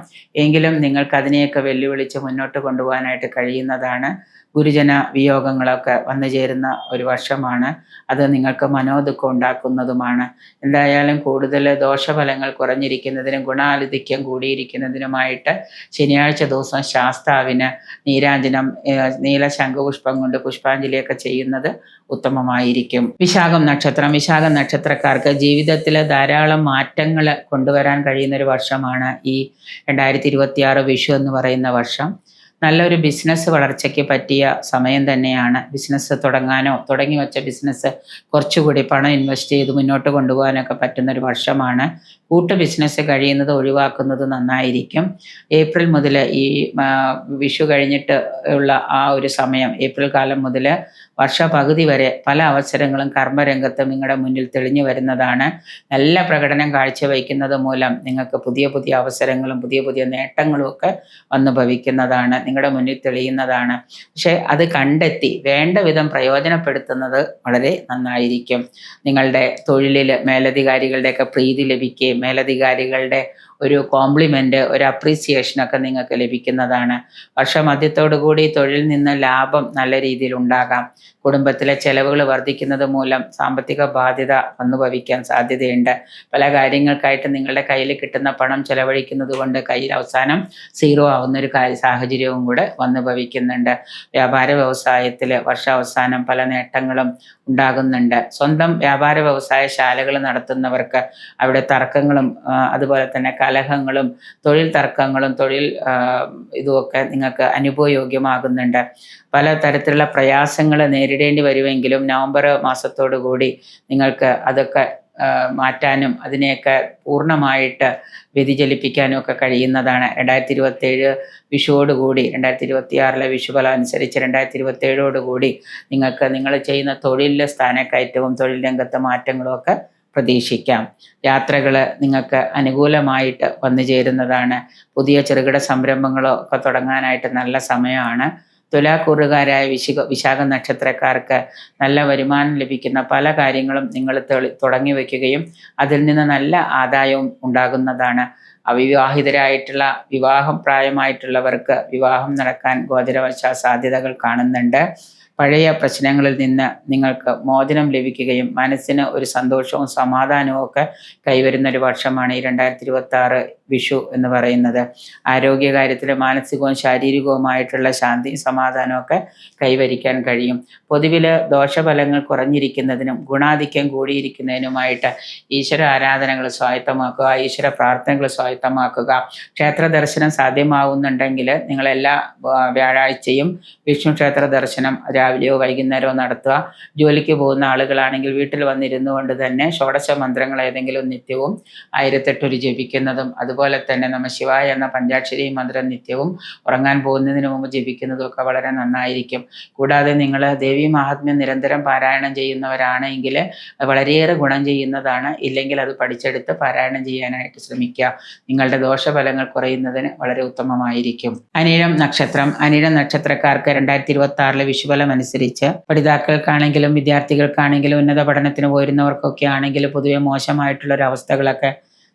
എങ്കിലും നിങ്ങൾക്ക് അതിനെയൊക്കെ വെല്ലുവിളിച്ച് മുന്നോട്ട് കൊണ്ടുപോകാനായിട്ട് കഴിയുന്നതാണ്. ഗുരുജന വിയോഗങ്ങളൊക്കെ വന്നു ചേരുന്ന ഒരു വർഷമാണ്. അത് നിങ്ങൾക്ക് മനോദുഃഖം ഉണ്ടാക്കുന്നതുമാണ്. എന്തായാലും കൂടുതൽ ദോഷഫലങ്ങൾ കുറഞ്ഞിരിക്കുന്നതിനും ഗുണാധിക്യം കൂടിയിരിക്കുന്നതിനുമായിട്ട് ശനിയാഴ്ച ദിവസം ശാസ്താവിന് നീരാഞ്ജനം, നീല ശംഖുപുഷ്പം കൊണ്ട് പുഷ്പാഞ്ജലിയൊക്കെ ചെയ്യുന്നത് ഉത്തമമായിരിക്കും. വിശാഖം നക്ഷത്രക്കാർക്ക് ജീവിതത്തിൽ ധാരാളം മാറ്റങ്ങൾ കൊണ്ടുവരാൻ കഴിയുന്നൊരു വർഷമാണ് ഈ 2026 വിഷു എന്ന് പറയുന്ന വർഷം. നല്ലൊരു ബിസിനസ് വളർച്ചയ്ക്ക് പറ്റിയ സമയം തന്നെയാണ്. ബിസിനസ് തുടങ്ങാനോ തുടങ്ങി വെച്ച ബിസിനസ് കുറച്ചുകൂടി പണം ഇൻവെസ്റ്റ് ചെയ്ത് മുന്നോട്ട് കൊണ്ടുപോകാനൊക്കെ പറ്റുന്നൊരു വർഷമാണ്. കൂട്ട് ബിസിനസ് കഴിയുന്നത് ഒഴിവാക്കുന്നത് നന്നായിരിക്കും. ഏപ്രിൽ മുതൽ ഈ വിഷു കഴിഞ്ഞിട്ട് ഉള്ള ആ ഒരു സമയം, ഏപ്രിൽ കാലം മുതൽ വർഷപകുതി വരെ പല അവസരങ്ങളും കർമ്മരംഗത്ത് നിങ്ങളുടെ മുന്നിൽ തെളിഞ്ഞു വരുന്നതാണ്. നല്ല പ്രകടനം കാഴ്ചവെക്കുന്നത് മൂലം നിങ്ങൾക്ക് പുതിയ പുതിയ അവസരങ്ങളും പുതിയ പുതിയ നേട്ടങ്ങളും ഒക്കെ വന്നു ഭവിക്കുന്നതാണ്, നിങ്ങളുടെ മുന്നിൽ തെളിയുന്നതാണ്. പക്ഷേ അത് കണ്ടെത്തി വേണ്ട വിധം പ്രയോജനപ്പെടുത്തുന്നത് വളരെ നന്നായിരിക്കും. നിങ്ങളുടെ തൊഴിലിൽ മേലധികാരികളുടെയൊക്കെ പ്രീതി ലഭിക്കുകയും മേലധികാരികളുടെ ഒരു കോംപ്ലിമെൻ്റ്, ഒരു അപ്രീസിയേഷനൊക്കെ നിങ്ങൾക്ക് ലഭിക്കുന്നതാണ്. വർഷമധ്യത്തോടു കൂടി തൊഴിലിൽ നിന്ന് ലാഭം നല്ല രീതിയിൽ ഉണ്ടാകാം. കുടുംബത്തിലെ ചെലവുകൾ വർദ്ധിക്കുന്നത് മൂലം സാമ്പത്തിക ബാധ്യത വന്നു ഭവിക്കാൻ സാധ്യതയുണ്ട്. പല കാര്യങ്ങൾക്കായിട്ട് നിങ്ങളുടെ കയ്യിൽ കിട്ടുന്ന പണം ചെലവഴിക്കുന്നത് കൊണ്ട് കയ്യിൽ അവസാനം സീറോ ആവുന്നൊരു സാഹചര്യവും കൂടെ വന്നു ഭവിക്കുന്നുണ്ട്. വ്യാപാര വ്യവസായത്തിൽ വർഷാവസാനം പല നേട്ടങ്ങളും ഉണ്ടാകുന്നുണ്ട്. സ്വന്തം വ്യാപാര വ്യവസായ ശാലകൾ നടത്തുന്നവർക്ക് അവിടെ തർക്കങ്ങളും അതുപോലെ തന്നെ കലഹങ്ങളും തൊഴിൽ തർക്കങ്ങളും തൊഴിൽ ഇതുമൊക്കെ നിങ്ങൾക്ക് അനുഭവയോഗ്യമാകുന്നുണ്ട്. പല തരത്തിലുള്ള പ്രയാസങ്ങൾ നേരിടേണ്ടി വരുമെങ്കിലും നവംബർ മാസത്തോടു കൂടി നിങ്ങൾക്ക് അതൊക്കെ മാറ്റാനും അതിനെയൊക്കെ പൂർണ്ണമായിട്ട് വ്യതിചലിപ്പിക്കാനും ഒക്കെ കഴിയുന്നതാണ്. 2027 വിഷുവോടുകൂടി 2026 വിഷുഫലം അനുസരിച്ച് 2027 നിങ്ങൾക്ക് നിങ്ങൾ ചെയ്യുന്ന തൊഴിലിലെ സ്ഥാനക്കയറ്റവും തൊഴിൽ രംഗത്തെ മാറ്റങ്ങളും ഒക്കെ പ്രതീക്ഷിക്കാം. യാത്രകൾ നിങ്ങൾക്ക് അനുകൂലമായിട്ട് വന്നു ചേരുന്നതാണ്. പുതിയ ചെറുകിട സംരംഭങ്ങളോ ഒക്കെ തുടങ്ങാനായിട്ട് നല്ല സമയമാണ്. തുലാക്കൂറുകാരായ വിശാഖ നക്ഷത്രക്കാർക്ക് നല്ല വരുമാനം ലഭിക്കുന്ന പല കാര്യങ്ങളും നിങ്ങൾ തുടങ്ങി വയ്ക്കുകയും അതിൽ നിന്ന് നല്ല ആദായവും ഉണ്ടാകുന്നതാണ്. അവിവാഹിതരായിട്ടുള്ള വിവാഹം പ്രായമായിട്ടുള്ളവർക്ക് വിവാഹം നടക്കാൻ ഗോചരവശാൽ സാധ്യതകൾ കാണുന്നുണ്ട്. പഴയ പ്രശ്നങ്ങളിൽ നിന്ന് നിങ്ങൾക്ക് മോചനം ലഭിക്കുകയും മനസ്സിന് ഒരു സന്തോഷവും സമാധാനവും ഒക്കെ കൈവരുന്ന ഒരു വർഷമാണ് ഈ 2026 വിഷു എന്ന് പറയുന്നത്. ആരോഗ്യകാര്യത്തിൽ മാനസികവും ശാരീരികവുമായിട്ടുള്ള ശാന്തി സമാധാനമൊക്കെ കൈവരിക്കാൻ കഴിയും. പൊതുവിൽ ദോഷഫലങ്ങൾ കുറഞ്ഞിരിക്കുന്നതിനും ഗുണാധിക്യം കൂടിയിരിക്കുന്നതിനുമായിട്ട് ഈശ്വര ആരാധനകൾ സ്വായത്തമാക്കുക, ഈശ്വര പ്രാർത്ഥനകൾ സ്വായത്തമാക്കുക. ക്ഷേത്ര ദർശനം സാധ്യമാവുന്നുണ്ടെങ്കിൽ നിങ്ങളെല്ലാ വ്യാഴാഴ്ചയും വിഷ്ണു ക്ഷേത്ര ദർശനം രാവിലെയോ വൈകുന്നേരമോ നടത്തുക. ജോലിക്ക് പോകുന്ന ആളുകളാണെങ്കിൽ വീട്ടിൽ വന്നിരുന്നു കൊണ്ട് തന്നെ ഷോഡശ മന്ത്രങ്ങൾ ഏതെങ്കിലും നിത്യവും 1008 ജപിക്കുന്നതും അതുപോലെ തന്നെ നമ ശിവായ എന്ന പഞ്ചാക്ഷരി മന്ത്രം നിത്യവും ഉറങ്ങാൻ പോകുന്നതിന് മുമ്പ് ജപിക്കുന്നതും ഒക്കെ വളരെ നന്നായിരിക്കും. കൂടാതെ നിങ്ങൾ ദേവി മഹാത്മ്യം നിരന്തരം പാരായണം ചെയ്യുന്നവരാണെങ്കിൽ വളരെയേറെ ഗുണം ചെയ്യുന്നതാണ്. ഇല്ലെങ്കിൽ അത് പഠിച്ചെടുത്ത് പാരായണം ചെയ്യാനായിട്ട് ശ്രമിക്കുക. നിങ്ങളുടെ ദോഷഫലങ്ങൾ കുറയുന്നതിന് വളരെ ഉത്തമമായിരിക്കും. അനിഴം നക്ഷത്രം. അനിഴം നക്ഷത്രക്കാർക്ക് 2026 വിഷുഫലം അനുസരിച്ച് പഠിതാക്കൾക്കാണെങ്കിലും വിദ്യാർത്ഥികൾക്കാണെങ്കിലും ഉന്നത പഠനത്തിന് പോരുന്നവർക്കൊക്കെ ആണെങ്കിലും പൊതുവെ മോശമായിട്ടുള്ള ഒരു അവസ്ഥകളൊക്കെ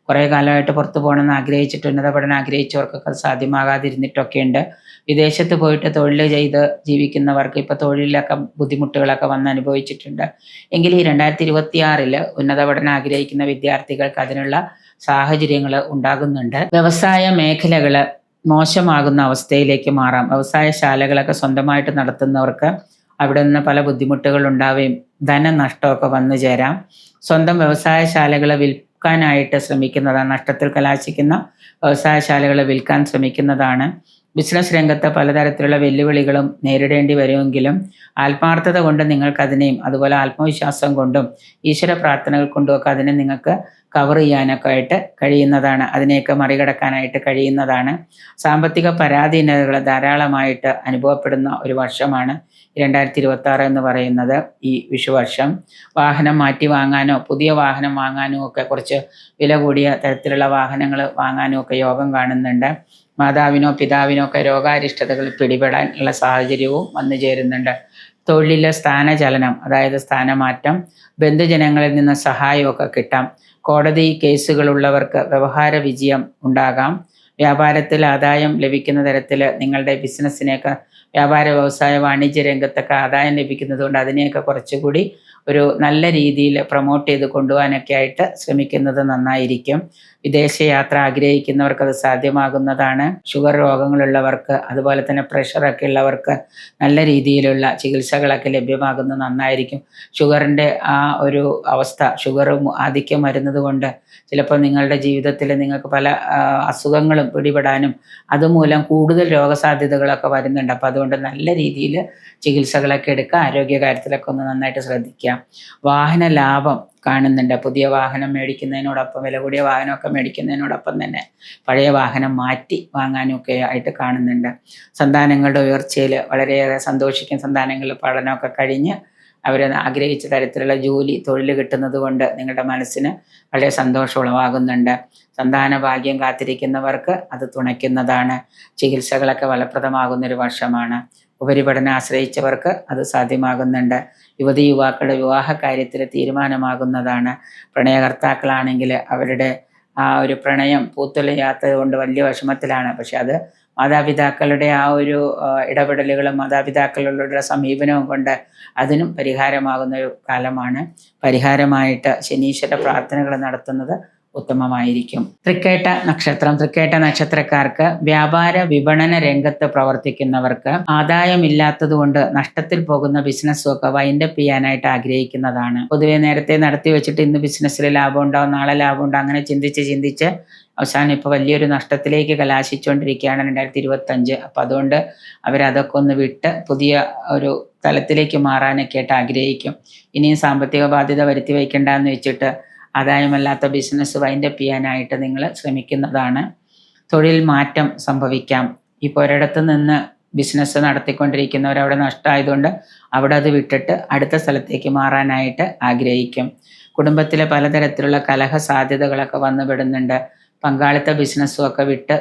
കുറേ കാലമായിട്ട് പുറത്തു പോകണമെന്ന് ആഗ്രഹിച്ചിട്ട് ഉന്നത പഠനം ആഗ്രഹിച്ചവർക്കൊക്കെ സാധ്യമാകാതിരുന്നിട്ടൊക്കെ ഉണ്ട്. വിദേശത്ത് പോയിട്ട് തൊഴിൽ ചെയ്ത് ജീവിക്കുന്നവർക്ക് ഇപ്പോൾ തൊഴിലിലൊക്കെ ബുദ്ധിമുട്ടുകളൊക്കെ വന്ന് അനുഭവിച്ചിട്ടുണ്ട്. എങ്കിൽ ഈ 2026 ഉന്നത പഠനം ആഗ്രഹിക്കുന്ന വിദ്യാർത്ഥികൾക്ക് അതിനുള്ള സാഹചര്യങ്ങൾ ഉണ്ടാകുന്നുണ്ട്. വ്യവസായ മേഖലകൾ മോശമാകുന്ന അവസ്ഥയിലേക്ക് മാറാം. വ്യവസായശാലകളൊക്കെ സ്വന്തമായിട്ട് നടത്തുന്നവർക്ക് അവിടെ നിന്ന് പല ബുദ്ധിമുട്ടുകൾ ഉണ്ടാവുകയും ധനനഷ്ടമൊക്കെ വന്നു ചേരാം. സ്വന്തം വ്യവസായശാലകളെ വിൽക്കാനായിട്ട് ശ്രമിക്കുന്നതാണ്. നഷ്ടത്തിൽ കലാശിക്കുന്ന വ്യവസായശാലകളെ വിൽക്കാൻ ശ്രമിക്കുന്നതാണ്. ബിസിനസ് രംഗത്ത് പലതരത്തിലുള്ള വെല്ലുവിളികളും നേരിടേണ്ടി വരുമെങ്കിലും ആത്മാർത്ഥത കൊണ്ട് നിങ്ങൾക്കതിനെയും അതുപോലെ ആത്മവിശ്വാസം കൊണ്ടും ഈശ്വര പ്രാർത്ഥനകൾ കൊണ്ടുമൊക്കെ അതിനെ നിങ്ങൾക്ക് കവർ ചെയ്യാനൊക്കെ ആയിട്ട് കഴിയുന്നതാണ്. അതിനെയൊക്കെ മറികടക്കാനായിട്ട് കഴിയുന്നതാണ്. സാമ്പത്തിക പരാധീനതകൾ ധാരാളമായിട്ട് അനുഭവപ്പെടുന്ന ഒരു വർഷമാണ് 2026 എന്ന് പറയുന്നത്. ഈ വിഷുവർഷം വാഹനം മാറ്റി വാങ്ങാനോ പുതിയ വാഹനം വാങ്ങാനോ ഒക്കെ കുറച്ച് വില കൂടിയ തരത്തിലുള്ള വാഹനങ്ങൾ വാങ്ങാനോ ഒക്കെ യോഗം കാണുന്നുണ്ട്. മാതാവിനോ പിതാവിനോ ഒക്കെ രോഗാരിഷ്ടതകൾ പിടിപെടാൻ ഉള്ള സാഹചര്യവും വന്നു ചേരുന്നുണ്ട്. തൊഴിലിലെ സ്ഥാനചലനം, അതായത് സ്ഥാനമാറ്റം, ബന്ധുജനങ്ങളിൽ നിന്ന് സഹായമൊക്കെ കിട്ടാം. കോടതി കേസുകളുള്ളവർക്ക് വ്യവഹാര വിജയം ഉണ്ടാകാം. വ്യാപാരത്തിൽ ആദായം ലഭിക്കുന്ന തരത്തിൽ നിങ്ങളുടെ ബിസിനസ്സിനെയൊക്കെ വ്യാപാര വ്യവസായ വാണിജ്യ രംഗത്തൊക്കെ ആദായം ലഭിക്കുന്നത് കൊണ്ട് അതിനെയൊക്കെ കുറച്ചുകൂടി ഒരു നല്ല രീതിയിൽ പ്രൊമോട്ട് ചെയ്ത് കൊണ്ടുപോകാനൊക്കെ ആയിട്ട് ശ്രമിക്കുന്നത് നന്നായിരിക്കും. വിദേശയാത്ര ആഗ്രഹിക്കുന്നവർക്ക് അത് സാധ്യമാകുന്നതാണ്. ഷുഗർ രോഗങ്ങളുള്ളവർക്ക് അതുപോലെ തന്നെ പ്രഷറൊക്കെ ഉള്ളവർക്ക് നല്ല രീതിയിലുള്ള ചികിത്സകളൊക്കെ ലഭ്യമാകുന്നത് നന്നായിരിക്കും. ഷുഗറിൻ്റെ ആ ഒരു അവസ്ഥ, ഷുഗർ ആധിക്യം വരുന്നത് കൊണ്ട് ചിലപ്പോൾ നിങ്ങളുടെ ജീവിതത്തിൽ നിങ്ങൾക്ക് പല അസുഖങ്ങളും പിടിപെടാനും അതുമൂലം കൂടുതൽ രോഗസാധ്യതകളൊക്കെ വരുന്നുണ്ട്. അപ്പോൾ അതുകൊണ്ട് നല്ല രീതിയിൽ ചികിത്സകളൊക്കെ എടുക്കുക. ആരോഗ്യകാര്യത്തിലൊക്കെ ഒന്ന് നന്നായിട്ട് ശ്രദ്ധിക്കുക. വാഹന ലാഭം കാണുന്നുണ്ട്. പുതിയ വാഹനം മേടിക്കുന്നതിനോടൊപ്പം വില കൂടിയ വാഹനമൊക്കെ മേടിക്കുന്നതിനോടൊപ്പം തന്നെ പഴയ വാഹനം മാറ്റി വാങ്ങാനൊക്കെ ആയിട്ട് കാണുന്നുണ്ട്. സന്താനങ്ങളുടെ ഉയർച്ചയിൽ വളരെയേറെ സന്തോഷിക്കും. സന്താനങ്ങളുടെ പഠനമൊക്കെ കഴിഞ്ഞ് അവർ ആഗ്രഹിച്ച തരത്തിലുള്ള ജോലി തൊഴിൽ കിട്ടുന്നത് കൊണ്ട് നിങ്ങളുടെ മനസ്സിന് വളരെ സന്തോഷം ഉളവാകുന്നുണ്ട്. സന്താന ഭാഗ്യം കാത്തിരിക്കുന്നവർക്ക് അത് തുണയ്ക്കുന്നതാണ്. ചികിത്സകളൊക്കെ ഫലപ്രദമാകുന്നൊരു വർഷമാണ്. ഉപരിപഠനം ആശ്രയിച്ചവർക്ക് അത് സാധ്യമാകുന്നുണ്ട്. യുവതി യുവാക്കളുടെ വിവാഹ കാര്യത്തിൽ തീരുമാനമാകുന്നതാണ്. പ്രണയകർത്താക്കളാണെങ്കിൽ അവരുടെ ആ ഒരു പ്രണയം പൂത്തുലയാത്തത് കൊണ്ട് വലിയ വിഷമത്തിലാണ്. പക്ഷെ അത് മാതാപിതാക്കളുടെ ആ ഒരു ഇടപെടലുകളും മാതാപിതാക്കളുടെ സമീപനവും കൊണ്ട് അതിനും പരിഹാരമാകുന്ന ഒരു കാലമാണ്. പരിഹാരമായിട്ട് ശനീശ്വര പ്രാർത്ഥനകൾ നടത്തുന്നത് ഉത്തമമായിരിക്കും. തൃക്കേട്ട നക്ഷത്രം. തൃക്കേട്ട നക്ഷത്രക്കാർക്ക് വ്യാപാര വിപണന രംഗത്ത് പ്രവർത്തിക്കുന്നവർക്ക് ആദായമില്ലാത്തത് കൊണ്ട് നഷ്ടത്തിൽ പോകുന്ന ബിസിനസ്സും ഒക്കെ വൈൻഡപ്പ് ചെയ്യാനായിട്ട് ആഗ്രഹിക്കുന്നതാണ്. പൊതുവെ നേരത്തെ നടത്തി വെച്ചിട്ട് ഇന്ന് ബിസിനസ്സിൽ ലാഭം ഉണ്ടാവും, നാളെ ലാഭം ഉണ്ടാവും, അങ്ങനെ ചിന്തിച്ച് അവസാനം ഇപ്പോൾ വലിയൊരു നഷ്ടത്തിലേക്ക് കലാശിച്ചുകൊണ്ടിരിക്കുകയാണ് 2025. അപ്പം അതുകൊണ്ട് അവരതൊക്കെ ഒന്ന് വിട്ട് പുതിയ ഒരു തലത്തിലേക്ക് മാറാനൊക്കെ ആയിട്ട് ആഗ്രഹിക്കും. ഇനിയും സാമ്പത്തിക ബാധ്യത വരുത്തി വയ്ക്കേണ്ടെന്ന് വെച്ചിട്ട് ആദായമല്ലാത്ത ബിസിനസ് വൈൻഡപ്പ് ചെയ്യാനായിട്ട് നിങ്ങൾ ശ്രമിക്കുന്നതാണ്. തൊഴിൽ മാറ്റം സംഭവിക്കാം. ഇപ്പോൾ ഒരിടത്ത് നിന്ന് ബിസിനസ് നടത്തിക്കൊണ്ടിരിക്കുന്നവരവിടെ നഷ്ടമായതുകൊണ്ട് അവിടെ അത് വിട്ടിട്ട് അടുത്ത സ്ഥലത്തേക്ക് മാറാനായിട്ട് ആഗ്രഹിക്കും. കുടുംബത്തിലെ പലതരത്തിലുള്ള കലഹ സാധ്യതകളൊക്കെ വന്നുപെടുന്നുണ്ട്. പങ്കാളിത്ത ബിസിനസ്സും ഒക്കെ വിട്ട്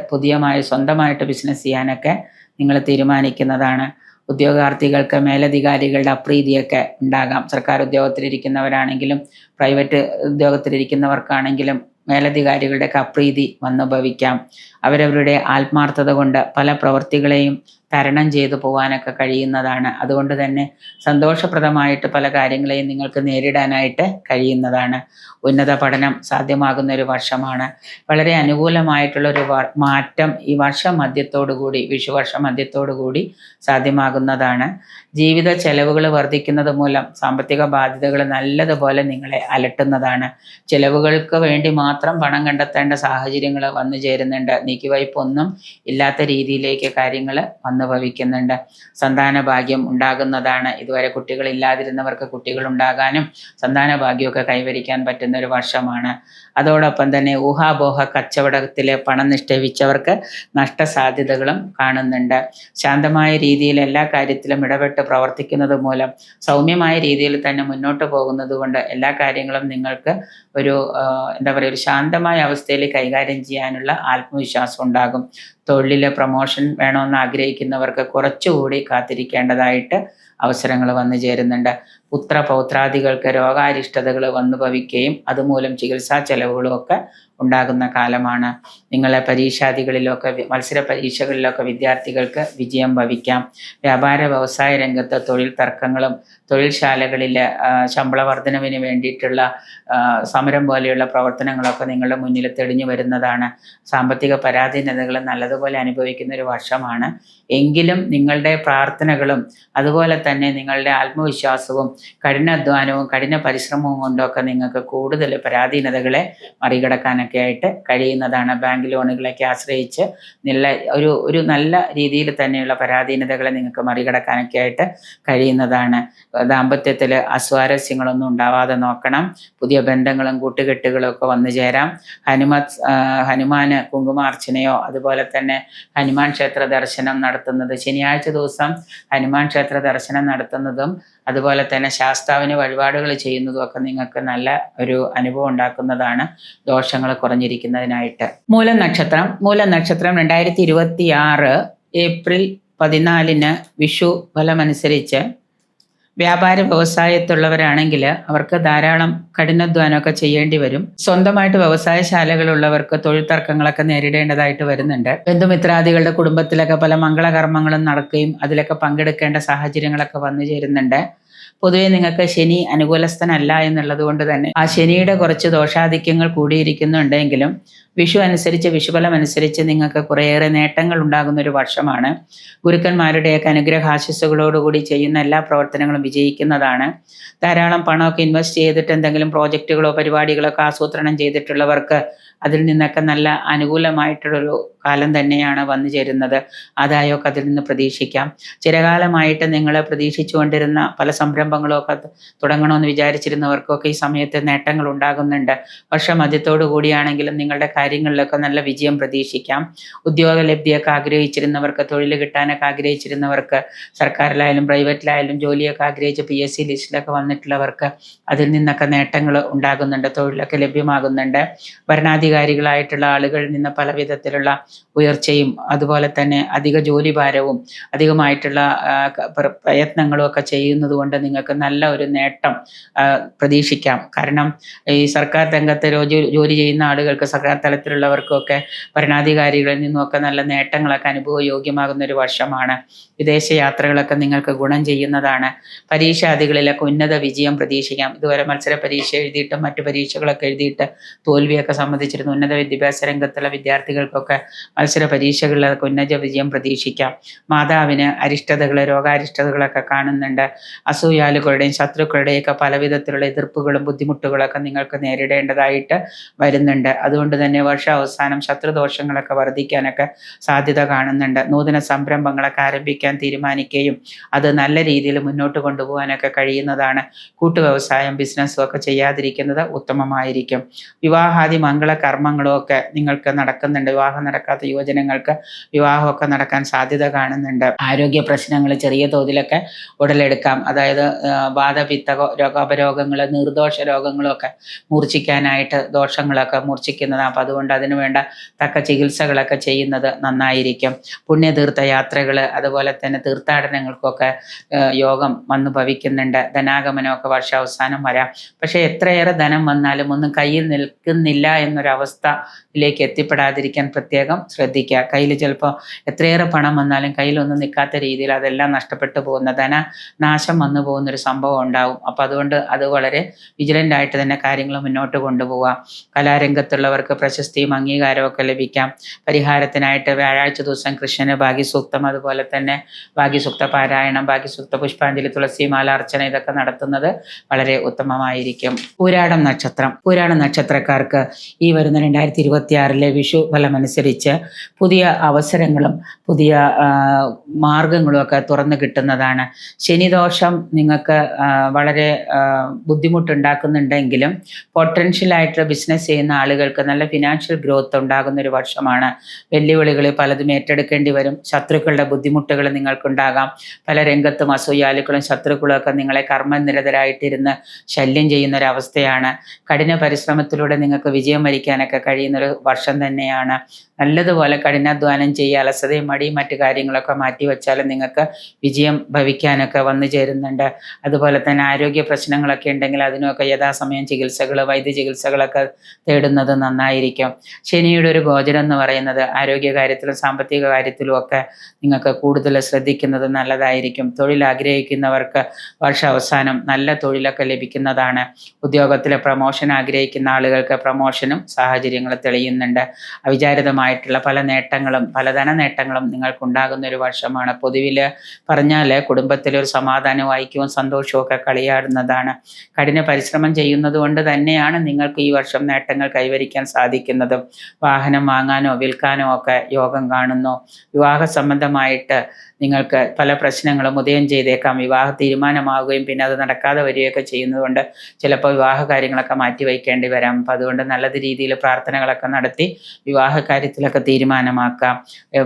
സ്വന്തമായിട്ട് ബിസിനസ് ചെയ്യാനൊക്കെ നിങ്ങൾ തീരുമാനിക്കുന്നതാണ്. ഉദ്യോഗാർത്ഥികൾക്ക് മേലധികാരികളുടെ അപ്രീതിയൊക്കെ ഉണ്ടാകാം. സർക്കാർ ഉദ്യോഗത്തിലിരിക്കുന്നവരാണെങ്കിലും പ്രൈവറ്റ് ഉദ്യോഗത്തിലിരിക്കുന്നവർക്കാണെങ്കിലും മേലധികാരികളുടെയൊക്കെ അപ്രീതി വന്നു ഭവിക്കാം. അവരവരുടെ ആത്മാർത്ഥത കൊണ്ട് പല പ്രവൃത്തികളെയും തരണം ചെയ്തു പോകാനൊക്കെ കഴിയുന്നതാണ്. അതുകൊണ്ട് തന്നെ സന്തോഷപ്രദമായിട്ട് പല കാര്യങ്ങളെയും നിങ്ങൾക്ക് നേരിടാനായിട്ട് കഴിയുന്നതാണ്. ഉന്നത പഠനം സാധ്യമാകുന്ന ഒരു വർഷമാണ്. വളരെ അനുകൂലമായിട്ടുള്ളൊരു മാറ്റം ഈ വർഷമധ്യത്തോടുകൂടി, വിഷുവർഷ മധ്യത്തോടുകൂടി സാധ്യമാകുന്നതാണ്. ജീവിത ചെലവുകൾ വർദ്ധിക്കുന്നത് മൂലം സാമ്പത്തിക ബാധ്യതകൾ നല്ലതുപോലെ നിങ്ങളെ അലട്ടുന്നതാണ്. ചെലവുകൾക്ക് വേണ്ടി മാത്രം പണം കണ്ടെത്തേണ്ട സാഹചര്യങ്ങൾ വന്നു ചേരുന്നുണ്ട്. നീക്കിവയ്പൊന്നും ഇല്ലാത്ത രീതിയിലേക്ക് കാര്യങ്ങൾ വന്നു ഭവിക്കുന്നുണ്ട്. സന്താന ഭാഗ്യം ഉണ്ടാകുന്നതാണ്. ഇതുവരെ കുട്ടികളില്ലാതിരുന്നവർക്ക് കുട്ടികൾ ഉണ്ടാകാനും സന്താന ഭാഗ്യമൊക്കെ കൈവരിക്കാൻ പറ്റുന്ന ഒരു വർഷമാണ്. അതോടൊപ്പം തന്നെ ഊഹാപോഹ കച്ചവടത്തിൽ പണം നിക്ഷേപിച്ചവർക്ക് നഷ്ടസാധ്യതകളും കാണുന്നുണ്ട്. ശാന്തമായ രീതിയിൽ എല്ലാ കാര്യത്തിലും ഇടപെട്ട് പ്രവർത്തിക്കുന്നത് മൂലം സൗമ്യമായ രീതിയിൽ തന്നെ മുന്നോട്ട് പോകുന്നത് കൊണ്ട് എല്ലാ കാര്യങ്ങളും നിങ്ങൾക്ക് ഒരു ഒരു ശാന്തമായ അവസ്ഥയിൽ കൈകാര്യം ചെയ്യാനുള്ള ആത്മവിശ്വാസം ഉണ്ടാകും. തൊഴിലിൽ പ്രൊമോഷൻ വേണമെന്ന് ആഗ്രഹിക്കുന്നവർക്ക് കുറച്ചുകൂടി കാത്തിരിക്കേണ്ടതായിട്ട് അവസരങ്ങൾ വന്നു ചേരുന്നുണ്ട്. പുത്രപൗത്രാദികൾക്ക് രോഗാരിഷ്ടതകൾ വന്നു ഭവിക്കുകയും അതുമൂലം ചികിത്സാ ചെലവുകളും ഒക്കെ ഉണ്ടാകുന്ന കാലമാണ്. നിങ്ങളെ പരീക്ഷാദികളിലൊക്കെ മത്സര പരീക്ഷകളിലൊക്കെ വിദ്യാർത്ഥികൾക്ക് വിജയം ഭവിക്കാം. വ്യാപാര വ്യവസായ രംഗത്ത് തൊഴിൽ തർക്കങ്ങളും തൊഴിൽശാലകളിൽ ശമ്പള വർധനവിന് വേണ്ടിയിട്ടുള്ള സമരം പോലെയുള്ള പ്രവർത്തനങ്ങളൊക്കെ നിങ്ങളുടെ മുന്നിൽ തെളിഞ്ഞു വരുന്നതാണ്. സാമ്പത്തിക പരാധീനതകൾ നല്ലതുപോലെ അനുഭവിക്കുന്ന ഒരു വർഷമാണ്. എങ്കിലും നിങ്ങളുടെ പ്രാർത്ഥനകളും അതുപോലെ തന്നെ നിങ്ങളുടെ ആത്മവിശ്വാസവും കഠിനാധ്വാനവും കഠിന പരിശ്രമവും കൊണ്ടൊക്കെ നിങ്ങൾക്ക് കൂടുതൽ പരാധീനതകളെ മറികടക്കാനൊക്കെ ആയിട്ട് കഴിയുന്നതാണ്. ബാങ്ക് ലോണുകളൊക്കെ ആശ്രയിച്ച് ഒരു നല്ല രീതിയിൽ തന്നെയുള്ള പരാധീനതകളെ നിങ്ങൾക്ക് മറികടക്കാനൊക്കെ ആയിട്ട് കഴിയുന്നതാണ്. ദാമ്പത്യത്തിൽ അസ്വാരസ്യങ്ങളൊന്നും ഉണ്ടാവാതെ നോക്കണം. പുതിയ ബന്ധങ്ങളും കൂട്ടുകെട്ടുകളും ഒക്കെ വന്നു ചേരാം. ഹനുമാന് കുങ്കുമാർച്ചനയോ അതുപോലെ തന്നെ ഹനുമാൻ ക്ഷേത്ര ദർശനം നടത്തുന്നത്, ശനിയാഴ്ച ദിവസം ഹനുമാൻ ക്ഷേത്ര ദർശനം നടത്തുന്നതും അതുപോലെ തന്നെ ശാസ്താവിന് വഴിപാടുകൾ ചെയ്യുന്നതും ഒക്കെ നിങ്ങൾക്ക് നല്ല ഒരു അനുഭവം ഉണ്ടാക്കുന്നതാണ്, ദോഷങ്ങൾ കുറഞ്ഞിരിക്കുന്നതിനായിട്ട്. മൂലം നക്ഷത്രം 2026 ഏപ്രിൽ 14 വിഷു ഫലമനുസരിച്ച് വ്യാപാര വ്യവസായത്തുള്ളവരാണെങ്കിൽ അവർക്ക് ധാരാളം കഠിനാധ്വാനമൊക്കെ ചെയ്യേണ്ടി വരും. സ്വന്തമായിട്ട് വ്യവസായശാലകളുള്ളവർക്ക് തൊഴിൽ തർക്കങ്ങളൊക്കെ നേരിടേണ്ടതായിട്ട് വരുന്നുണ്ട്. ബന്ധുമിത്രാദികളുടെ കുടുംബത്തിലൊക്കെ പല മംഗളകർമ്മങ്ങളും നടക്കുകയും അതിലൊക്കെ പങ്കെടുക്കേണ്ട സാഹചര്യങ്ങളൊക്കെ വന്നു ചേരുന്നുണ്ട്. പൊതുവെ നിങ്ങൾക്ക് ശനി അനുകൂലസ്ഥനല്ല എന്നുള്ളത് കൊണ്ട് തന്നെ ആ ശനിയുടെ കുറച്ച് ദോഷാധിക്യങ്ങൾ കൂടിയിരിക്കുന്നുണ്ടെങ്കിലും വിഷുഫലം അനുസരിച്ച് നിങ്ങൾക്ക് കുറേയേറെ നേട്ടങ്ങൾ ഉണ്ടാകുന്ന ഒരു വർഷമാണ്. ഗുരുക്കന്മാരുടെയൊക്കെ അനുഗ്രഹാശിസ്സുകളോടുകൂടി ചെയ്യുന്ന എല്ലാ പ്രവർത്തനങ്ങളും വിജയിക്കുന്നതാണ്. ധാരാളം പണമൊക്കെ ഇൻവെസ്റ്റ് ചെയ്തിട്ട് എന്തെങ്കിലും പ്രോജക്റ്റുകളോ പരിപാടികളോ ഒക്കെ ആസൂത്രണം ചെയ്തിട്ടുള്ളവർക്ക് അതിൽ നിന്നൊക്കെ നല്ല അനുകൂലമായിട്ടുള്ളൊരു കാലം തന്നെയാണ് വന്നു ചേരുന്നത്. ആദായമൊക്കെ അതിൽ നിന്ന് പ്രതീക്ഷിക്കാം. ചിരകാലമായിട്ട് നിങ്ങൾ പ്രതീക്ഷിച്ചുകൊണ്ടിരുന്ന പല സംരംഭങ്ങളും ഒക്കെ തുടങ്ങണമെന്ന് വിചാരിച്ചിരുന്നവർക്കൊക്കെ ഈ സമയത്ത് നേട്ടങ്ങൾ ഉണ്ടാകുന്നുണ്ട്. വർഷമധ്യത്തോടു കൂടിയാണെങ്കിലും നിങ്ങളുടെ കാര്യങ്ങളിലൊക്കെ നല്ല വിജയം പ്രതീക്ഷിക്കാം. ഉദ്യോഗലബ്ധിയൊക്കെ ആഗ്രഹിച്ചിരുന്നവർക്ക്, തൊഴിൽ കിട്ടാനൊക്കെ ആഗ്രഹിച്ചിരുന്നവർക്ക്, സർക്കാരിലായാലും പ്രൈവറ്റിലായാലും ജോലിയൊക്കെ ആഗ്രഹിച്ച് PSC ലിസ്റ്റിലൊക്കെ വന്നിട്ടുള്ളവർക്ക് അതിൽ നിന്നൊക്കെ നേട്ടങ്ങൾ ഉണ്ടാകുന്നുണ്ട്, തൊഴിലൊക്കെ ലഭ്യമാകുന്നുണ്ട്. ഭരണാധികാരികളായിട്ടുള്ള ആളുകളിൽ നിന്ന് പല വിധത്തിലുള്ള ഉയർച്ചയും അതുപോലെ തന്നെ അധിക ജോലിഭാരവും അധികമായിട്ടുള്ള പ്രയത്നങ്ങളും ഒക്കെ ചെയ്യുന്നത് കൊണ്ട് നിങ്ങൾക്ക് നല്ല ഒരു നേട്ടം പ്രതീക്ഷിക്കാം. കാരണം ഈ സർക്കാർ രംഗത്ത് ജോലി ചെയ്യുന്ന ആളുകൾക്ക്, സർക്കാർ തലത്തിലുള്ളവർക്കൊക്കെ ഭരണാധികാരികളിൽ നിന്നുമൊക്കെ നല്ല നേട്ടങ്ങളൊക്കെ അനുഭവയോഗ്യമാകുന്ന ഒരു വർഷമാണ്. വിദേശ യാത്രകളൊക്കെ നിങ്ങൾക്ക് ഗുണം ചെയ്യുന്നതാണ്. പരീക്ഷാദികളിലൊക്കെ ഉന്നത വിജയം പ്രതീക്ഷിക്കാം. ഇതുവരെ മത്സര പരീക്ഷ എഴുതിയിട്ടും മറ്റു പരീക്ഷകളൊക്കെ എഴുതിയിട്ട് തോൽവിയൊക്കെ സംബന്ധിച്ചിരുന്നു ഉന്നത വിദ്യാഭ്യാസ രംഗത്തുള്ള വിദ്യാർത്ഥികൾക്കൊക്കെ മത്സര പരീക്ഷകളിലൊക്കെ ഉന്നത വിജയം പ്രതീക്ഷിക്കാം. മാതാവിന് അരിഷ്ടതകൾ, രോഗാരിഷ്ടതകളൊക്കെ കാണുന്നുണ്ട്. അസൂയാലുകളുടെയും ശത്രുക്കളുടെയൊക്കെ പലവിധത്തിലുള്ള എതിർപ്പുകളും ബുദ്ധിമുട്ടുകളൊക്കെ നിങ്ങൾക്ക് നേരിടേണ്ടതായിട്ട് വരുന്നുണ്ട്. അതുകൊണ്ട് തന്നെ വർഷാവസാനം ശത്രുദോഷങ്ങളൊക്കെ വർദ്ധിക്കാനൊക്കെ സാധ്യത കാണുന്നുണ്ട്. നൂതന സംരംഭങ്ങളൊക്കെ ആരംഭിക്കാൻ തീരുമാനിക്കുകയും അത് നല്ല രീതിയിൽ മുന്നോട്ട് കൊണ്ടുപോകാനൊക്കെ കഴിയുന്നതാണ്. കൂട്ടുവ്യവസായം, ബിസിനസ്സും ഒക്കെ ചെയ്യാതിരിക്കുന്നത് ഉത്തമമായിരിക്കും. വിവാഹാദി മംഗള കർമ്മങ്ങളും ഒക്കെ നിങ്ങൾക്ക് നടക്കുന്നുണ്ട്. വിവാഹം നടക്കാൻ നടക്കാത്ത യുവജനങ്ങൾക്ക് വിവാഹമൊക്കെ നടക്കാൻ സാധ്യത കാണുന്നുണ്ട്. ആരോഗ്യ പ്രശ്നങ്ങൾ ചെറിയ തോതിലൊക്കെ ഉടലെടുക്കാം. അതായത് വാതപിത്ത രോഗാപരോഗങ്ങൾ, നീർദോഷ രോഗങ്ങളൊക്കെ മൂർച്ഛിക്കാനായിട്ട് ദോഷങ്ങളൊക്കെ മൂർച്ഛിക്കുന്നതാണ്. അപ്പം അതുകൊണ്ട് അതിനു വേണ്ട തക്ക ചികിത്സകളൊക്കെ ചെയ്യുന്നത് നന്നായിരിക്കും. പുണ്യതീർത്ഥ യാത്രകൾ അതുപോലെ തന്നെ തീർത്ഥാടനങ്ങൾക്കൊക്കെ യോഗം വന്നു ഭവിക്കുന്നുണ്ട്. ധനാഗമനമൊക്കെ വർഷാവസാനം വരാം. പക്ഷേ എത്രയേറെ ധനം വന്നാലും ഒന്നും കയ്യിൽ നിൽക്കുന്നില്ല എന്നൊരവസ്ഥയിലേക്ക് എത്തിപ്പെടാതിരിക്കാൻ പ്രത്യേകം ശ്രദ്ധിക്കുക. കയ്യിൽ ചിലപ്പോൾ എത്രയേറെ പണം വന്നാലും കയ്യിലൊന്നും നിൽക്കാത്ത രീതിയിൽ അതെല്ലാം നഷ്ടപ്പെട്ടു പോകുന്ന ധനനാശം വന്നു പോകുന്നൊരു സംഭവം ഉണ്ടാവും. അപ്പോൾ അതുകൊണ്ട് അത് വളരെ വിജിലൻ്റ് ആയിട്ട് തന്നെ കാര്യങ്ങൾ മുന്നോട്ട് കൊണ്ടുപോകാം. കലാരംഗത്തുള്ളവർക്ക് പ്രശസ്തിയും അംഗീകാരവും ഒക്കെ ലഭിക്കാം. പരിഹാരത്തിനായിട്ട് വ്യാഴാഴ്ച ദിവസം കൃഷ്ണന് ഭാഗ്യസൂക്തം, അതുപോലെ തന്നെ ഭാഗ്യസൂക്ത പാരായണം, ഭാഗ്യസൂക്ത പുഷ്പാഞ്ജലി, തുളസിമാല അർച്ചന ഇതൊക്കെ നടത്തുന്നത് വളരെ ഉത്തമമായിരിക്കും. പൂരാടം നക്ഷത്രം. പൂരാടം നക്ഷത്രക്കാർക്ക് ഈ വരുന്ന 2026 വിഷു ഫലമനുസരിച്ച് പുതിയ അവസരങ്ങളും പുതിയ മാർഗങ്ങളും ഒക്കെ തുറന്നു കിട്ടുന്നതാണ്. ശനിദോഷം നിങ്ങൾക്ക് വളരെ ബുദ്ധിമുട്ടുണ്ടാക്കുന്നുണ്ടെങ്കിലും പൊട്ടൻഷ്യലായിട്ട് ബിസിനസ് ചെയ്യുന്ന ആളുകൾക്ക് നല്ല ഫിനാൻഷ്യൽ ഗ്രോത്ത് ഉണ്ടാകുന്ന ഒരു വർഷമാണ്. വെല്ലുവിളികൾ പലതും ഏറ്റെടുക്കേണ്ടി വരും. ശത്രുക്കളുടെ ബുദ്ധിമുട്ടുകൾ നിങ്ങൾക്കുണ്ടാകാം. പല രംഗത്തും അസൂയാലുക്കളും ശത്രുക്കളും ഒക്കെ നിങ്ങളെ കർമ്മനിരതരായിട്ടിരുന്ന് ശല്യം ചെയ്യുന്നൊരവസ്ഥയാണ്. കഠിന പരിശ്രമത്തിലൂടെ നിങ്ങൾക്ക് വിജയം വരിക്കാനൊക്കെ കഴിയുന്നൊരു വർഷം തന്നെയാണ്. നല്ലതുപോലെ കഠിനാധ്വാനം ചെയ്യുക, അലസതയും മടിയും മറ്റു കാര്യങ്ങളൊക്കെ മാറ്റിവെച്ചാൽ നിങ്ങൾക്ക് വിജയം ഭവിക്കാനൊക്കെ വന്നു ചേരുന്നുണ്ട്. അതുപോലെ തന്നെ ആരോഗ്യ പ്രശ്നങ്ങളൊക്കെ ഉണ്ടെങ്കിൽ അതിനൊക്കെ യഥാസമയം ചികിത്സകൾ, വൈദ്യ ചികിത്സകളൊക്കെ തേടുന്നത് നന്നായിരിക്കും. ശനിയുടെ ഒരു ഗോചരം എന്ന് പറയുന്നത് ആരോഗ്യ കാര്യത്തിലും സാമ്പത്തിക കാര്യത്തിലും ഒക്കെ നിങ്ങൾക്ക് കൂടുതൽ ശ്രദ്ധിക്കുന്നത് നല്ലതായിരിക്കും. തൊഴിൽ ആഗ്രഹിക്കുന്നവർക്ക് വർഷാവസാനം നല്ല തൊഴിലൊക്കെ ലഭിക്കുന്നതാണ്. ഉദ്യോഗത്തിലെ പ്രമോഷൻ ആഗ്രഹിക്കുന്ന ആളുകൾക്ക് പ്രമോഷനും സാഹചര്യങ്ങൾ തെളിയുന്നുണ്ട്. അവിചാരിതമായിട്ടുള്ള പല നേട്ടങ്ങളും പല ധന നേട്ടങ്ങളും നിങ്ങൾക്കുണ്ടാകുന്ന ഒരു വർഷമാണ്. പൊതുവിൽ പറഞ്ഞാൽ കുടുംബത്തിലൊരു സമാധാനവും ഐക്യവും സന്തോഷവും ഒക്കെ കളിയാടുന്നതാണ്. കഠിന പരിശ്രമം ചെയ്യുന്നത് കൊണ്ട് തന്നെയാണ് നിങ്ങൾക്ക് ഈ വർഷം നേട്ടങ്ങൾ കൈവരിക്കാൻ സാധിക്കുന്നതും. വാഹനം വാങ്ങാനോ വിൽക്കാനോ ഒക്കെ യോഗം കാണുന്നു. വിവാഹ സംബന്ധമായിട്ട് നിങ്ങൾക്ക് പല പ്രശ്നങ്ങളും ഉദയം ചെയ്തേക്കാം. വിവാഹ തീരുമാനമാവുകയും പിന്നെ അത് നടക്കാതെ വരികയൊക്കെ ചെയ്യുന്നതുകൊണ്ട് ചിലപ്പോൾ വിവാഹ കാര്യങ്ങളൊക്കെ മാറ്റി വയ്ക്കേണ്ടി വരാം. അപ്പം അതുകൊണ്ട് നല്ല രീതിയിൽ പ്രാർത്ഥനകളൊക്കെ നടത്തി വിവാഹ കാര്യത്തിലൊക്കെ തീരുമാനമാക്കാം.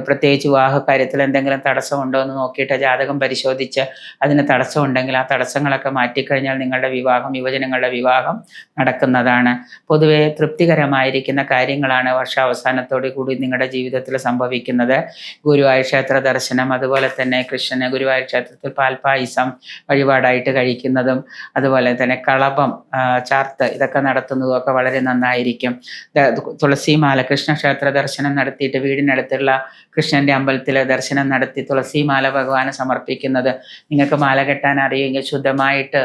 പ്രത്യേകിച്ച് വിവാഹ കാര്യത്തിൽ എന്തെങ്കിലും തടസ്സമുണ്ടോ എന്ന് നോക്കിയിട്ട് ജാതകം പരിശോധിച്ച് അതിന് തടസ്സമുണ്ടെങ്കിൽ ആ തടസ്സങ്ങളൊക്കെ മാറ്റിക്കഴിഞ്ഞാൽ നിങ്ങളുടെ വിവാഹം, യുവജനങ്ങളുടെ വിവാഹം നടക്കുന്നതാണ്. പൊതുവെ തൃപ്തികരമായിരിക്കുന്ന കാര്യങ്ങളാണ് വർഷാവസാനത്തോടു കൂടി നിങ്ങളുടെ ജീവിതത്തിൽ സംഭവിക്കുന്നത്. ഗുരുവായൂർ ക്ഷേത്ര ദർശനം, അതുപോലെ തന്നെ കൃഷ്ണന് ഗുരുവായൂർ ക്ഷേത്രത്തിൽ പാൽപ്പായസം വഴിപാടായിട്ട് കഴിക്കുന്നതും അതുപോലെ തന്നെ കളഭം ചാർത്ത് ഇതൊക്കെ നടത്തുന്നതും ഒക്കെ വളരെ നന്നായിരിക്കും. തുളസിമാല, കൃഷ്ണക്ഷേത്ര ദർശനം നടത്തിയിട്ട് വീടിനടുത്തുള്ള കൃഷ്ണൻ്റെ അമ്പലത്തിൽ ദർശനം നടത്തി തുളസിമാല ഭഗവാന് സമർപ്പിക്കുന്നത്, നിങ്ങൾക്ക് മാല കെട്ടാൻ അറിയുമെങ്കിൽ ശുദ്ധമായിട്ട്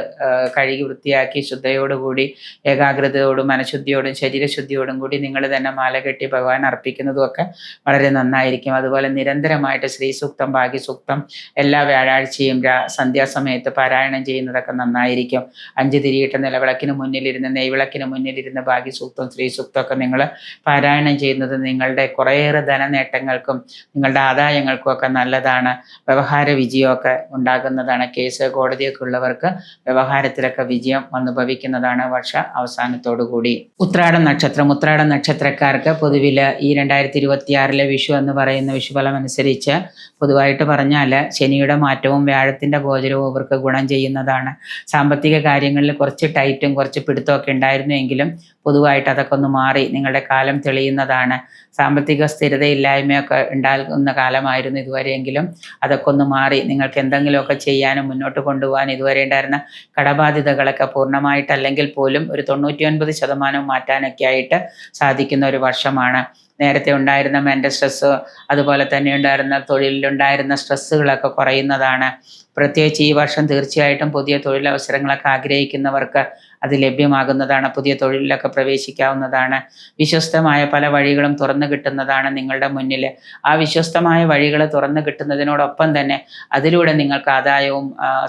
കഴുകി വൃത്തിയാക്കി ശുദ്ധയോടുകൂടി ഏകാഗ്രതയോടും മനഃശുദ്ധിയോടും ശരീരശുദ്ധിയോടും കൂടി നിങ്ങൾ തന്നെ മാല കെട്ടി ഭഗവാൻ അർപ്പിക്കുന്നതും ഒക്കെ വളരെ നന്നായിരിക്കും. അതുപോലെ നിരന്തരമായിട്ട് ശ്രീസൂക്തം, ഭാഗ്യസൂക്തം എല്ലാ വ്യാഴാഴ്ചയും സന്ധ്യാസമയത്ത് പാരായണം ചെയ്യുന്നതൊക്കെ നന്നായിരിക്കും. 5 തിരിയിട്ട നിലവിളക്കിന് മുന്നിലിരുന്ന്, നെയ്വിളക്കിന് മുന്നിലിരുന്ന് ഭാഗ്യസൂക്തം, ശ്രീസൂക്തം ഒക്കെ നിങ്ങൾ പാരായണം ചെയ്യുന്നത് നിങ്ങളുടെ കുറേയേറെ ധനനേട്ടങ്ങൾക്കും നിങ്ങളുടെ ആദായങ്ങൾക്കും ഒക്കെ നല്ലതാണ്. വ്യവഹാര വിജയമൊക്കെ ഉണ്ടാകുന്നതാണ്. കേസ് കോടതിയൊക്കെ ഉള്ളവർക്ക് വ്യവഹാരത്തിലൊക്കെ വിജയം വന്നു ഭവിക്കുന്നതാണ് വർഷ അവസാനത്തോടു കൂടി. ഉത്രാടം നക്ഷത്രം. ഉത്രാടം നക്ഷത്രക്കാർക്ക് പൊതുവിൽ ഈ 2026 വിഷു എന്ന് പറയുന്ന വിഷുഫലം അനുസരിച്ച് പൊതുവായിട്ട് പറഞ്ഞാൽ ശനിയുടെ മാറ്റവും വ്യാഴത്തിൻ്റെ ഗോചരവും ഇവർക്ക് ഗുണം ചെയ്യുന്നതാണ്. സാമ്പത്തിക കാര്യങ്ങളിൽ കുറച്ച് ടൈറ്റും കുറച്ച് പിടുത്തമൊക്കെ ഉണ്ടായിരുന്നുവെങ്കിലും പൊതുവായിട്ട് അതൊക്കെ ഒന്ന് മാറി നിങ്ങളുടെ കാലം തെളിയുന്നതാണ്. സാമ്പത്തിക സ്ഥിരതയില്ലായ്മയൊക്കെ ഉണ്ടാകുന്ന കാലമായിരുന്നു ഇതുവരെയെങ്കിലും അതൊക്കെ ഒന്ന് മാറി നിങ്ങൾക്ക് എന്തെങ്കിലുമൊക്കെ ചെയ്യാനും മുന്നോട്ട് കൊണ്ടുപോകാൻ ഇതുവരെ ഉണ്ടായിരുന്ന കടബാധ്യതകളൊക്കെ പൂർണ്ണമായിട്ടല്ലെങ്കിൽ പോലും ഒരു 99% മാറ്റാനൊക്കെ ആയിട്ട് സാധിക്കുന്ന ഒരു വർഷമാണ്. നേരത്തെ ഉണ്ടായിരുന്ന മെൻ്റൽ സ്ട്രെസ്, അതുപോലെ തന്നെ ഉണ്ടായിരുന്ന തൊഴിലിലുണ്ടായിരുന്ന സ്ട്രെസ്സുകളൊക്കെ കുറയുന്നതാണ്. പ്രത്യേകിച്ച് ഈ വർഷം തീർച്ചയായിട്ടും പുതിയ തൊഴിലവസരങ്ങളൊക്കെ ആഗ്രഹിക്കുന്നവർക്ക് അത് ലഭ്യമാകുന്നതാണ്. പുതിയ തൊഴിലിലൊക്കെ പ്രവേശിക്കാവുന്നതാണ്. വിശ്വസ്തമായ പല വഴികളും തുറന്നു കിട്ടുന്നതാണ് നിങ്ങളുടെ മുന്നിൽ. ആ വിശ്വസ്തമായ വഴികൾ തുറന്നു കിട്ടുന്നതിനോടൊപ്പം തന്നെ അതിലൂടെ നിങ്ങൾക്ക് ആദായവും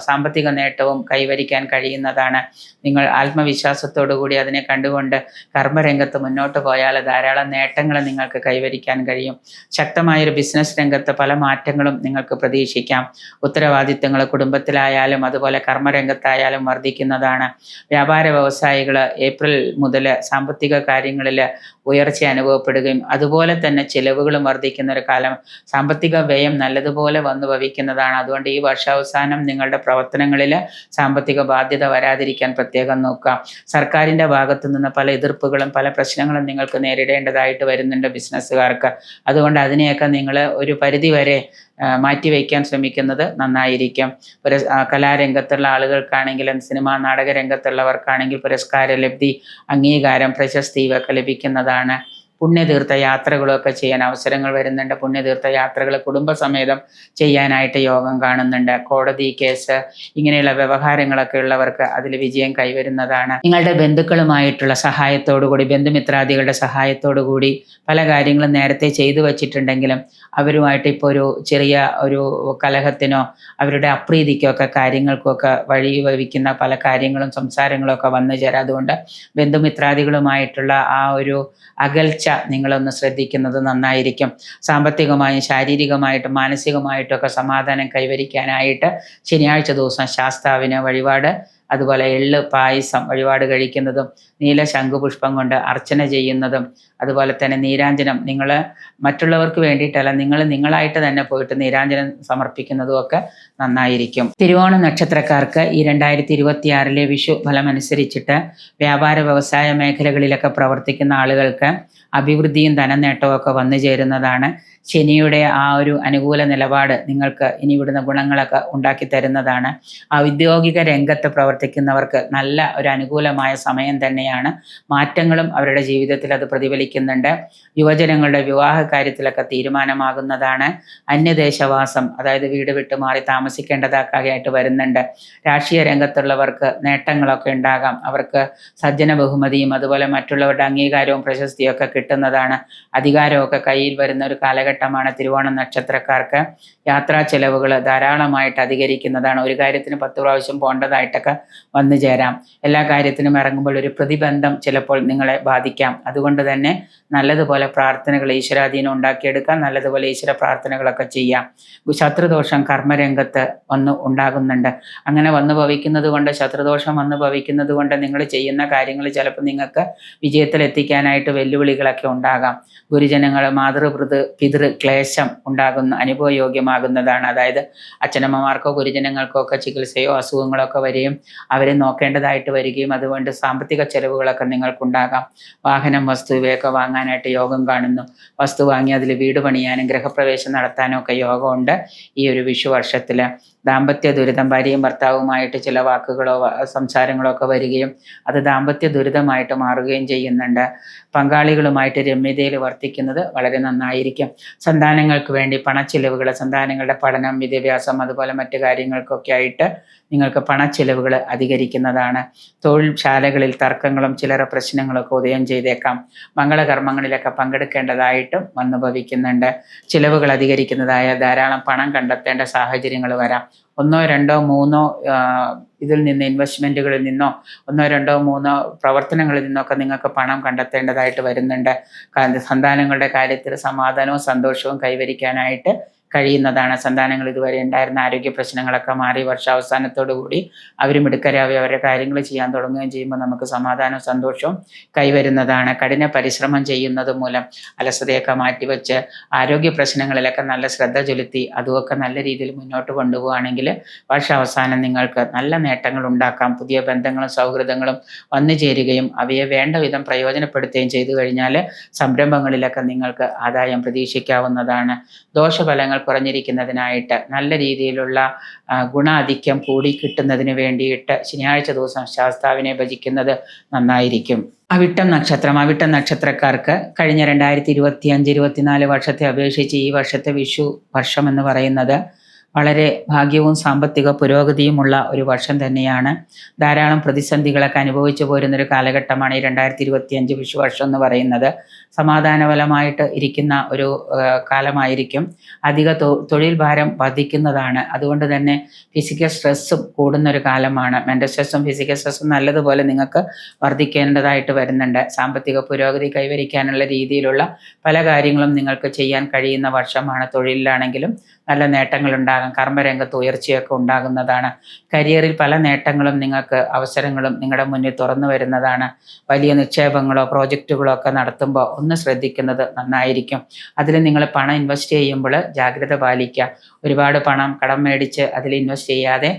സാമ്പത്തിക നേട്ടവും കൈവരിക്കാൻ കഴിയുന്നതാണ്. നിങ്ങൾ ആത്മവിശ്വാസത്തോടു കൂടി അതിനെ കണ്ടുകൊണ്ട് കർമ്മരംഗത്ത് മുന്നോട്ട് പോയാൽ ധാരാളം നേട്ടങ്ങൾ നിങ്ങൾക്ക് കൈവരിക്കാൻ കഴിയും. ശക്തമായൊരു ബിസിനസ് രംഗത്ത് പല മാറ്റങ്ങളും നിങ്ങൾക്ക് പ്രതീക്ഷിക്കാം. ഉത്തരവാദിത്തങ്ങൾ കുടുംബത്തിലായാലും അതുപോലെ കർമ്മരംഗത്തായാലും വർദ്ധിക്കുന്നതാണ്. വ്യാപാര വ്യവസായികൾ ഏപ്രിൽ മുതൽ സാമ്പത്തിക കാര്യങ്ങളിൽ ഉയർച്ച അനുഭവപ്പെടുകയും അതുപോലെ തന്നെ ചിലവുകളും വർദ്ധിക്കുന്ന ഒരു കാലം, സാമ്പത്തിക വ്യയം നല്ലതുപോലെ വന്നു ഭവിക്കുന്നതാണ്. അതുകൊണ്ട് ഈ വർഷാവസാനം നിങ്ങളുടെ പ്രവർത്തനങ്ങളിൽ സാമ്പത്തിക ബാധ്യത വരാതിരിക്കാൻ പ്രത്യേകം നോക്കുക. സർക്കാരിൻ്റെ ഭാഗത്തു നിന്ന് പല എതിർപ്പുകളും പല പ്രശ്നങ്ങളും നിങ്ങൾക്ക് നേരിടേണ്ടതായിട്ട് വരുന്നുണ്ട് ബിസിനസ്സുകാർക്ക്. അതുകൊണ്ട് അതിനെയൊക്കെ നിങ്ങൾ ഒരു പരിധി വരെ മാറ്റിവെക്കാൻ ശ്രമിക്കുന്നത് നന്നായിരിക്കും. കലാരംഗത്തുള്ള ആളുകൾക്കാണെങ്കിലും സിനിമാ നാടക രംഗത്തുള്ളവർക്കാണെങ്കിൽ പുരസ്കാര ലബ്ധി, അംഗീകാരം, പ്രശസ്തി ഇവയൊക്കെ ലഭിക്കുന്നതാണ്. പുണ്യതീർത്ഥ യാത്രകളൊക്കെ ചെയ്യാൻ അവസരങ്ങൾ വരുന്നുണ്ട്. പുണ്യതീർത്ഥ യാത്രകൾ കുടുംബസമേതം ചെയ്യാനായിട്ട് യോഗം കാണുന്നുണ്ട്. കോടതി കേസ് ഇങ്ങനെയുള്ള വ്യവഹാരങ്ങളൊക്കെ ഉള്ളവർക്ക് അതിൽ വിജയം കൈവരുന്നതാണ്. നിങ്ങളുടെ ബന്ധുക്കളുമായിട്ടുള്ള സഹായത്തോടുകൂടി, ബന്ധുമിത്രാദികളുടെ സഹായത്തോടുകൂടി പല കാര്യങ്ങളും നേരത്തെ ചെയ്തു വച്ചിട്ടുണ്ടെങ്കിലും അവരുമായിട്ട് ഇപ്പോൾ ഒരു ചെറിയ ഒരു കലഹത്തിനോ അവരുടെ അപ്രീതിക്കോ ഒക്കെ കാര്യങ്ങൾക്കൊക്കെ വഴിവെക്കുന്ന പല കാര്യങ്ങളും സംസാരങ്ങളും ഒക്കെ വന്നു ചേരാം. അതുകൊണ്ട് ബന്ധുമിത്രാദികളുമായിട്ടുള്ള ആ ഒരു അകൽച്ച നിങ്ങളൊന്ന് ശ്രദ്ധിക്കുന്നത് നന്നായിരിക്കും. സാമ്പത്തികമായും ശാരീരികമായിട്ടും മാനസികമായിട്ടും സമാധാനം കൈവരിക്കാനായിട്ട് ശനിയാഴ്ച ദിവസം ശാസ്താവിന് വഴിപാട്, അതുപോലെ എള്ള് പായസം വഴിപാട് കഴിക്കുന്നതും നീല ശംഖുപുഷ്പം കൊണ്ട് അർച്ചന ചെയ്യുന്നതും, അതുപോലെ തന്നെ നീരാഞ്ജനം നിങ്ങൾ മറ്റുള്ളവർക്ക് വേണ്ടിയിട്ടല്ല, നിങ്ങളായിട്ട് തന്നെ പോയിട്ട് നീരാഞ്ജനം സമർപ്പിക്കുന്നതും ഒക്കെ നന്നായിരിക്കും. തിരുവോണ നക്ഷത്രക്കാർക്ക് ഈ 2026 വിഷു ഫലമനുസരിച്ചിട്ട് വ്യാപാര വ്യവസായ മേഖലകളിലൊക്കെ പ്രവർത്തിക്കുന്ന ആളുകൾക്ക് അഭിവൃദ്ധിയും ധനനേട്ടവും ഒക്കെ വന്നു ചേരുന്നതാണ്. ശനിയുടെ ആ ഒരു അനുകൂല നിലപാട് നിങ്ങൾക്ക് ഇനി ഇവിടുന്ന് ഗുണങ്ങളൊക്കെ ഉണ്ടാക്കി തരുന്നതാണ്. ഔദ്യോഗിക രംഗത്ത് പ്രവർത്തിക്കുന്നവർക്ക് നല്ല ഒരു അനുകൂലമായ സമയം തന്നെയാണ്. മാറ്റങ്ങളും അവരുടെ ജീവിതത്തിൽ അത് പ്രതിഫലിക്കുന്നുണ്ട്. യുവജനങ്ങളുടെ വിവാഹ കാര്യത്തിലൊക്കെ തീരുമാനമാകുന്നതാണ്. അന്യദേശവാസം, അതായത് വീട് വിട്ട് മാറി താമസിക്കേണ്ടതൊക്കെ ആയിട്ട് വരുന്നുണ്ട്. രാഷ്ട്രീയ രംഗത്തുള്ളവർക്ക് നേട്ടങ്ങളൊക്കെ ഉണ്ടാകാം. അവർക്ക് സജ്ജന ബഹുമതിയും അതുപോലെ മറ്റുള്ളവരുടെ അംഗീകാരവും പ്രശസ്തിയും ഒക്കെ കിട്ടുന്നതാണ്. അധികാരമൊക്കെ കയ്യിൽ വരുന്ന ഒരു കാലഘട്ടമാണ് തിരുവോണം നക്ഷത്രക്കാർക്ക്. യാത്രാ ചെലവുകൾ ധാരാളമായിട്ട് അധികരിക്കുന്നതാണ്. ഒരു കാര്യത്തിന് 10 പ്രാവശ്യം പോകേണ്ടതായിട്ടൊക്കെ വന്നു ചേരാം. എല്ലാ കാര്യത്തിനും ഇറങ്ങുമ്പോൾ ഒരു പ്രതിബന്ധം ചിലപ്പോൾ നിങ്ങളെ ബാധിക്കാം. അതുകൊണ്ട് തന്നെ നല്ലതുപോലെ പ്രാർത്ഥനകൾ, ഈശ്വരാധീനം ഉണ്ടാക്കിയെടുക്കാം. നല്ലതുപോലെ ഈശ്വര പ്രാർത്ഥനകളൊക്കെ ചെയ്യാം. ശത്രുദോഷം കർമ്മരംഗത്ത് ഉണ്ടാകുന്നുണ്ട്. അങ്ങനെ വന്നു ഭവിക്കുന്നത് കൊണ്ട്, ശത്രുദോഷം വന്നു ഭവിക്കുന്നത് കൊണ്ട് നിങ്ങൾ ചെയ്യുന്ന കാര്യങ്ങൾ ചിലപ്പോൾ നിങ്ങൾക്ക് വിജയത്തിലെത്തിക്കാനായിട്ട് വെല്ലുവിളികളൊക്കെ ഉണ്ടാകാം. ഗുരുജനങ്ങൾ, പിതൃ ക്ലേശം അനുഭവയോഗ്യമാകുന്നതാണ്. അതായത് അച്ഛനമ്മമാർക്കോ ഗുരുജനങ്ങൾക്കോ ഒക്കെ ചികിത്സയോ അസുഖങ്ങളോ ഒക്കെ വരികയും അവരെ നോക്കേണ്ടതായിട്ട് വരികയും അതുകൊണ്ട് സാമ്പത്തിക ചെലവുകളൊക്കെ നിങ്ങൾക്കുണ്ടാകാം. വാഹനം, വസ്തു ഇവയൊക്കെ വാങ്ങാനായിട്ട് യോഗം കാണുന്നു. വസ്തു വാങ്ങി അതിൽ വീട് പണിയാനും ഗൃഹപ്രവേശം നടത്താനും ഒക്കെ യോഗമുണ്ട് ഈ ഒരു വിഷു വർഷത്തിൽ. ദാമ്പത്യ ദുരിതം, ഭാര്യയും ഭർത്താവുമായിട്ട് ചില വാക്കുകളോ സംസാരങ്ങളോ ഒക്കെ വരികയും അത് ദാമ്പത്യ ദുരിതമായിട്ട് മാറുകയും ചെയ്യുന്നുണ്ട്. പങ്കാളികളുമായിട്ട് രമ്യതയിൽ വർത്തിക്കുന്നത് വളരെ നന്നായിരിക്കും. സന്താനങ്ങൾക്ക് വേണ്ടി പണച്ചിലവുകൾ, സന്താനങ്ങളുടെ പഠനം, വിദ്യാഭ്യാസം അതുപോലെ മറ്റു കാര്യങ്ങൾക്കൊക്കെ ആയിട്ട് നിങ്ങൾക്ക് പണച്ചിലവുകൾ അധികരിക്കുന്നതാണ്. തൊഴിൽ ശാലകളിൽ തർക്കങ്ങളും ചില്ലറ പ്രശ്നങ്ങളൊക്കെ ഉദയം ചെയ്തേക്കാം. മംഗളകർമ്മങ്ങളിലൊക്കെ പങ്കെടുക്കേണ്ടതായിട്ടും വന്നു ഭവിക്കുന്നുണ്ട്. ചിലവുകൾ അധികരിക്കുന്നതായ ധാരാളം പണം കണ്ടെത്തേണ്ട സാഹചര്യങ്ങൾ വരാം. 1, 2, 3 ഇതിൽ നിന്ന് ഇൻവെസ്റ്റ്മെൻറ്റുകളിൽ നിന്നോ 1, 2, 3 പ്രവർത്തനങ്ങളിൽ നിന്നൊക്കെ നിങ്ങൾക്ക് പണം കണ്ടെത്തേണ്ടതായിട്ട് വരുന്നുണ്ട്. സന്താനങ്ങളുടെ കാര്യത്തിൽ സമാധാനവും സന്തോഷവും കൈവരിക്കാനായിട്ട് കഴിയുന്നതാണ്. സന്താനങ്ങൾ ഇതുവരെ ഉണ്ടായിരുന്ന ആരോഗ്യ പ്രശ്നങ്ങളൊക്കെ മാറി വർഷാവസാനത്തോടു കൂടി അവരും മിടുക്കരാവി അവരുടെ കാര്യങ്ങൾ ചെയ്യാൻ തുടങ്ങുകയും ചെയ്യുമ്പോൾ നമുക്ക് സമാധാനവും സന്തോഷവും കൈവരുന്നതാണ്. കഠിന പരിശ്രമം ചെയ്യുന്നത് മൂലം അലസതയൊക്കെ മാറ്റിവെച്ച് ആരോഗ്യ പ്രശ്നങ്ങളിലൊക്കെ നല്ല ശ്രദ്ധ ചെലുത്തി അതുമൊക്കെ നല്ല രീതിയിൽ മുന്നോട്ട് കൊണ്ടുപോവുകയാണെങ്കിൽ വർഷാവസാനം നിങ്ങൾക്ക് നല്ല നേട്ടങ്ങൾ ഉണ്ടാക്കാം. പുതിയ ബന്ധങ്ങളും സൗഹൃദങ്ങളും വന്നു ചേരുകയും അവയെ വേണ്ട വിധം പ്രയോജനപ്പെടുത്തുകയും ചെയ്തു കഴിഞ്ഞാൽ സംരംഭങ്ങളിലൊക്കെ നിങ്ങൾക്ക് ആദായം പ്രതീക്ഷിക്കാവുന്നതാണ്. ദോഷഫലങ്ങൾ കുറഞ്ഞിരിക്കുന്നതിനായിട്ട് നല്ല രീതിയിലുള്ള ഗുണാധിക്യം കൂടി കിട്ടുന്നതിന് വേണ്ടിയിട്ട് ശനിയാഴ്ച ദിവസം ശാസ്താവിനെ ഭജിക്കുന്നത് നന്നായിരിക്കും. അവിട്ടം നക്ഷത്രക്കാർക്ക് കഴിഞ്ഞ 2025-24 വർഷത്തെ അപേക്ഷിച്ച് ഈ വർഷത്തെ വിഷു വർഷം എന്ന് പറയുന്നത് വളരെ ഭാഗ്യവും സാമ്പത്തിക പുരോഗതിയുമുള്ള ഒരു വർഷം തന്നെയാണ്. ധാരാളം പ്രതിസന്ധികളൊക്കെ അനുഭവിച്ചു പോരുന്നൊരു കാലഘട്ടമാണ് ഈ 2025 വിഷു വർഷം എന്ന് പറയുന്നത്. സമാധാനപരമായിട്ട് ഇരിക്കുന്ന ഒരു കാലമായിരിക്കും. അധിക തൊഴിൽ ഭാരം വർദ്ധിക്കുന്നതാണ്. അതുകൊണ്ട് തന്നെ ഫിസിക്കൽ സ്ട്രെസ്സും കൂടുന്നൊരു കാലമാണ്. മെൻ്റൽ സ്ട്രെസ്സും ഫിസിക്കൽ സ്ട്രെസ്സും നല്ലതുപോലെ നിങ്ങൾക്ക് വർദ്ധിക്കേണ്ടതായിട്ട് വരുന്നുണ്ട്. സാമ്പത്തിക പുരോഗതി കൈവരിക്കാനുള്ള രീതിയിലുള്ള പല കാര്യങ്ങളും നിങ്ങൾക്ക് ചെയ്യാൻ കഴിയുന്ന വർഷമാണ്. തൊഴിലിലാണെങ്കിലും നല്ല നേട്ടങ്ങൾ ഉണ്ടാകാൻ ഉണ്ടാകാം, കർമ്മരംഗത്ത് ഉയർച്ചയൊക്കെ ഉണ്ടാകുന്നതാണ്. കരിയറിൽ പല നേട്ടങ്ങളും നിങ്ങൾക്ക് അവസരങ്ങളും നിങ്ങളുടെ മുന്നിൽ തുറന്നു വരുന്നതാണ്. വലിയ നിക്ഷേപങ്ങളോ പ്രോജക്റ്റുകളോ ഒക്കെ നടത്തുമ്പോൾ ഒന്ന് ശ്രദ്ധിക്കുന്നത് നന്നായിരിക്കും. അതിൽ നിങ്ങൾ പണം ഇൻവെസ്റ്റ് ചെയ്യുമ്പോൾ ജാഗ്രത പാലിക്കുക. ഒരുപാട് പണം കടം മേടിച്ച് അതിൽ ഇൻവെസ്റ്റ് ചെയ്യാതെ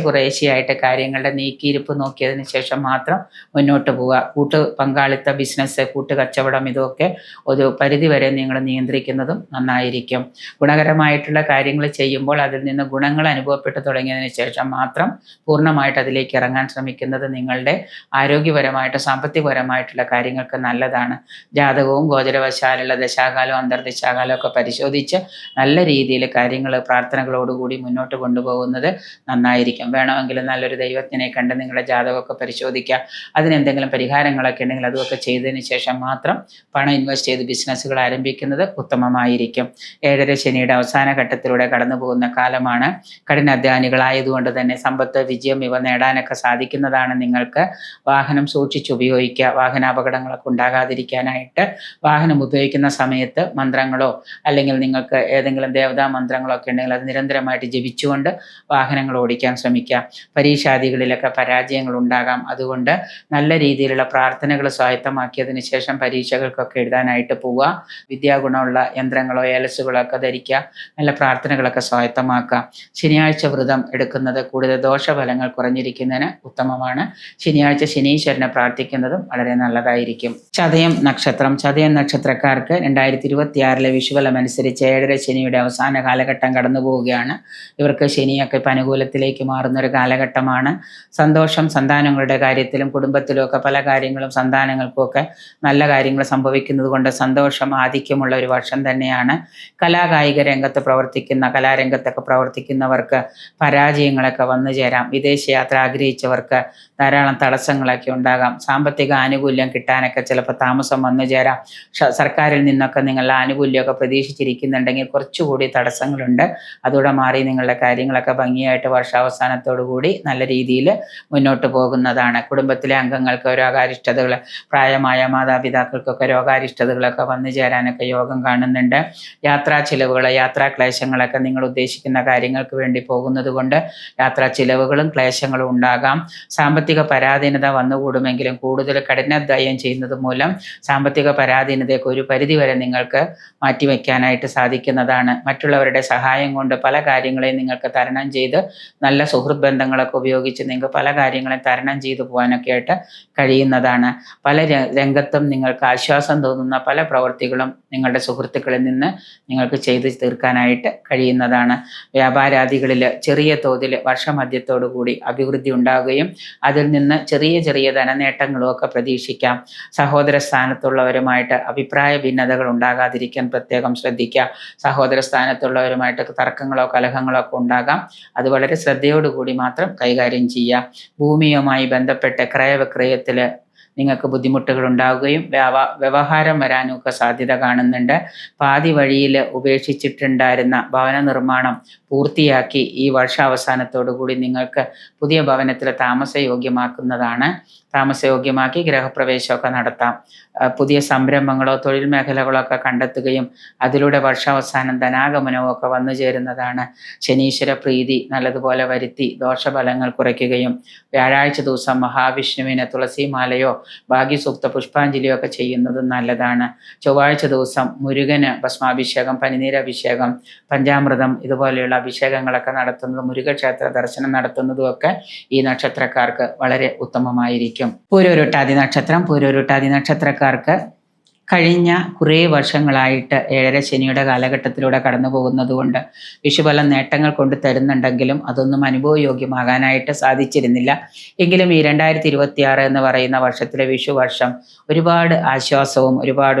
കുറേശ്ശെയായിട്ട് കാര്യങ്ങളുടെ നീക്കിയിരിപ്പ് നോക്കിയതിന് ശേഷം മാത്രം മുന്നോട്ട് പോവുക. കൂട്ട് പങ്കാളിത്ത ബിസിനസ്, കൂട്ടുകച്ചവടം ഇതൊക്കെ ഒരു പരിധിവരെ നിങ്ങൾ നിയന്ത്രിക്കുന്നതും നന്നായിരിക്കും. ഗുണകരമായിട്ടുള്ള കാര്യങ്ങൾ ചെയ്യുമ്പോൾ അതിൽ നിന്ന് ഗുണങ്ങൾ അനുഭവപ്പെട്ടു തുടങ്ങിയതിന് ശേഷം മാത്രം പൂർണ്ണമായിട്ട് അതിലേക്ക് ഇറങ്ങാൻ ശ്രമിക്കുന്നത് നിങ്ങളുടെ ആരോഗ്യപരമായിട്ട് സാമ്പത്തികപരമായിട്ടുള്ള കാര്യങ്ങൾക്ക് നല്ലതാണ്. ജാതകവും ഗോചരവശാലുള്ള ദശാകാലവും അന്തർദശാകാലവും ഒക്കെ പരിശോധിച്ച് നല്ല രീതിയിൽ കാര്യങ്ങൾ പ്രാർത്ഥനകളോടുകൂടി മുന്നോട്ട് കൊണ്ടുപോകുന്നത് നന്നായിരിക്കും. വേണമെങ്കിൽ നല്ലൊരു ദൈവത്തിനെ കണ്ട് നിങ്ങളുടെ ജാതകമൊക്കെ പരിശോധിക്കുക. അതിനെന്തെങ്കിലും പരിഹാരങ്ങളൊക്കെ ഉണ്ടെങ്കിൽ അതൊക്കെ ചെയ്തതിന് ശേഷം മാത്രം പണം ഇൻവെസ്റ്റ് ചെയ്ത് ബിസിനസ്സുകൾ ആരംഭിക്കുന്നത് ഉത്തമമായിരിക്കും. 7ാം ശനിയുടെ അവസാന ഘട്ടത്തിലൂടെ കടന്നു പോകുന്ന കാലമാണ്. കഠിനാധ്വാനികളായതുകൊണ്ട് തന്നെ സമ്പത്ത്, വിജയം ഇവ നേടാനൊക്കെ സാധിക്കുന്നതാണ്. നിങ്ങൾക്ക് വാഹനം സൂക്ഷിച്ച് ഉപയോഗിക്കുക. വാഹനാപകടങ്ങളൊക്കെ ഉണ്ടാകാതിരിക്കാനായിട്ട് വാഹനം ഉപയോഗിക്കുന്ന സമയത്ത് മന്ത്രങ്ങളോ അല്ലെങ്കിൽ നിങ്ങൾക്ക് ഏതെങ്കിലും ദേവതാ മന്ത്രങ്ങളോ ഒക്കെ ഉണ്ടെങ്കിൽ അത് നിരന്തരമായിട്ട് ജപിച്ചുകൊണ്ട് വാഹനങ്ങൾ ഓടിക്കാൻ ശ്രമിക്കുക. പരീക്ഷാദികളിലൊക്കെ പരാജയങ്ങൾ ഉണ്ടാകാം. അതുകൊണ്ട് നല്ല രീതിയിലുള്ള പ്രാർത്ഥനകൾ സ്വായത്തമാക്കിയതിന് ശേഷം പരീക്ഷകൾക്കൊക്കെ എഴുതാനായിട്ട് പോവുക. വിദ്യാഗുണമുള്ള യന്ത്രങ്ങളോ ഏലസുകളോ ഒക്കെ ധരിക്കുക. നല്ല പ്രാർത്ഥനകളൊക്കെ സ്വായത്തമാക്കുക. ശനിയാഴ്ച വ്രതം എടുക്കുന്നത് കൂടുതൽ ദോഷഫലങ്ങൾ കുറഞ്ഞിരിക്കുന്നതിന് ഉത്തമമാണ്. ശനിയാഴ്ച ശനീശ്വരനെ പ്രാർത്ഥിക്കുന്നതും വളരെ നല്ലതായിരിക്കും. ചതയം നക്ഷത്രക്കാർക്ക് 2026 വിഷുവലം അനുസരിച്ച് 7ാം ശനിയുടെ അവസാന കാലഘട്ടം കടന്നു പോവുകയാണ്. ഇവർക്ക് ശനിയൊക്കെ ഇപ്പം അനുകൂലത്തിലേക്ക് മാറുന്നൊരു കാലഘട്ടമാണ്. സന്തോഷം, സന്താനങ്ങളുടെ കാര്യത്തിലും കുടുംബത്തിലും ഒക്കെ പല കാര്യങ്ങളും സന്താനങ്ങൾക്കും ഒക്കെ നല്ല കാര്യങ്ങൾ സംഭവിക്കുന്നത് കൊണ്ട് സന്തോഷം ആധിക്യമുള്ള ഒരു വർഷം തന്നെയാണ്. കലാകായിക രംഗത്ത് കലാരംഗത്തൊക്കെ പ്രവർത്തിക്കുന്നവർക്ക് പരാജയങ്ങളൊക്കെ വന്നു ചേരാം. വിദേശയാത്ര ആഗ്രഹിച്ചവർക്ക് ധാരാളം തടസ്സങ്ങളൊക്കെ ഉണ്ടാകാം. സാമ്പത്തിക ആനുകൂല്യം കിട്ടാനൊക്കെ ചിലപ്പോൾ താമസം വന്നു ചേരാം. സർക്കാരിൽ നിന്നൊക്കെ നിങ്ങളുടെ ആനുകൂല്യമൊക്കെ പ്രതീക്ഷിച്ചിരിക്കുന്നുണ്ടെങ്കിൽ കുറച്ചുകൂടി തടസ്സങ്ങളുണ്ട്. അതോടെ മാറി നിങ്ങളുടെ കാര്യങ്ങളൊക്കെ ഭംഗിയായിട്ട് വർഷാവസാനത്തോടു കൂടി നല്ല രീതിയിൽ മുന്നോട്ട് പോകുന്നതാണ്. കുടുംബത്തിലെ അംഗങ്ങൾക്ക് രോഗാരിഷ്ടതകൾ, പ്രായമായ മാതാപിതാക്കൾക്കൊക്കെ രോഗാരിഷ്ടതകളൊക്കെ വന്നു ചേരാനൊക്കെ യോഗം കാണുന്നുണ്ട്. യാത്രാ ചിലവുകൾ, യാത്രാ ക്ലേശങ്ങളൊക്കെ നിങ്ങൾ ഉദ്ദേശിക്കുന്ന കാര്യങ്ങൾക്ക് വേണ്ടി പോകുന്നത് കൊണ്ട് യാത്രാ ചിലവുകളും ക്ലേശങ്ങളും ഉണ്ടാകാം. സാമ്പത്തിക പരാധീനത വന്നുകൂടുമെങ്കിലും കൂടുതൽ കഠിനാധ്വാനം ചെയ്യുന്നത് മൂലം സാമ്പത്തിക പരാധീനതയൊക്കെ ഒരു പരിധിവരെ നിങ്ങൾക്ക് മാറ്റിവെക്കാനായിട്ട് സാധിക്കുന്നതാണ്. മറ്റുള്ളവരുടെ സഹായം കൊണ്ട് പല കാര്യങ്ങളെയും നിങ്ങൾക്ക് തരണം ചെയ്ത് നല്ല സുഹൃത്ത് ബന്ധങ്ങളൊക്കെ ഉപയോഗിച്ച് നിങ്ങൾക്ക് പല കാര്യങ്ങളെയും തരണം ചെയ്തു പോകാനൊക്കെ ആയിട്ട് കഴിയുന്നതാണ്. പല രംഗത്തും നിങ്ങൾക്ക് ആശ്വാസം തോന്നുന്ന പല പ്രവൃത്തികളും നിങ്ങളുടെ സുഹൃത്തുക്കളിൽ നിന്ന് നിങ്ങൾക്ക് ചെയ്ത് തീർക്കാനായിട്ട് കഴിയുന്നതാണ്. വ്യാപാരാദികളിൽ ചെറിയ തോതിൽ വർഷമധ്യത്തോടു കൂടി അഭിവൃദ്ധി ഉണ്ടാകുകയും അതിൽ നിന്ന് ചെറിയ ധനനേട്ടങ്ങളും ഒക്കെ പ്രതീക്ഷിക്കാം. സഹോദര സ്ഥാനത്തുള്ളവരുമായിട്ട് അഭിപ്രായ ഭിന്നതകൾ ഉണ്ടാകാതിരിക്കാൻ പ്രത്യേകം ശ്രദ്ധിക്കുക. സഹോദര സ്ഥാനത്തുള്ളവരുമായിട്ട് തർക്കങ്ങളോ കലഹങ്ങളോ ഒക്കെ ഉണ്ടാകാം. അത് വളരെ ശ്രദ്ധയോടുകൂടി മാത്രം കൈകാര്യം ചെയ്യുക. ഭൂമിയുമായി ബന്ധപ്പെട്ട് ക്രയവിക്രയത്തിൽ നിങ്ങൾക്ക് ബുദ്ധിമുട്ടുകൾ ഉണ്ടാവുകയും വ്യവഹാരം വരാനും ഒക്കെ സാധ്യത കാണുന്നുണ്ട്. പാതി വഴിയിൽ ഉപേക്ഷിച്ചിട്ടുണ്ടായിരുന്ന ഭവന നിർമ്മാണം പൂർത്തിയാക്കി ഈ വർഷാവസാനത്തോടു കൂടി നിങ്ങൾക്ക് പുതിയ ഭവനത്തിൽ താമസയോഗ്യമാക്കി ഗൃഹപ്രവേശമൊക്കെ നടത്താം. പുതിയ സംരംഭങ്ങളോ തൊഴിൽ മേഖലകളോ ഒക്കെ കണ്ടെത്തുകയും അതിലൂടെ വർഷാവസാനം ധനാഗമനവും ഒക്കെ വന്നു ചേരുന്നതാണ്. ശനീശ്വര പ്രീതി നല്ലതുപോലെ വരുത്തി ദോഷഫലങ്ങൾ കുറയ്ക്കുകയും വ്യാഴാഴ്ച ദിവസം മഹാവിഷ്ണുവിന് തുളസിമാലയോ ഭാഗ്യസൂക്ത പുഷ്പാഞ്ജലിയോ ഒക്കെ ചെയ്യുന്നതും നല്ലതാണ്. ചൊവ്വാഴ്ച ദിവസം മുരുകന് ഭസ്മാഭിഷേകം, പനിനീരഭിഷേകം, പഞ്ചാമൃതം ഇതുപോലെയുള്ള അഭിഷേകങ്ങളൊക്കെ നടത്തുന്നതും മുരുകക്ഷേത്ര ദർശനം നടത്തുന്നതും ഒക്കെ ഈ നക്ഷത്രക്കാർക്ക് വളരെ ഉത്തമമായിരിക്കും. പൂരോരുട്ടാതി നക്ഷത്രക്കാർക്ക് കഴിഞ്ഞ കുറേ വർഷങ്ങളായിട്ട് 7ാം ശനിയുടെ കാലഘട്ടത്തിലൂടെ കടന്നു പോകുന്നത് കൊണ്ട് വിഷുഫലം നേട്ടങ്ങൾ കൊണ്ട് തരുന്നുണ്ടെങ്കിലും അതൊന്നും അനുഭവയോഗ്യമാകാനായിട്ട് സാധിച്ചിരുന്നില്ല. എങ്കിലും ഈ 2026 എന്ന് പറയുന്ന വർഷത്തിലെ വിഷു വർഷം ഒരുപാട് ആശ്വാസവും ഒരു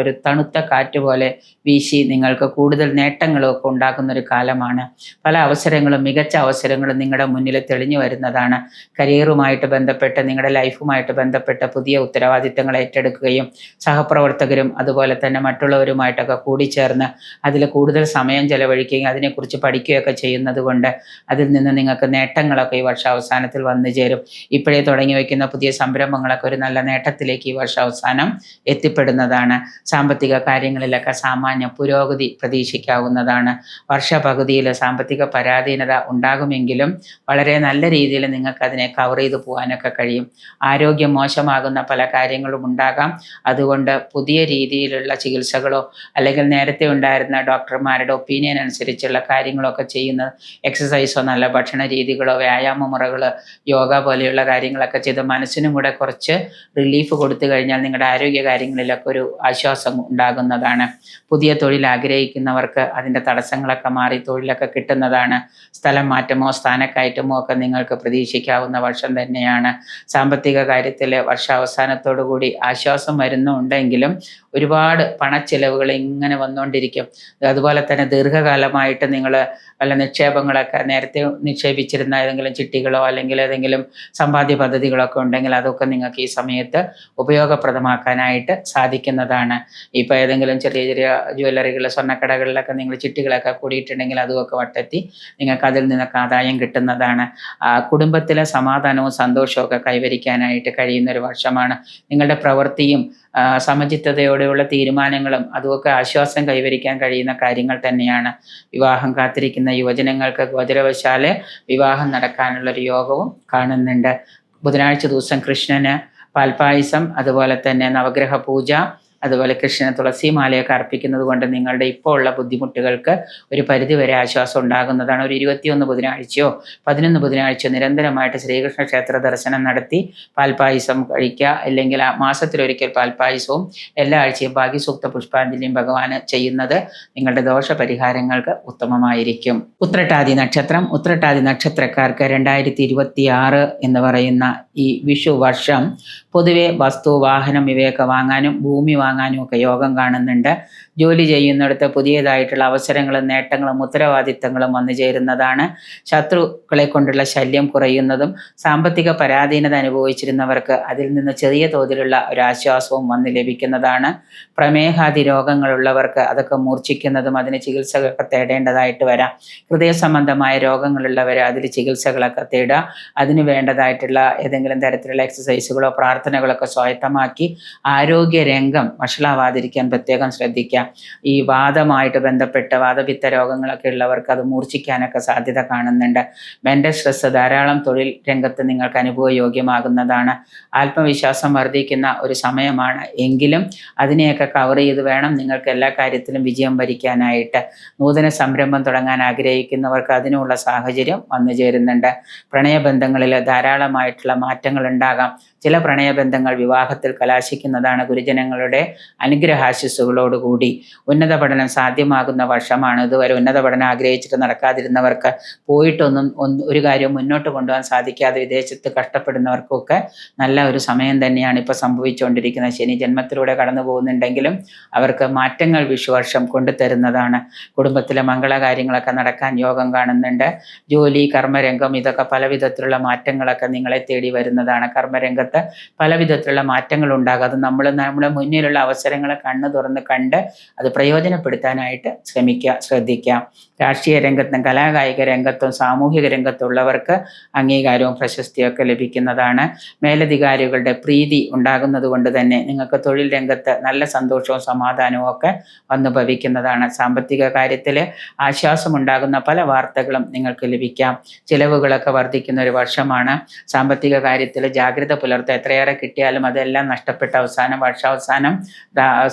തണുത്ത കാറ്റ് പോലെ വീശി നിങ്ങൾക്ക് കൂടുതൽ നേട്ടങ്ങളും ഒക്കെ ഉണ്ടാക്കുന്നൊരു കാലമാണ്. പല അവസരങ്ങളും, മികച്ച അവസരങ്ങളും നിങ്ങളുടെ മുന്നിൽ തെളിഞ്ഞു വരുന്നതാണ്. കരിയറുമായിട്ട് ബന്ധപ്പെട്ട്, നിങ്ങളുടെ ലൈഫുമായിട്ട് ബന്ധപ്പെട്ട് പുതിയ ഉത്തരവാദിത്തങ്ങൾ ഏറ്റെടുക്കുകയും സഹപ്രവർത്തകരും അതുപോലെ തന്നെ മറ്റുള്ളവരുമായിട്ടൊക്കെ കൂടിച്ചേർന്ന് അതിൽ കൂടുതൽ സമയം ചെലവഴിക്കുകയും അതിനെക്കുറിച്ച് പഠിക്കുകയൊക്കെ ചെയ്യുന്നത് കൊണ്ട് അതിൽ നിന്ന് നിങ്ങൾക്ക് നേട്ടങ്ങളൊക്കെ ഈ വർഷാവസാനത്തിൽ വന്നു ചേരും. ഇപ്പോഴേ തുടങ്ങി വയ്ക്കുന്ന പുതിയ സംരംഭങ്ങളൊക്കെ ഒരു നല്ല നേട്ടത്തിലേക്ക് ഈ വർഷാവസാനം എത്തിപ്പെടുന്നതാണ്. സാമ്പത്തിക കാര്യങ്ങളിലൊക്കെ സാമാന്യ പുരോഗതി പ്രതീക്ഷിക്കാവുന്നതാണ്. വർഷപകുതിയിൽ സാമ്പത്തിക പരാധീനത ഉണ്ടാകുമെങ്കിലും വളരെ നല്ല രീതിയിൽ നിങ്ങൾക്ക് അതിനെ കവർ ചെയ്ത് പോകാനൊക്കെ കഴിയും. ആരോഗ്യം മോശമാകുന്ന പല കാര്യങ്ങളും ഉണ്ടാകാം. അതുകൊണ്ട് പുതിയ രീതിയിലുള്ള ചികിത്സകളോ അല്ലെങ്കിൽ നേരത്തെ ഉണ്ടായിരുന്ന ഡോക്ടർമാരുടെ ഒപ്പീനിയൻ അനുസരിച്ചുള്ള കാര്യങ്ങളൊക്കെ ചെയ്യുന്നത്, എക്സസൈസോ നല്ല ഭക്ഷണ രീതികളോ വ്യായാമ മുറകൾ, യോഗ പോലെയുള്ള കാര്യങ്ങളൊക്കെ ചെയ്ത് മനസ്സിനും കൂടെ കുറച്ച് റിലീഫ് കൊടുത്തു കഴിഞ്ഞാൽ നിങ്ങളുടെ ആരോഗ്യ കാര്യങ്ങളിലൊക്കെ ഒരു ആശ്വാസം ഉണ്ടാകുന്നതാണ്. പുതിയ തൊഴിൽ ആഗ്രഹിക്കുന്നവർക്ക് അതിൻ്റെ തടസ്സങ്ങളൊക്കെ മാറി തൊഴിലൊക്കെ കിട്ടുന്നതാണ്. സ്ഥലം മാറ്റമോ സ്ഥാനക്കയറ്റമോ ഒക്കെ നിങ്ങൾക്ക് പ്രതീക്ഷിക്കാവുന്ന വർഷം തന്നെയാണ്. സാമ്പത്തിക കാര്യത്തിൽ വർഷാവസാനത്തോടു കൂടി ആശ്വാസം വരുന്നുണ്ടെങ്കിലും ഒരുപാട് പണച്ചെലവുകൾ ഇങ്ങനെ വന്നുകൊണ്ടിരിക്കും. അതുപോലെ തന്നെ ദീർഘകാലമായിട്ട് നിങ്ങൾ വല്ല നിക്ഷേപങ്ങളൊക്കെ നേരത്തെ നിക്ഷേപിച്ചിരുന്ന ഏതെങ്കിലും ചിട്ടികളോ അല്ലെങ്കിൽ ഏതെങ്കിലും സമ്പാദ്യ പദ്ധതികളൊക്കെ ഉണ്ടെങ്കിൽ അതൊക്കെ നിങ്ങൾക്ക് ഈ സമയത്ത് ഉപയോഗപ്രദമാക്കാനായിട്ട് സാധിക്കുന്നതാണ്. ഇപ്പോൾ ഏതെങ്കിലും ചെറിയ ചെറിയ ജ്വല്ലറികൾ, സ്വർണ്ണക്കടകളിലൊക്കെ നിങ്ങൾ ചിട്ടികളൊക്കെ കൂടിയിട്ടുണ്ടെങ്കിൽ അതുമൊക്കെ വട്ടെത്തി നിങ്ങൾക്ക് അതിൽ നിന്നൊക്കെ ആദായം കിട്ടുന്നതാണ്. കുടുംബത്തിലെ സമാധാനവും സന്തോഷവും ഒക്കെ കൈവരിക്കാനായിട്ട് കഴിയുന്ന ഒരു വർഷമാണ്. നിങ്ങളുടെ പ്രവൃത്തിയും സമചിത്തതയോടെയുള്ള തീരുമാനങ്ങളും അതുമൊക്കെ ആശ്വാസം കൈവരിക്കാൻ കഴിയുന്ന കാര്യങ്ങൾ തന്നെയാണ്. വിവാഹം കാത്തിരിക്കുന്ന യുവജനങ്ങൾക്ക് ഗോചരവശാല് വിവാഹം നടക്കാനുള്ളൊരു യോഗവും കാണുന്നുണ്ട്. ബുധനാഴ്ച ദിവസം കൃഷ്ണന് പാൽപ്പായസം, അതുപോലെ തന്നെ നവഗ്രഹ പൂജ, അതുപോലെ കൃഷ്ണന് തുളസിമാലയൊക്കെ അർപ്പിക്കുന്നത് കൊണ്ട് നിങ്ങളുടെ ഇപ്പോൾ ഉള്ള ബുദ്ധിമുട്ടുകൾക്ക് ഒരു പരിധിവരെ ആശ്വാസം ഉണ്ടാകുന്നതാണ്. ഒരു 21 ബുധനാഴ്ചയോ 11 ബുധനാഴ്ചയോ നിരന്തരമായിട്ട് ശ്രീകൃഷ്ണ ക്ഷേത്ര ദർശനം നടത്തി പാൽപ്പായസം കഴിക്കുക. അല്ലെങ്കിൽ മാസത്തിലൊരിക്കൽ പാൽപ്പായസവും എല്ലാ ആഴ്ചയും ഭാഗ്യസൂക്ത പുഷ്പാഞ്ജലിയും ഭഗവാന് ചെയ്യുന്നത് നിങ്ങളുടെ ദോഷപരിഹാരങ്ങൾക്ക് ഉത്തമമായിരിക്കും. ഉത്രട്ടാതി നക്ഷത്രം. ഉത്രട്ടാതി നക്ഷത്രക്കാർക്ക് 2026 എന്ന് പറയുന്ന ഈ വിഷു വർഷം പൊതുവെ വസ്തു, വാഹനം ഇവയൊക്കെ വാങ്ങാനും ഭൂമി വാങ്ങാനും ഒക്കെ യോഗം കാണുന്നുണ്ട്. ജോലി ചെയ്യുന്നിടത്ത് പുതിയതായിട്ടുള്ള അവസരങ്ങളും നേട്ടങ്ങളും ഉത്തരവാദിത്തങ്ങളും വന്നു ചേരുന്നതാണ്. ശത്രുക്കളെ കൊണ്ടുള്ള ശല്യം കുറയുന്നതും സാമ്പത്തിക പരാധീനത അനുഭവിച്ചിരുന്നവർക്ക് അതിൽ നിന്ന് ചെറിയ തോതിലുള്ള ഒരു ആശ്വാസവും വന്ന് ലഭിക്കുന്നതാണ്. പ്രമേഹാദി രോഗങ്ങളുള്ളവർക്ക് അതൊക്കെ മൂർച്ഛിക്കുന്നതും അതിന് ചികിത്സകളൊക്കെ തേടേണ്ടതായിട്ട് വരാം. ഹൃദയ സംബന്ധമായ രോഗങ്ങളുള്ളവർ അതിൽ ചികിത്സകളൊക്കെ തേടുക. അതിന് വേണ്ടതായിട്ടുള്ള ഏതെങ്കിലും തരത്തിലുള്ള എക്സസൈസുകളോ പ്രാർത്ഥനകളൊക്കെ സ്വായത്തമാക്കി ആരോഗ്യ രംഗം വഷളാവാതിരിക്കാൻ പ്രത്യേകം ശ്രദ്ധിക്കുക. ഈ വാദമായിട്ട് ബന്ധപ്പെട്ട വാദപിത്ത രോഗങ്ങളൊക്കെ ഉള്ളവർക്ക് അത് മൂർച്ഛിക്കാനൊക്കെ സാധ്യത കാണുന്നുണ്ട്. മെൻ്റൽ സ്ട്രെസ് ധാരാളം തൊഴിൽ രംഗത്ത് നിങ്ങൾക്ക് അനുഭവയോഗ്യമാകുന്നതാണ്. ആത്മവിശ്വാസം വർദ്ധിക്കുന്ന ഒരു സമയമാണ്. എങ്കിലും അതിനെയൊക്കെ കവർ ചെയ്ത് വേണം നിങ്ങൾക്ക് എല്ലാ കാര്യത്തിലും വിജയം വരിക്കാനായിട്ട്. നൂതന സംരംഭം തുടങ്ങാൻ ആഗ്രഹിക്കുന്നവർക്ക് അതിനുള്ള സാഹചര്യം വന്നു ചേരുന്നുണ്ട്. പ്രണയബന്ധങ്ങളിൽ ധാരാളമായിട്ടുള്ള മാറ്റങ്ങൾ ഉണ്ടാകാം. ചില പ്രണയബന്ധങ്ങൾ വിവാഹത്തിൽ കലാശിക്കുന്നതാണ്. ഗുരുജനങ്ങളുടെ അനുഗ്രഹാശിസ്സുകളോടുകൂടി ഉന്നത പഠനം സാധ്യമാകുന്ന വർഷമാണ്. ഇതുവരെ ഉന്നത പഠനം ആഗ്രഹിച്ചിട്ട് നടക്കാതിരുന്നവർക്ക്, പോയിട്ടൊന്നും ഒരു കാര്യവും മുന്നോട്ട് കൊണ്ടുപോകാൻ സാധിക്കാതെ വിദേശത്ത് കഷ്ടപ്പെടുന്നവർക്കൊക്കെ നല്ല ഒരു സമയം തന്നെയാണ് ഇപ്പോൾ സംഭവിച്ചുകൊണ്ടിരിക്കുന്നത്. ശനി ജന്മത്തിലൂടെ കടന്നു പോകുന്നുണ്ടെങ്കിലും അവർക്ക് മാറ്റങ്ങൾ വിഷുവർഷം കൊണ്ടുതരുന്നതാണ്. കുടുംബത്തിലെ മംഗളകാര്യങ്ങളൊക്കെ നടക്കാൻ യോഗം കാണുന്നുണ്ട്. ജോലി, കർമ്മരംഗം ഇതൊക്കെ പല വിധത്തിലുള്ള മാറ്റങ്ങളൊക്കെ നിങ്ങളെ തേടി വരുന്നതാണ്. കർമ്മരംഗത്ത് പല വിധത്തിലുള്ള മാറ്റങ്ങൾ ഉണ്ടാകും. അത് നമ്മുടെ മുന്നിലുള്ള അവസരങ്ങളെ കണ്ണ് തുറന്ന് കണ്ട് അത് പ്രയോജനപ്പെടുത്താനായിട്ട് ശ്രദ്ധിക്കാം. രാഷ്ട്രീയ രംഗത്തും കലാകായിക രംഗത്തും സാമൂഹിക രംഗത്തുള്ളവർക്ക് അംഗീകാരവും പ്രശസ്തിയൊക്കെ ലഭിക്കുന്നതാണ്. മേലധികാരികളുടെ പ്രീതി ഉണ്ടാകുന്നത് കൊണ്ട് തന്നെ നിങ്ങൾക്ക് തൊഴിൽ രംഗത്ത് നല്ല സന്തോഷവും സമാധാനവും ഒക്കെ വന്നു ഭവിക്കുന്നതാണ്. സാമ്പത്തിക കാര്യത്തിൽ ആശ്വാസമുണ്ടാകുന്ന പല വാർത്തകളും നിങ്ങൾക്ക് ലഭിക്കാം. ചിലവുകളൊക്കെ വർദ്ധിക്കുന്ന ഒരു വർഷമാണ്. സാമ്പത്തിക കാര്യത്തിൽ ജാഗ്രത പുലർത്തുക. എത്രയേറെ കിട്ടിയാലും അതെല്ലാം നഷ്ടപ്പെട്ട വർഷാവസാനം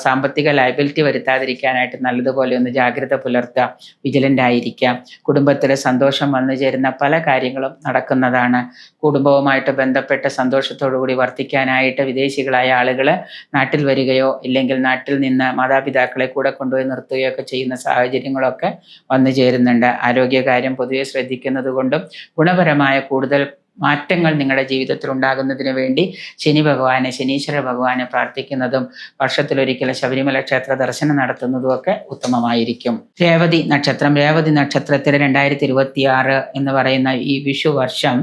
സാമ്പത്തിക ലയബിലിറ്റി വരുത്താതിരിക്കാനായിട്ട് നല്ലതുപോലെ ഒന്ന് ജാഗ്രത പുലർത്തുക. വിജിലൻ്റ് ആയിരിക്കാം. കുടുംബത്തിൽ സന്തോഷം വന്നു ചേരുന്ന പല കാര്യങ്ങളും നടക്കുന്നതാണ്. കുടുംബവുമായിട്ട് ബന്ധപ്പെട്ട സന്തോഷത്തോടുകൂടി വർത്തിക്കാനായിട്ട് വിദേശികളായ ആളുകൾ നാട്ടിൽ വരികയോ ഇല്ലെങ്കിൽ നാട്ടിൽ നിന്ന് മാതാപിതാക്കളെ കൂടെ കൊണ്ടുപോയി നിർത്തുകയോ ഒക്കെ ചെയ്യുന്ന സാഹചര്യങ്ങളൊക്കെ വന്നു ചേരുന്നുണ്ട്. ആരോഗ്യകാര്യം പൊതുവെ ശ്രദ്ധിക്കുന്നത് കൊണ്ടും ഗുണപരമായ കൂടുതൽ മാറ്റങ്ങൾ നിങ്ങളുടെ ജീവിതത്തിൽ ഉണ്ടാകുന്നതിന് വേണ്ടി ശനീശ്വര ഭഗവാനെ പ്രാർത്ഥിക്കുന്നതും വർഷത്തിലൊരിക്കൽ ശബരിമല ക്ഷേത്ര ദർശനം നടത്തുന്നതും ഒക്കെ ഉത്തമമായിരിക്കും. രേവതി നക്ഷത്രം. രേവതി നക്ഷത്രത്തിൽ 2026 എന്ന് പറയുന്ന ഈ വിഷു വർഷം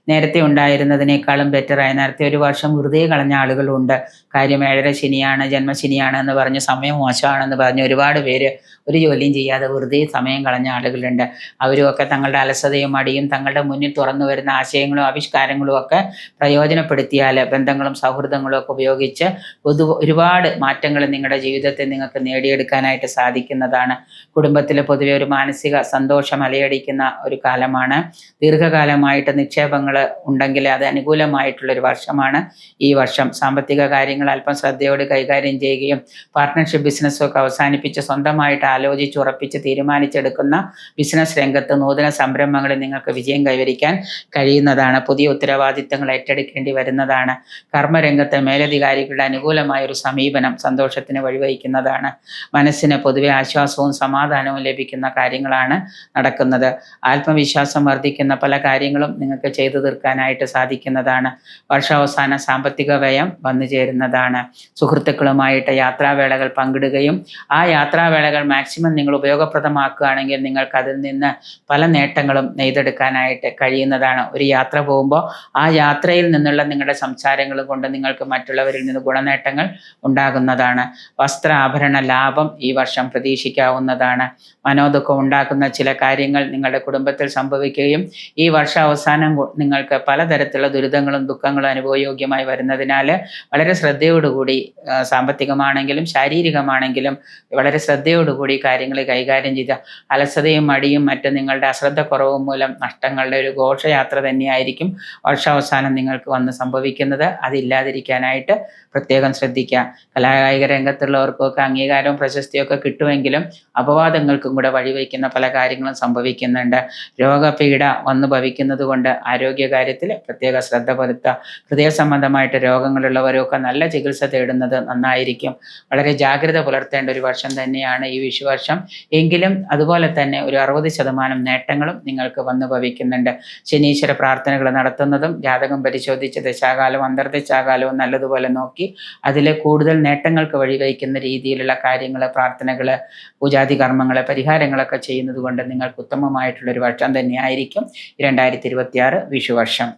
നേരത്തെ ഉണ്ടായിരുന്നതിനേക്കാളും ബെറ്ററായി. നേരത്തെ ഒരു വർഷം വെറുതെ കളഞ്ഞ ആളുകളുണ്ട്. കാര്യം 7ര ശനിയാണ്, ജന്മശനിയാണ് എന്ന് പറഞ്ഞ് സമയം മോശമാണെന്ന് പറഞ്ഞ് ഒരുപാട് പേര് ഒരു ജോലിയും ചെയ്യാതെ വെറുതെ സമയം കളഞ്ഞ ആളുകളുണ്ട്. അവരുമൊക്കെ തങ്ങളുടെ അലസതയും മടിയും തങ്ങളുടെ മുന്നിൽ തുറന്നു വരുന്ന ആശയങ്ങളും ആവിഷ്കാരങ്ങളും ഒക്കെ പ്രയോജനപ്പെടുത്തിയാൽ ബന്ധങ്ങളും സൗഹൃദങ്ങളും ഒക്കെ ഉപയോഗിച്ച് ഒരുപാട് മാറ്റങ്ങൾ നിങ്ങളുടെ ജീവിതത്തിൽ നിങ്ങൾക്ക് നേടിയെടുക്കാനായിട്ട് സാധിക്കുന്നതാണ്. കുടുംബത്തിൽ പൊതുവെ ഒരു മാനസിക സന്തോഷം അലയടിക്കുന്ന ഒരു കാലമാണ്. ദീർഘകാലമായിട്ട് നിക്ഷേപങ്ങൾ ഉണ്ടെങ്കിൽ അത് അനുകൂലമായിട്ടുള്ളൊരു വർഷമാണ് ഈ വർഷം. സാമ്പത്തിക കാര്യങ്ങൾ അല്പം ശ്രദ്ധയോട് കൈകാര്യം ചെയ്യുകയും പാർട്ട്ണർഷിപ്പ് ബിസിനസ്സൊക്കെ അവസാനിപ്പിച്ച് സ്വന്തമായിട്ട് ആലോചിച്ച് ഉറപ്പിച്ച് തീരുമാനിച്ചെടുക്കുന്ന ബിസിനസ് രംഗത്ത് നൂതന സംരംഭങ്ങളിൽ നിങ്ങൾക്ക് വിജയം കൈവരിക്കാൻ കഴിയുന്നതാണ്. പുതിയ ഉത്തരവാദിത്തങ്ങൾ ഏറ്റെടുക്കേണ്ടി വരുന്നതാണ്. കർമ്മരംഗത്ത് മേലധികാരികളുടെ അനുകൂലമായ ഒരു സമീപനം സന്തോഷത്തിന് വഴിവഹിക്കുന്നതാണ്. മനസ്സിന് പൊതുവെ ആശ്വാസവും സമാധാനവും ലഭിക്കുന്ന കാര്യങ്ങളാണ് നടക്കുന്നത്. ആത്മവിശ്വാസം വർദ്ധിക്കുന്ന പല കാര്യങ്ങളും നിങ്ങൾക്ക് ചെയ്തു തീർക്കാനായിട്ട് സാധിക്കുന്നതാണ്. വർഷാവസാന സാമ്പത്തിക വ്യയം വന്നു ചേരുന്നതാണ്. സുഹൃത്തുക്കളുമായിട്ട് യാത്രാവേളകൾ പങ്കിടുകയും ആ യാത്രാവേളകൾ മാക്സിമം നിങ്ങൾ ഉപയോഗപ്രദമാക്കുകയാണെങ്കിൽ നിങ്ങൾക്ക് അതിൽ നിന്ന് പല നേട്ടങ്ങളും നെയ്തെടുക്കാനായിട്ട് കഴിയുന്നതാണ്. ഒരു യാത്ര പോകുമ്പോൾ ആ യാത്രയിൽ നിന്നുള്ള നിങ്ങളുടെ സംസാരങ്ങൾ കൊണ്ട് നിങ്ങൾക്ക് മറ്റുള്ളവരിൽ നിന്ന് ഗുണനേട്ടങ്ങൾ ഉണ്ടാകുന്നതാണ്. വസ്ത്ര ആഭരണ ലാഭം ഈ വർഷം പ്രതീക്ഷിക്കാവുന്നതാണ്. മനോദുഃഖം ഉണ്ടാക്കുന്ന ചില കാര്യങ്ങൾ നിങ്ങളുടെ കുടുംബത്തിൽ സംഭവിക്കുകയും ഈ വർഷാവസാനം നിങ്ങൾക്ക് പലതരത്തിലുള്ള ദുരിതങ്ങളും ദുഃഖങ്ങളും അനുഭവയോഗ്യമായി വരുന്നതിനാൽ വളരെ ശ്രദ്ധയോടുകൂടി സാമ്പത്തികമാണെങ്കിലും ശാരീരികമാണെങ്കിലും വളരെ ശ്രദ്ധയോടുകൂടി കാര്യങ്ങൾ കൈകാര്യം ചെയ്ത അലസതയും മടിയും മറ്റ് നിങ്ങളുടെ അശ്രദ്ധക്കുറവും മൂലം നഷ്ടങ്ങളുടെ ഒരു ഘോഷയാത്ര തന്നെയായിരിക്കും വർഷാവസാനം നിങ്ങൾക്ക് വന്ന് സംഭവിക്കുന്നത്. അതില്ലാതിരിക്കാനായിട്ട് പ്രത്യേകം ശ്രദ്ധിക്കുക. കലാകായിക രംഗത്തുള്ളവർക്കൊക്കെ അംഗീകാരവും പ്രശസ്തിയൊക്കെ കിട്ടുമെങ്കിലും അപവാദങ്ങൾക്കും കൂടെ വഴിവെക്കുന്ന പല കാര്യങ്ങളും സംഭവിക്കുന്നുണ്ട്. രോഗപീഠ വന്നു ഭവിക്കുന്നത് കൊണ്ട് ആരോഗ്യകാര്യത്തിൽ പ്രത്യേക ശ്രദ്ധ പുലർത്തുക. ഹൃദയ സംബന്ധമായിട്ട് രോഗങ്ങളുള്ളവരൊക്കെ നല്ല ചികിത്സ തേടുന്നത് നന്നായിരിക്കും. വളരെ ജാഗ്രത പുലർത്തേണ്ട ഒരു വർഷം തന്നെയാണ് ഈ വിഷുവർഷം. എങ്കിലും അതുപോലെ തന്നെ ഒരു 60% നേട്ടങ്ങളും നിങ്ങൾക്ക് വന്നു ഭവിക്കുന്നുണ്ട്. ശനീശ്വര പ്രാർത്ഥനകൾ നടത്തുന്നതും ജാതകം പരിശോധിച്ച് ദശാകാലവും അന്തർദശാകാലവും നല്ലതുപോലെ നോക്കി അതിൽ കൂടുതൽ നേട്ടങ്ങൾക്ക് വഴിവെക്കുന്ന രീതിയിലുള്ള കാര്യങ്ങൾ, പ്രാർത്ഥനകൾ, പൂജാതി കർമ്മങ്ങൾ, പരിഹാരങ്ങളൊക്കെ ചെയ്യുന്നത് കൊണ്ട് നിങ്ങൾക്ക് ഉത്തമമായിട്ടുള്ളൊരു വർഷം തന്നെയായിരിക്കും 2026 വിഷുവർഷം.